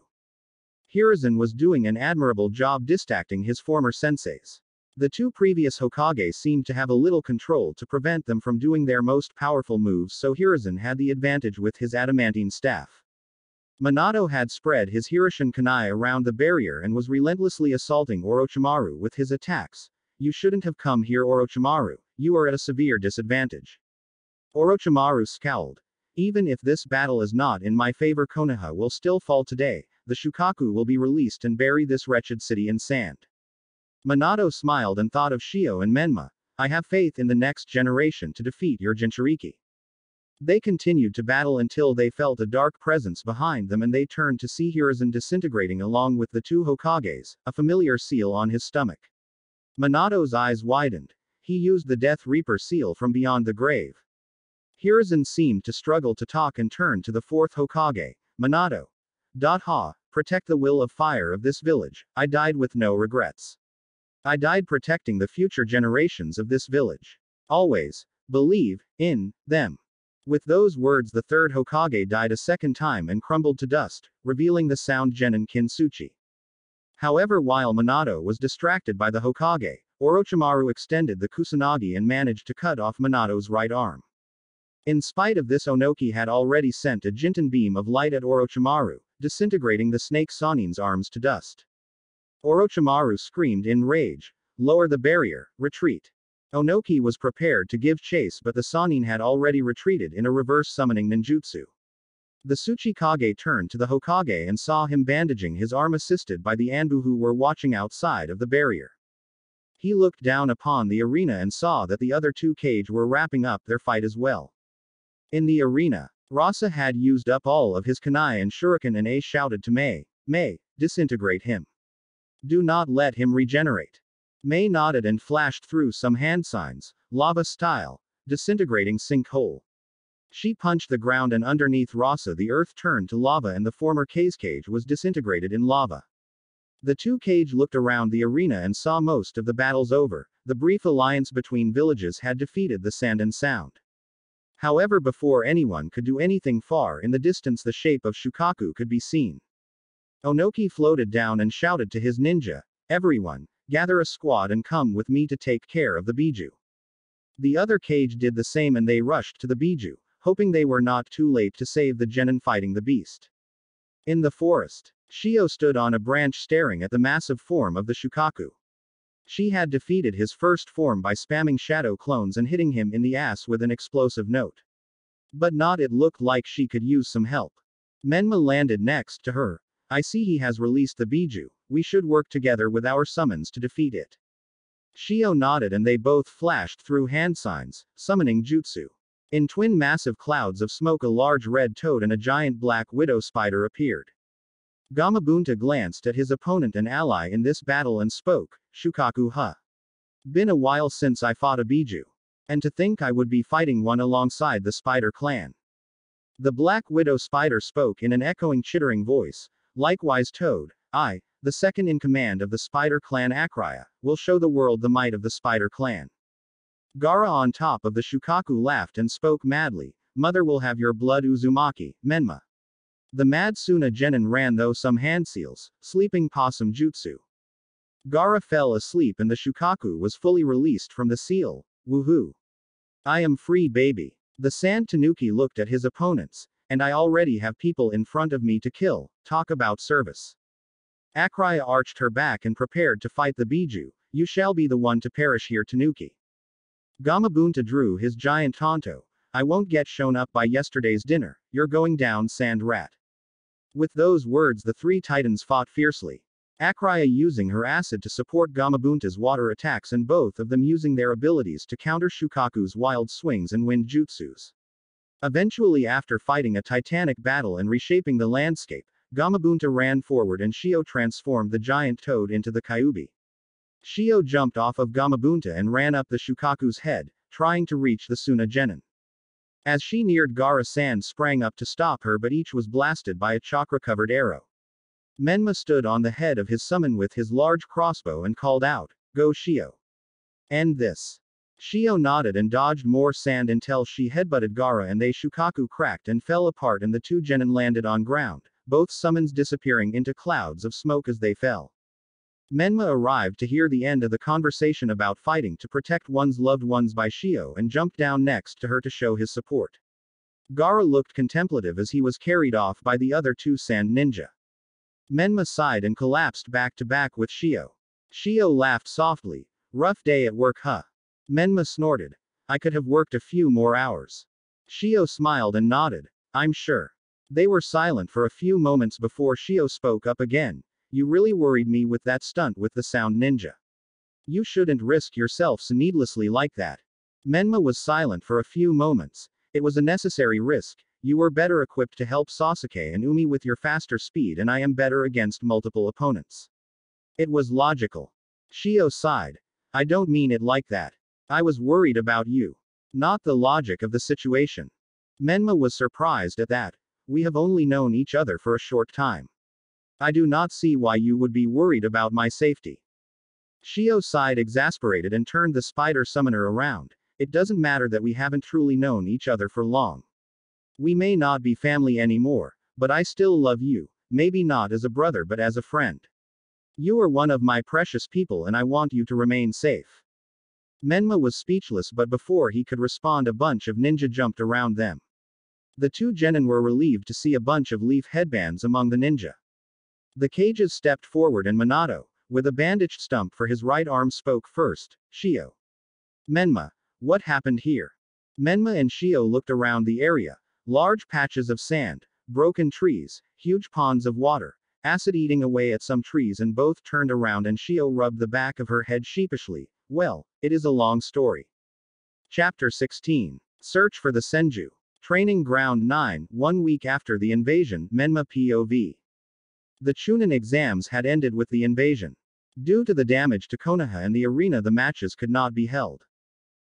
Hiruzen was doing an admirable job distracting his former senseis. The 2 previous Hokage seemed to have a little control to prevent them from doing their most powerful moves, so Hiruzen had the advantage with his adamantine staff. Minato had spread his Hiroshin kunai around the barrier and was relentlessly assaulting Orochimaru with his attacks. You shouldn't have come here, Orochimaru. You are at a severe disadvantage. Orochimaru scowled. Even if this battle is not in my favor, Konoha will still fall today. The Shukaku will be released and bury this wretched city in sand. Minato smiled and thought of Shio and Menma. I have faith in the next generation to defeat your Jinchuriki. They continued to battle until they felt a dark presence behind them and they turned to see Hiruzen disintegrating along with the two Hokages, a familiar seal on his stomach. Minato's eyes widened. He used the Death Reaper seal from beyond the grave. Hiruzen seemed to struggle to talk and turned to the fourth Hokage, Minato. Ha, protect the will of fire of this village. I died with no regrets. I died protecting the future generations of this village. Always believe in them. With those words, the third Hokage died a second time and crumbled to dust, revealing the sound Genin Kintsuchi. However, while Minato was distracted by the Hokage, Orochimaru extended the Kusanagi and managed to cut off Minato's right arm. In spite of this, Onoki had already sent a Jinten beam of light at Orochimaru, disintegrating the snake Sanin's arms to dust. Orochimaru screamed in rage, "Lower the barrier, retreat." Onoki was prepared to give chase, but the Sanin had already retreated in a reverse summoning ninjutsu. The Tsuchikage turned to the Hokage and saw him bandaging his arm assisted by the Anbu who were watching outside of the barrier. He looked down upon the arena and saw that the other two Kage were wrapping up their fight as well. In the arena, Rasa had used up all of his kunai and shuriken and A shouted to Mei, disintegrate him. Do not let him regenerate. Mei nodded and flashed through some hand signs, lava style, disintegrating sinkhole. She punched the ground and underneath Rasa the earth turned to lava and the former Kage was disintegrated in lava. The two Kage looked around the arena and saw most of the battles over. The brief alliance between villages had defeated the Sand and Sound. However, before anyone could do anything, far in the distance the shape of Shukaku could be seen. Onoki floated down and shouted to his ninja, "Everyone, gather a squad and come with me to take care of the Biju." The other Kage did the same and they rushed to the Biju, hoping they were not too late to save the genin fighting the beast. In the forest, Shio stood on a branch staring at the massive form of the Shukaku. She had defeated his first form by spamming shadow clones and hitting him in the ass with an explosive note. But not it looked like she could use some help. Menma landed next to her. "I see he has released the Biju, we should work together with our summons to defeat it." Shio nodded and they both flashed through hand signs, summoning jutsu. In twin massive clouds of smoke a large red toad and a giant black widow spider appeared. Gamabunta glanced at his opponent and ally in this battle and spoke, "Shukaku ha. Been a while since I fought a Biju. And to think I would be fighting one alongside the spider clan." The black widow spider spoke in an echoing chittering voice, "Likewise Toad, I, the second in command of the spider clan Akraya, will show the world the might of the spider clan." Gaara on top of the Shukaku laughed and spoke madly, "Mother will have your blood Uzumaki, Menma." The mad Suna genin ran though some hand seals, sleeping possum jutsu. Gaara fell asleep and the Shukaku was fully released from the seal. Woohoo! I am free, baby. The Sand Tanuki looked at his opponents, "And I already have people in front of me to kill, talk about service." Akraya arched her back and prepared to fight the Biju. "You shall be the one to perish here, Tanuki." Gamabunta drew his giant Tonto. "I won't get shown up by yesterday's dinner, you're going down, Sand Rat." With those words the three titans fought fiercely. Akraya using her acid to support Gamabunta's water attacks and both of them using their abilities to counter Shukaku's wild swings and wind jutsus. Eventually, after fighting a titanic battle and reshaping the landscape, Gamabunta ran forward and Shio transformed the giant toad into the Kyubi. Shio jumped off of Gamabunta and ran up the Shukaku's head, trying to reach the Suna genin. As she neared, Gaara Sand sprang up to stop her, but each was blasted by a chakra-covered arrow. Menma stood on the head of his summon with his large crossbow and called out, "Go Shio. End this." Shio nodded and dodged more sand until she headbutted Gaara and they Shukaku cracked and fell apart and the two genin landed on ground, both summons disappearing into clouds of smoke as they fell. Menma arrived to hear the end of the conversation about fighting to protect one's loved ones by Shio and jumped down next to her to show his support. Gaara looked contemplative as he was carried off by the other two sand ninja. Menma sighed and collapsed back to back with Shio. Shio laughed softly. "Rough day at work, huh?" Menma snorted. "I could have worked a few more hours." Shio smiled and nodded. "I'm sure." They were silent for a few moments before Shio spoke up again. "You really worried me with that stunt with the sound ninja. You shouldn't risk yourself so needlessly like that." Menma was silent for a few moments. It was a necessary risk. You were better equipped to help Sasuke and Umi with your faster speed, and I am better against multiple opponents. It was logical. Shio sighed. I don't mean it like that. I was worried about you. Not the logic of the situation. Menma was surprised at that. We have only known each other for a short time. I do not see why you would be worried about my safety. Shio sighed, exasperated, and turned the spider summoner around. It doesn't matter that we haven't truly known each other for long. We may not be family anymore, but I still love you, maybe not as a brother but as a friend. You are one of my precious people and I want you to remain safe. Menma was speechless, but before he could respond, a bunch of ninja jumped around them. The two genin were relieved to see a bunch of leaf headbands among the ninja. The Kages stepped forward and Minato, with a bandaged stump for his right arm, spoke first. Shio. Menma. What happened here? Menma and Shio looked around the area. Large patches of sand, broken trees, huge ponds of water, acid eating away at some trees, and both turned around and Shio rubbed the back of her head sheepishly. Well, it is a long story. Chapter 16. Search for the Senju. Training Ground 9, 1 week after the invasion, Menma POV. The Chunin exams had ended with the invasion. Due to the damage to Konoha and the arena, the matches could not be held.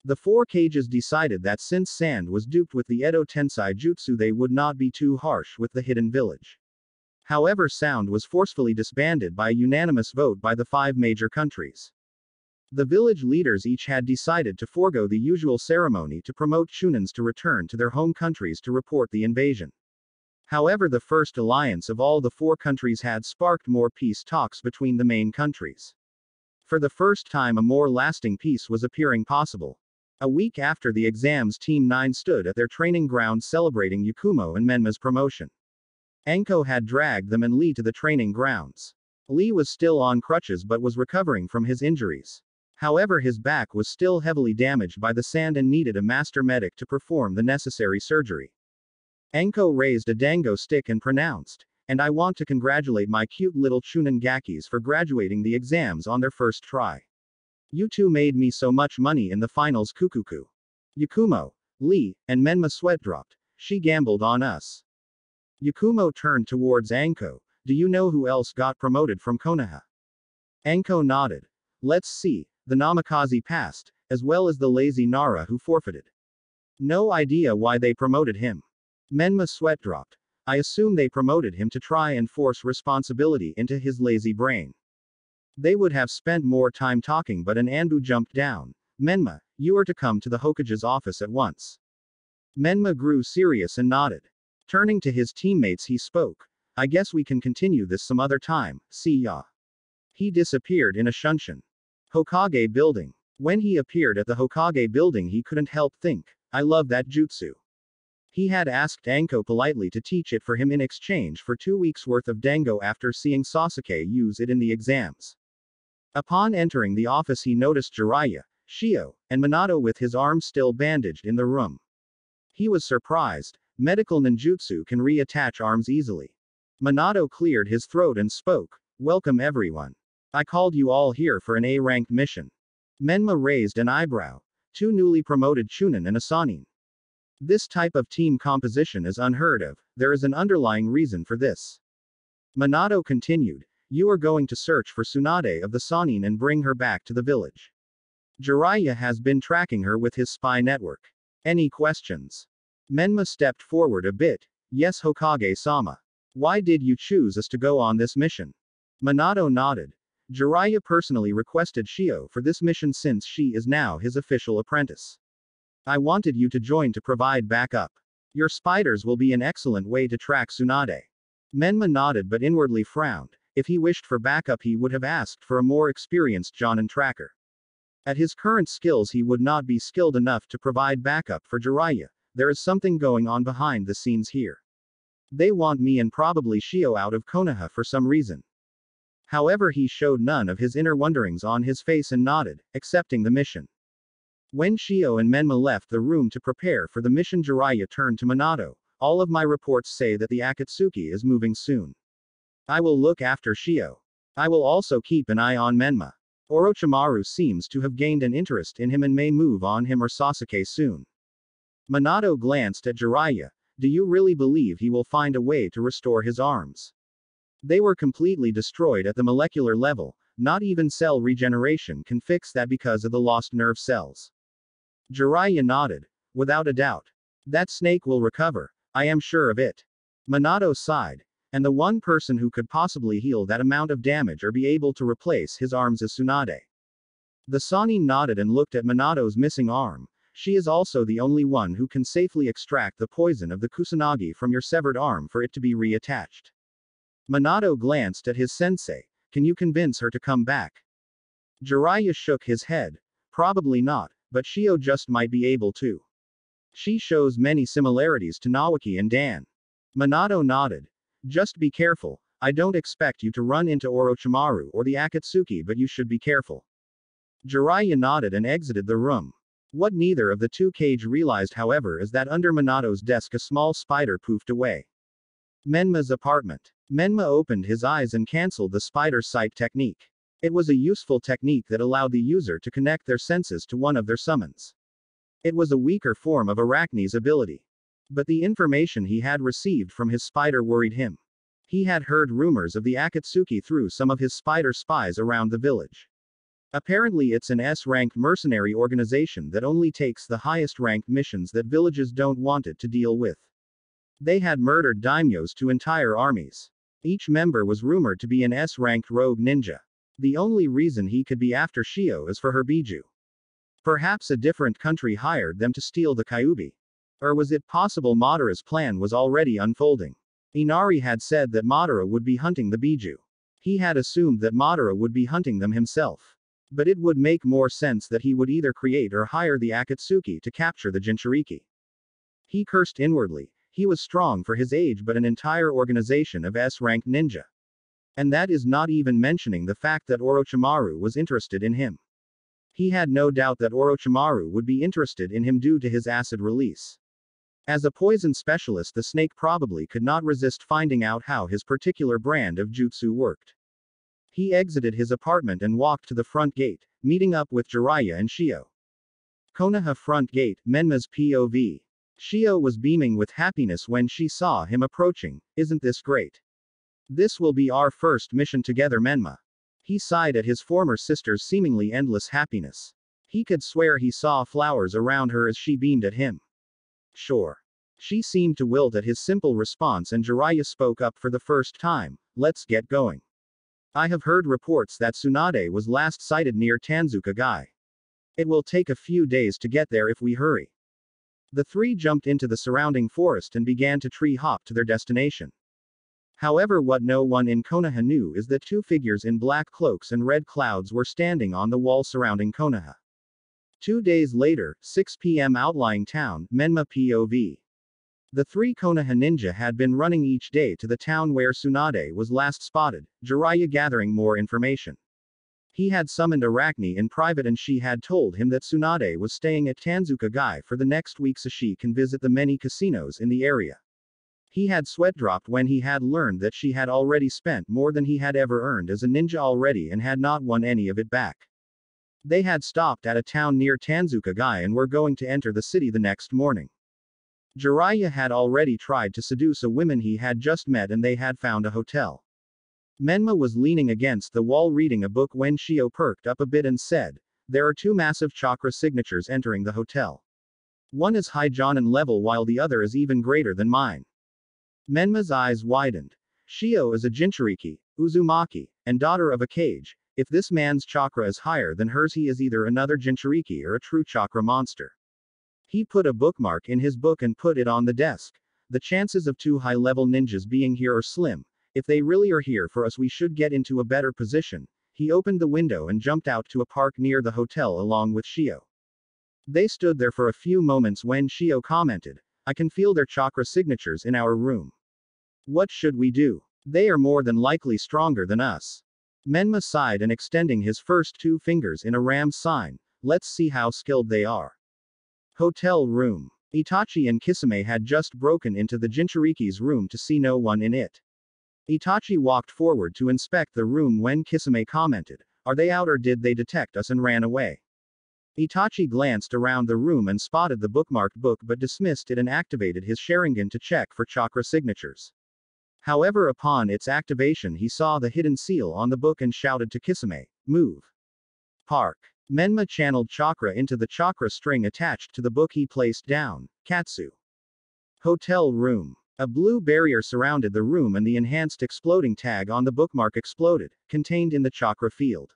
The four Kages decided that since Sand was duped with the Edo Tensei Jutsu, they would not be too harsh with the hidden village. However, Sound was forcefully disbanded by a unanimous vote by the 5 major countries. The village leaders each had decided to forego the usual ceremony to promote Chunins to return to their home countries to report the invasion. However, the first alliance of all the 4 countries had sparked more peace talks between the main countries. For the first time, a more lasting peace was appearing possible. A week after the exams, Team 9 stood at their training ground celebrating Yakumo and Menma's promotion. Anko had dragged them and Lee to the training grounds. Lee was still on crutches but was recovering from his injuries. However, his back was still heavily damaged by the sand and needed a master medic to perform the necessary surgery. Anko raised a dango stick and pronounced, "And I want to congratulate my cute little Chunin Gakis for graduating the exams on their first try. You two made me so much money in the finals, Kukuku." Yakumo, Lee, and Menma sweat dropped. She gambled on us. Yakumo turned towards Anko. Do you know who else got promoted from Konoha? Anko nodded. Let's see, the Namikaze passed, as well as the lazy Nara who forfeited. No idea why they promoted him. Menma sweat dropped. I assume they promoted him to try and force responsibility into his lazy brain. They would have spent more time talking, but an Anbu jumped down. Menma, you are to come to the Hokage's office at once. Menma grew serious and nodded. Turning to his teammates, he spoke. I guess we can continue this some other time, see ya. He disappeared in a shunshin. Hokage building. When he appeared at the Hokage building, he couldn't help think, I love that jutsu. He had asked Anko politely to teach it for him in exchange for 2 weeks' worth of dango after seeing Sasuke use it in the exams. Upon entering the office, he noticed Jiraiya, Shio, and Minato with his arm still bandaged in the room. He was surprised. Medical ninjutsu can reattach arms easily. Minato cleared his throat and spoke. Welcome everyone. I called you all here for an A-ranked mission. Menma raised an eyebrow. 2 newly promoted Chunin and a Sanin. This type of team composition is unheard of. There is an underlying reason for this. Minato continued. You are going to search for Tsunade of the Sanin and bring her back to the village. Jiraiya has been tracking her with his spy network. Any questions? Menma stepped forward a bit. Yes, Hokage-sama. Why did you choose us to go on this mission? Minato nodded. Jiraiya personally requested Shio for this mission since she is now his official apprentice. I wanted you to join to provide backup. Your spiders will be an excellent way to track Tsunade. Menma nodded but inwardly frowned. If he wished for backup, he would have asked for a more experienced Jonin tracker. At his current skills, he would not be skilled enough to provide backup for Jiraiya. There is something going on behind the scenes here. They want me and probably Shio out of Konoha for some reason. However, he showed none of his inner wonderings on his face and nodded, accepting the mission. When Shio and Menma left the room to prepare for the mission, Jiraiya turned to Minato. All of my reports say that the Akatsuki is moving soon. I will look after Shio. I will also keep an eye on Menma. Orochimaru seems to have gained an interest in him and may move on him or Sasuke soon. Minato glanced at Jiraiya. Do you really believe he will find a way to restore his arms? They were completely destroyed at the molecular level, not even cell regeneration can fix that because of the lost nerve cells. Jiraiya nodded. Without a doubt. That snake will recover, I am sure of it. Minato sighed. And the one person who could possibly heal that amount of damage or be able to replace his arms is Tsunade. The Sannin nodded and looked at Minato's missing arm. She is also the only one who can safely extract the poison of the Kusanagi from your severed arm for it to be reattached. Minato glanced at his sensei. Can you convince her to come back? Jiraiya shook his head. Probably not, but Shio just might be able to. She shows many similarities to Naoki and Dan. Minato nodded. Just be careful, I don't expect you to run into Orochimaru or the Akatsuki, but you should be careful. Jiraiya nodded and exited the room. What neither of the two Kage realized, however, is that under Minato's desk a small spider poofed away. Menma's apartment. Menma opened his eyes and cancelled the spider sight technique. It was a useful technique that allowed the user to connect their senses to one of their summons. It was a weaker form of Arachne's ability. But the information he had received from his spider worried him. He had heard rumors of the Akatsuki through some of his spider spies around the village. Apparently it's an S-ranked mercenary organization that only takes the highest ranked missions that villages don't want it to deal with. They had murdered daimyos to entire armies. Each member was rumored to be an S-ranked rogue ninja. The only reason he could be after Shio is for her biju. Perhaps a different country hired them to steal the Kyuubi. Or was it possible Madara's plan was already unfolding? Inari had said that Madara would be hunting the biju. He had assumed that Madara would be hunting them himself. But it would make more sense that he would either create or hire the Akatsuki to capture the Jinchuriki. He cursed inwardly. He was strong for his age, but an entire organization of S-ranked ninja. And that is not even mentioning the fact that Orochimaru was interested in him. He had no doubt that Orochimaru would be interested in him due to his acid release. As a poison specialist, the snake probably could not resist finding out how his particular brand of jutsu worked. He exited his apartment and walked to the front gate, meeting up with Jiraiya and Shio. Konoha front gate, Menma's POV. Shio was beaming with happiness when she saw him approaching. Isn't this great? This will be our first mission together, Menma. He sighed at his former sister's seemingly endless happiness. He could swear he saw flowers around her as she beamed at him. Sure. She seemed to wilt at his simple response, and Jiraiya spoke up for the first time. Let's get going. I have heard reports that Tsunade was last sighted near Tanzuka-gai. It will take a few days to get there if we hurry. The three jumped into the surrounding forest and began to tree hop to their destination. However, what no one in Konoha knew is that two figures in black cloaks and red clouds were standing on the wall surrounding Konoha. 2 days later, 6 p.m. outlying town, Menma POV. The three Konoha ninja had been running each day to the town where Tsunade was last spotted, Jiraiya gathering more information. He had summoned Arachne in private and she had told him that Tsunade was staying at Tanzuka-gai for the next week so she can visit the many casinos in the area. He had sweat dropped when he had learned that she had already spent more than he had ever earned as a ninja already and had not won any of it back. They had stopped at a town near Tanzuka-gai and were going to enter the city the next morning. Jiraiya had already tried to seduce a woman he had just met and they had found a hotel. Menma was leaning against the wall reading a book when Shio perked up a bit and said, "There are 2 massive chakra signatures entering the hotel. One is high Jonin level while the other is even greater than mine." Menma's eyes widened. Shio is a Jinchuriki, Uzumaki, and daughter of a Kage. If this man's chakra is higher than hers, he is either another Jinchuriki or a true chakra monster. He put a bookmark in his book and put it on the desk. The chances of 2 high-level ninjas being here are slim. If they really are here for us, we should get into a better position. He opened the window and jumped out to a park near the hotel along with Shio. They stood there for a few moments when Shio commented, "I can feel their chakra signatures in our room. What should we do? They are more than likely stronger than us." Menma sighed and extending his first 2 fingers in a ram sign, "Let's see how skilled they are." Hotel room. Itachi and Kisame had just broken into the Jinchuriki's room to see no one in it. Itachi walked forward to inspect the room when Kisame commented, "Are they out or did they detect us and ran away?" Itachi glanced around the room and spotted the bookmarked book but dismissed it and activated his Sharingan to check for chakra signatures. However, upon its activation he saw the hidden seal on the book and shouted to Kisame, "Move." Park. Menma channeled chakra into the chakra string attached to the book he placed down. Katsu. Hotel room. A blue barrier surrounded the room and the enhanced exploding tag on the bookmark exploded, contained in the chakra field.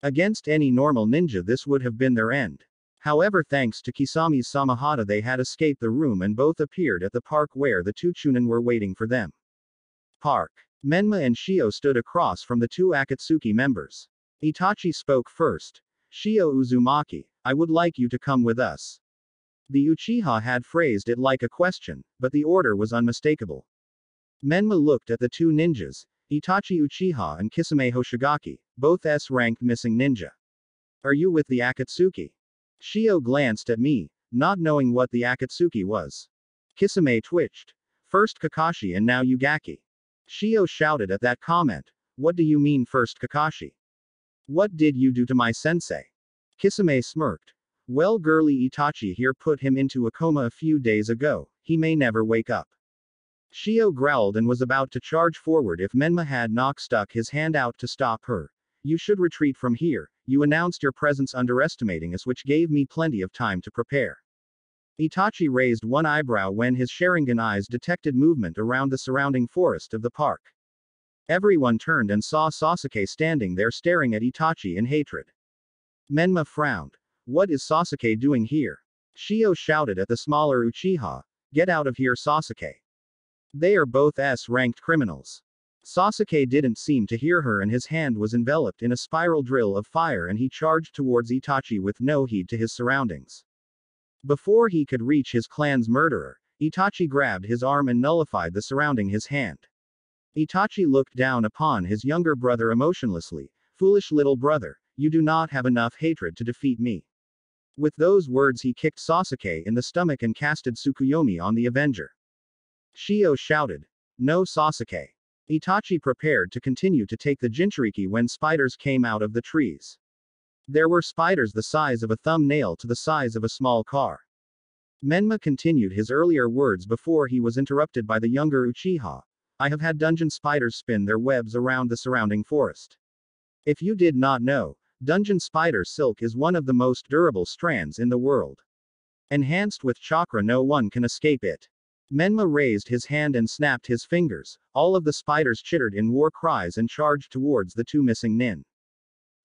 Against any normal ninja this would have been their end. However, thanks to Kisami's Samahata they had escaped the room and both appeared at the park where the two Chunin were waiting for them. Park. Menma and Shio stood across from the two Akatsuki members. Itachi spoke first. "Shio Uzumaki, I would like you to come with us." The Uchiha had phrased it like a question, but the order was unmistakable. Menma looked at the two ninjas, Itachi Uchiha and Kisame Hoshigaki, both S-ranked missing ninja. "Are you with the Akatsuki?" Shio glanced at me, not knowing what the Akatsuki was. Kisame twitched. "First Kakashi and now Ugaki." Shio shouted at that comment. "What do you mean first Kakashi? What did you do to my sensei?" Kisame smirked. "Well, girly Itachi here put him into a coma a few days ago, he may never wake up." Shio growled and was about to charge forward if Menma had not stuck his hand out to stop her. "You should retreat from here, you announced your presence underestimating us, which gave me plenty of time to prepare." Itachi raised one eyebrow when his Sharingan eyes detected movement around the surrounding forest of the park. Everyone turned and saw Sasuke standing there staring at Itachi in hatred. Menma frowned. "What is Sasuke doing here?" Shio shouted at the smaller Uchiha. "Get out of here, Sasuke. They are both S-ranked criminals." Sasuke didn't seem to hear her and his hand was enveloped in a spiral drill of fire and he charged towards Itachi with no heed to his surroundings. Before he could reach his clan's murderer, Itachi grabbed his arm and nullified the surrounding his hand. Itachi looked down upon his younger brother emotionlessly. "Foolish little brother, you do not have enough hatred to defeat me." With those words he kicked Sasuke in the stomach and casted Tsukuyomi on the Avenger. Shio shouted. "No, Sasuke." Itachi prepared to continue to take the Jinchuriki when spiders came out of the trees. There were spiders the size of a thumbnail to the size of a small car. Menma continued his earlier words before he was interrupted by the younger Uchiha. "I have had dungeon spiders spin their webs around the surrounding forest. If you did not know, dungeon spider silk is one of the most durable strands in the world. Enhanced with chakra, no one can escape it." Menma raised his hand and snapped his fingers. All of the spiders chittered in war cries and charged towards the two missing nin.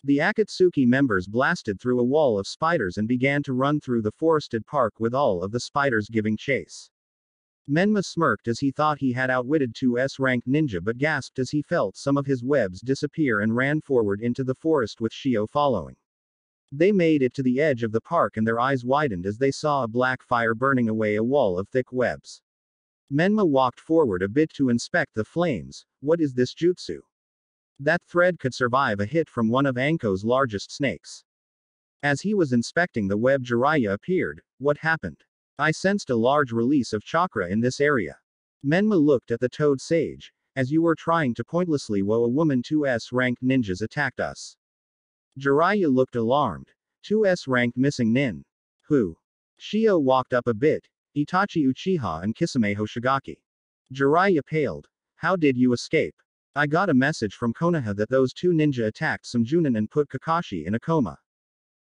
The Akatsuki members blasted through a wall of spiders and began to run through the forested park with all of the spiders giving chase. Menma smirked as he thought he had outwitted two S-ranked ninja but gasped as he felt some of his webs disappear and ran forward into the forest with Shio following. They made it to the edge of the park and their eyes widened as they saw a black fire burning away a wall of thick webs. Menma walked forward a bit to inspect the flames. "What is this jutsu? That thread could survive a hit from one of Anko's largest snakes." As he was inspecting the web, Jiraiya appeared. "What happened? I sensed a large release of chakra in this area." Menma looked at the toad sage. "As you were trying to pointlessly woe a woman, two S-ranked ninjas attacked us." Jiraiya looked alarmed. "Two S-ranked missing nin? Who?" Shio walked up a bit. "Itachi Uchiha and Kisame Hoshigaki." Jiraiya paled. "How did you escape?" "I got a message from Konoha that those two ninja attacked some Junin and put Kakashi in a coma."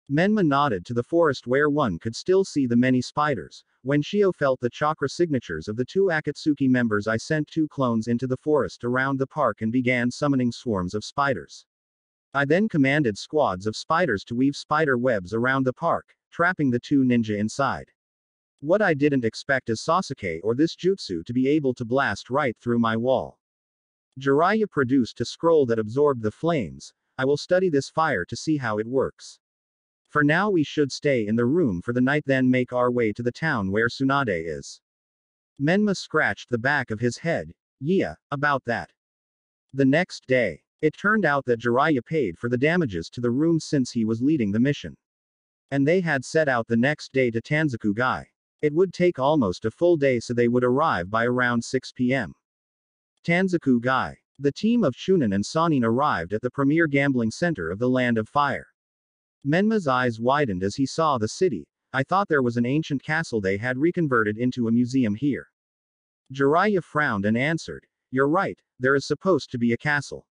Menma nodded to the forest where one could still see the many spiders. "When Shio felt the chakra signatures of the two Akatsuki members, I sent two clones into the forest around the park and began summoning swarms of spiders. I then commanded squads of spiders to weave spider webs around the park, trapping the two ninja inside. What I didn't expect is Sasuke or this jutsu to be able to blast right through my wall." Jiraiya produced a scroll that absorbed the flames. "I will study this fire to see how it works. For now we should stay in the room for the night, then make our way to the town where Tsunade is." Menma scratched the back of his head. "Yeah, about that." The next day, it turned out that Jiraiya paid for the damages to the room since he was leading the mission. And they had set out the next day to Tanzaku-gai. It would take almost a full day, so they would arrive by around 6 p.m. Tanzaku-gai. The team of Chunin and Sanin arrived at the premier gambling center of the Land of Fire. Menma's eyes widened as he saw the city. I thought there was an ancient castle they had reconverted into a museum here. Jiraiya frowned and answered, "You're right, there is supposed to be a castle."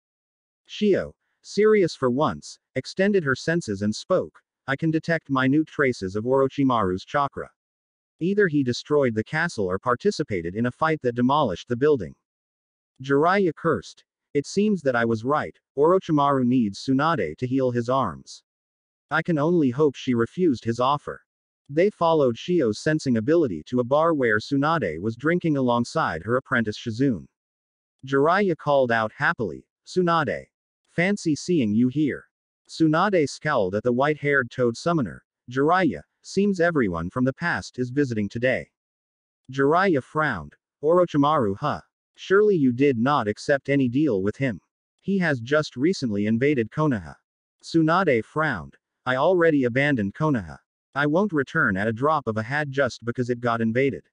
Shio, serious for once, extended her senses and spoke, "I can detect minute traces of Orochimaru's chakra. Either he destroyed the castle or participated in a fight that demolished the building." Jiraiya cursed. "It seems that I was right, Orochimaru needs Tsunade to heal his arms. I can only hope she refused his offer." They followed Shio's sensing ability to a bar where Tsunade was drinking alongside her apprentice Shizune. Jiraiya called out happily, "Tsunade. Fancy seeing you here." Tsunade scowled at the white-haired toad summoner. "Jiraiya, seems everyone from the past is visiting today." Jiraiya frowned. "Orochimaru, huh? Surely you did not accept any deal with him. He has just recently invaded Konoha." Tsunade frowned. "I already abandoned Konoha. I won't return at a drop of a hat just because it got invaded."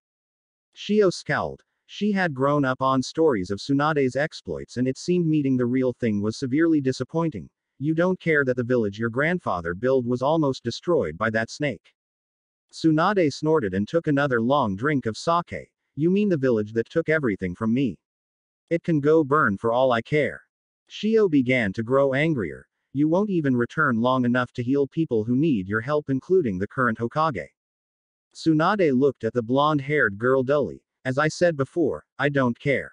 Shio scowled. She had grown up on stories of Tsunade's exploits and it seemed meeting the real thing was severely disappointing. "You don't care that the village your grandfather built was almost destroyed by that snake?" Tsunade snorted and took another long drink of sake. "You mean the village that took everything from me? It can go burn for all I care." Shio began to grow angrier. "You won't even return long enough to heal people who need your help, including the current Hokage." Tsunade looked at the blonde-haired girl dully. "As I said before, I don't care."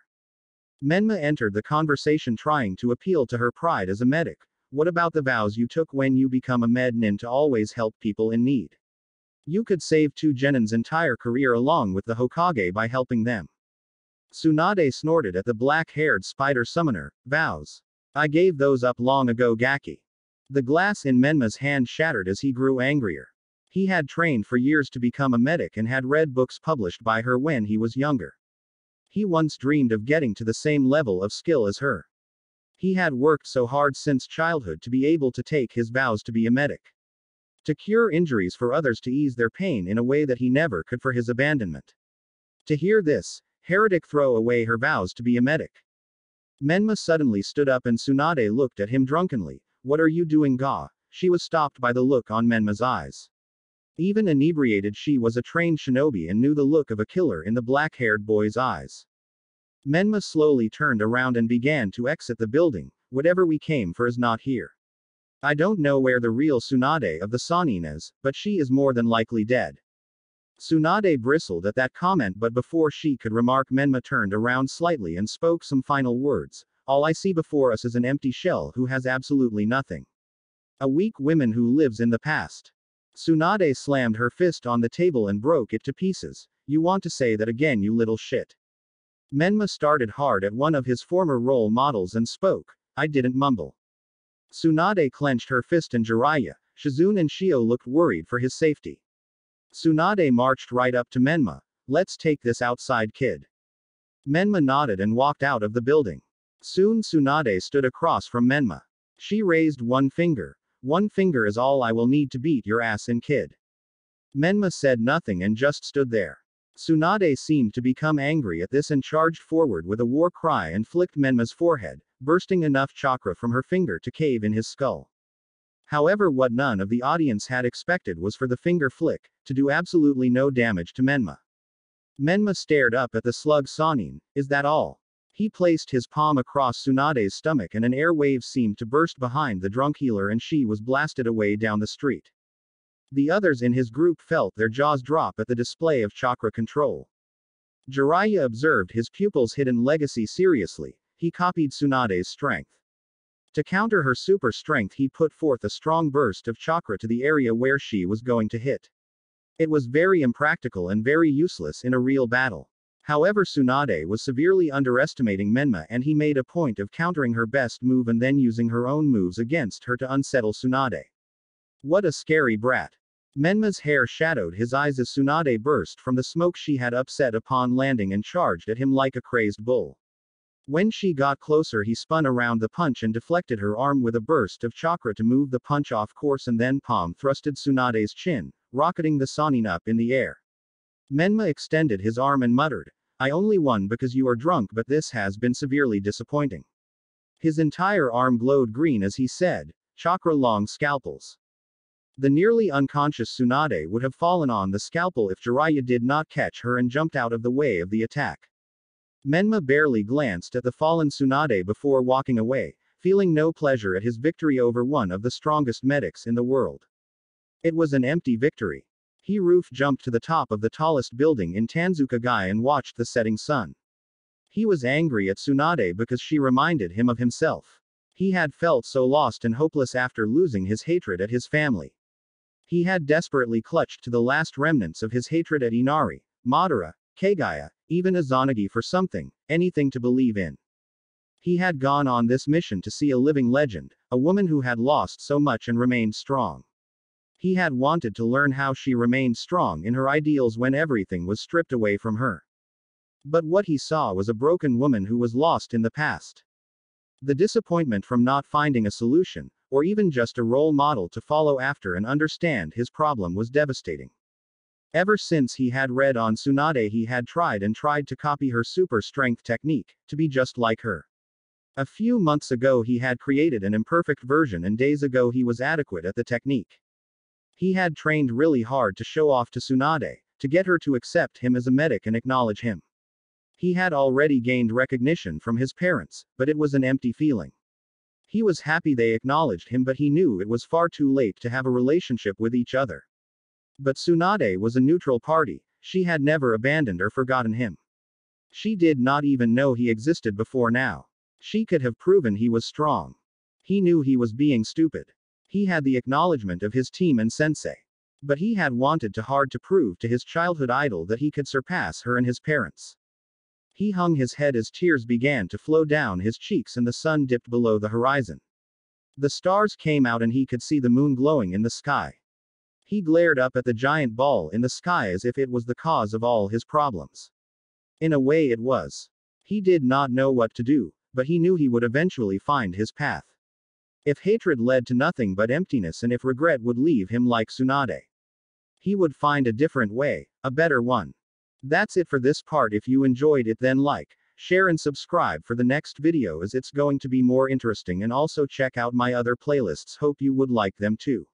Menma entered the conversation trying to appeal to her pride as a medic. "What about the vows you took when you become a med nin to always help people in need? You could save two genins' entire career along with the Hokage by helping them." Tsunade snorted at the black-haired spider summoner. "Vows? I gave those up long ago, Gaki." The glass in Menma's hand shattered as he grew angrier. He had trained for years to become a medic and had read books published by her when he was younger. He once dreamed of getting to the same level of skill as her. He had worked so hard since childhood to be able to take his vows to be a medic. To cure injuries for others, to ease their pain in a way that he never could for his abandonment. To hear this, heretic throw away her vows to be a medic. Menma suddenly stood up and Tsunade looked at him drunkenly. "What are you doing, Ga?" She was stopped by the look on Menma's eyes. Even inebriated, she was a trained shinobi and knew the look of a killer in the black-haired boy's eyes. Menma slowly turned around and began to exit the building. "Whatever we came for is not here. I don't know where the real Tsunade of the Sannin is, but she is more than likely dead." Tsunade bristled at that comment, but before she could remark, Menma turned around slightly and spoke some final words. "All I see before us is an empty shell who has absolutely nothing. A weak woman who lives in the past." Tsunade slammed her fist on the table and broke it to pieces. "You want to say that again, you little shit?" Menma started hard at one of his former role models and spoke. "I didn't mumble." Tsunade clenched her fist and Jiraiya, Shizune and Shio looked worried for his safety. Tsunade marched right up to Menma. "Let's take this outside, kid." Menma nodded and walked out of the building. Soon Tsunade stood across from Menma. She raised one finger. "One finger is all I will need to beat your ass in, kid." Menma said nothing and just stood there. Tsunade seemed to become angry at this and charged forward with a war cry and flicked Menma's forehead, bursting enough chakra from her finger to cave in his skull. However, what none of the audience had expected was for the finger flick to do absolutely no damage to Menma. Menma stared up at the slug Sannin. "Is that all?" He placed his palm across Tsunade's stomach and an air wave seemed to burst behind the drunk healer and she was blasted away down the street. The others in his group felt their jaws drop at the display of chakra control. Jiraiya observed his pupil's hidden legacy seriously. He copied Tsunade's strength. To counter her super strength, he put forth a strong burst of chakra to the area where she was going to hit. It was very impractical and very useless in a real battle. However, Tsunade was severely underestimating Menma and he made a point of countering her best move and then using her own moves against her to unsettle Tsunade. What a scary brat. Menma's hair shadowed his eyes as Tsunade burst from the smoke she had upset upon landing and charged at him like a crazed bull. When she got closer, he spun around the punch and deflected her arm with a burst of chakra to move the punch off course and then palm thrusted Tsunade's chin, rocketing the Sannin up in the air. Menma extended his arm and muttered, "I only won because you are drunk, but this has been severely disappointing." His entire arm glowed green as he said, "Chakra long scalpels." The nearly unconscious Tsunade would have fallen on the scalpel if Jiraiya did not catch her and jumped out of the way of the attack. Menma barely glanced at the fallen Tsunade before walking away, feeling no pleasure at his victory over one of the strongest medics in the world. It was an empty victory. He roof jumped to the top of the tallest building in Tanzuka-gai and watched the setting sun. He was angry at Tsunade because she reminded him of himself. He had felt so lost and hopeless after losing his hatred at his family. He had desperately clutched to the last remnants of his hatred at Inari, Madara, Kagaya, even Izanagi for something, anything to believe in. He had gone on this mission to see a living legend, a woman who had lost so much and remained strong. He had wanted to learn how she remained strong in her ideals when everything was stripped away from her. But what he saw was a broken woman who was lost in the past. The disappointment from not finding a solution, or even just a role model to follow after and understand his problem was devastating. Ever since he had read on Tsunade, he had tried to copy her super strength technique, to be just like her. A few months ago he had created an imperfect version, and days ago he was adequate at the technique. He had trained really hard to show off to Tsunade, to get her to accept him as a medic and acknowledge him. He had already gained recognition from his parents, but it was an empty feeling. He was happy they acknowledged him, but he knew it was far too late to have a relationship with each other. But Tsunade was a neutral party, she had never abandoned or forgotten him. She did not even know he existed before now. She could have proven he was strong. He knew he was being stupid. He had the acknowledgement of his team and sensei. But he had wanted too hard to prove to his childhood idol that he could surpass her and his parents. He hung his head as tears began to flow down his cheeks and the sun dipped below the horizon. The stars came out and he could see the moon glowing in the sky. He glared up at the giant ball in the sky as if it was the cause of all his problems. In a way it was. He did not know what to do, but he knew he would eventually find his path. If hatred led to nothing but emptiness, and if regret would leave him like Tsunade, he would find a different way, a better one. That's it for this part. If you enjoyed it, then like, share and subscribe for the next video, as it's going to be more interesting, and also check out my other playlists. Hope you would like them too.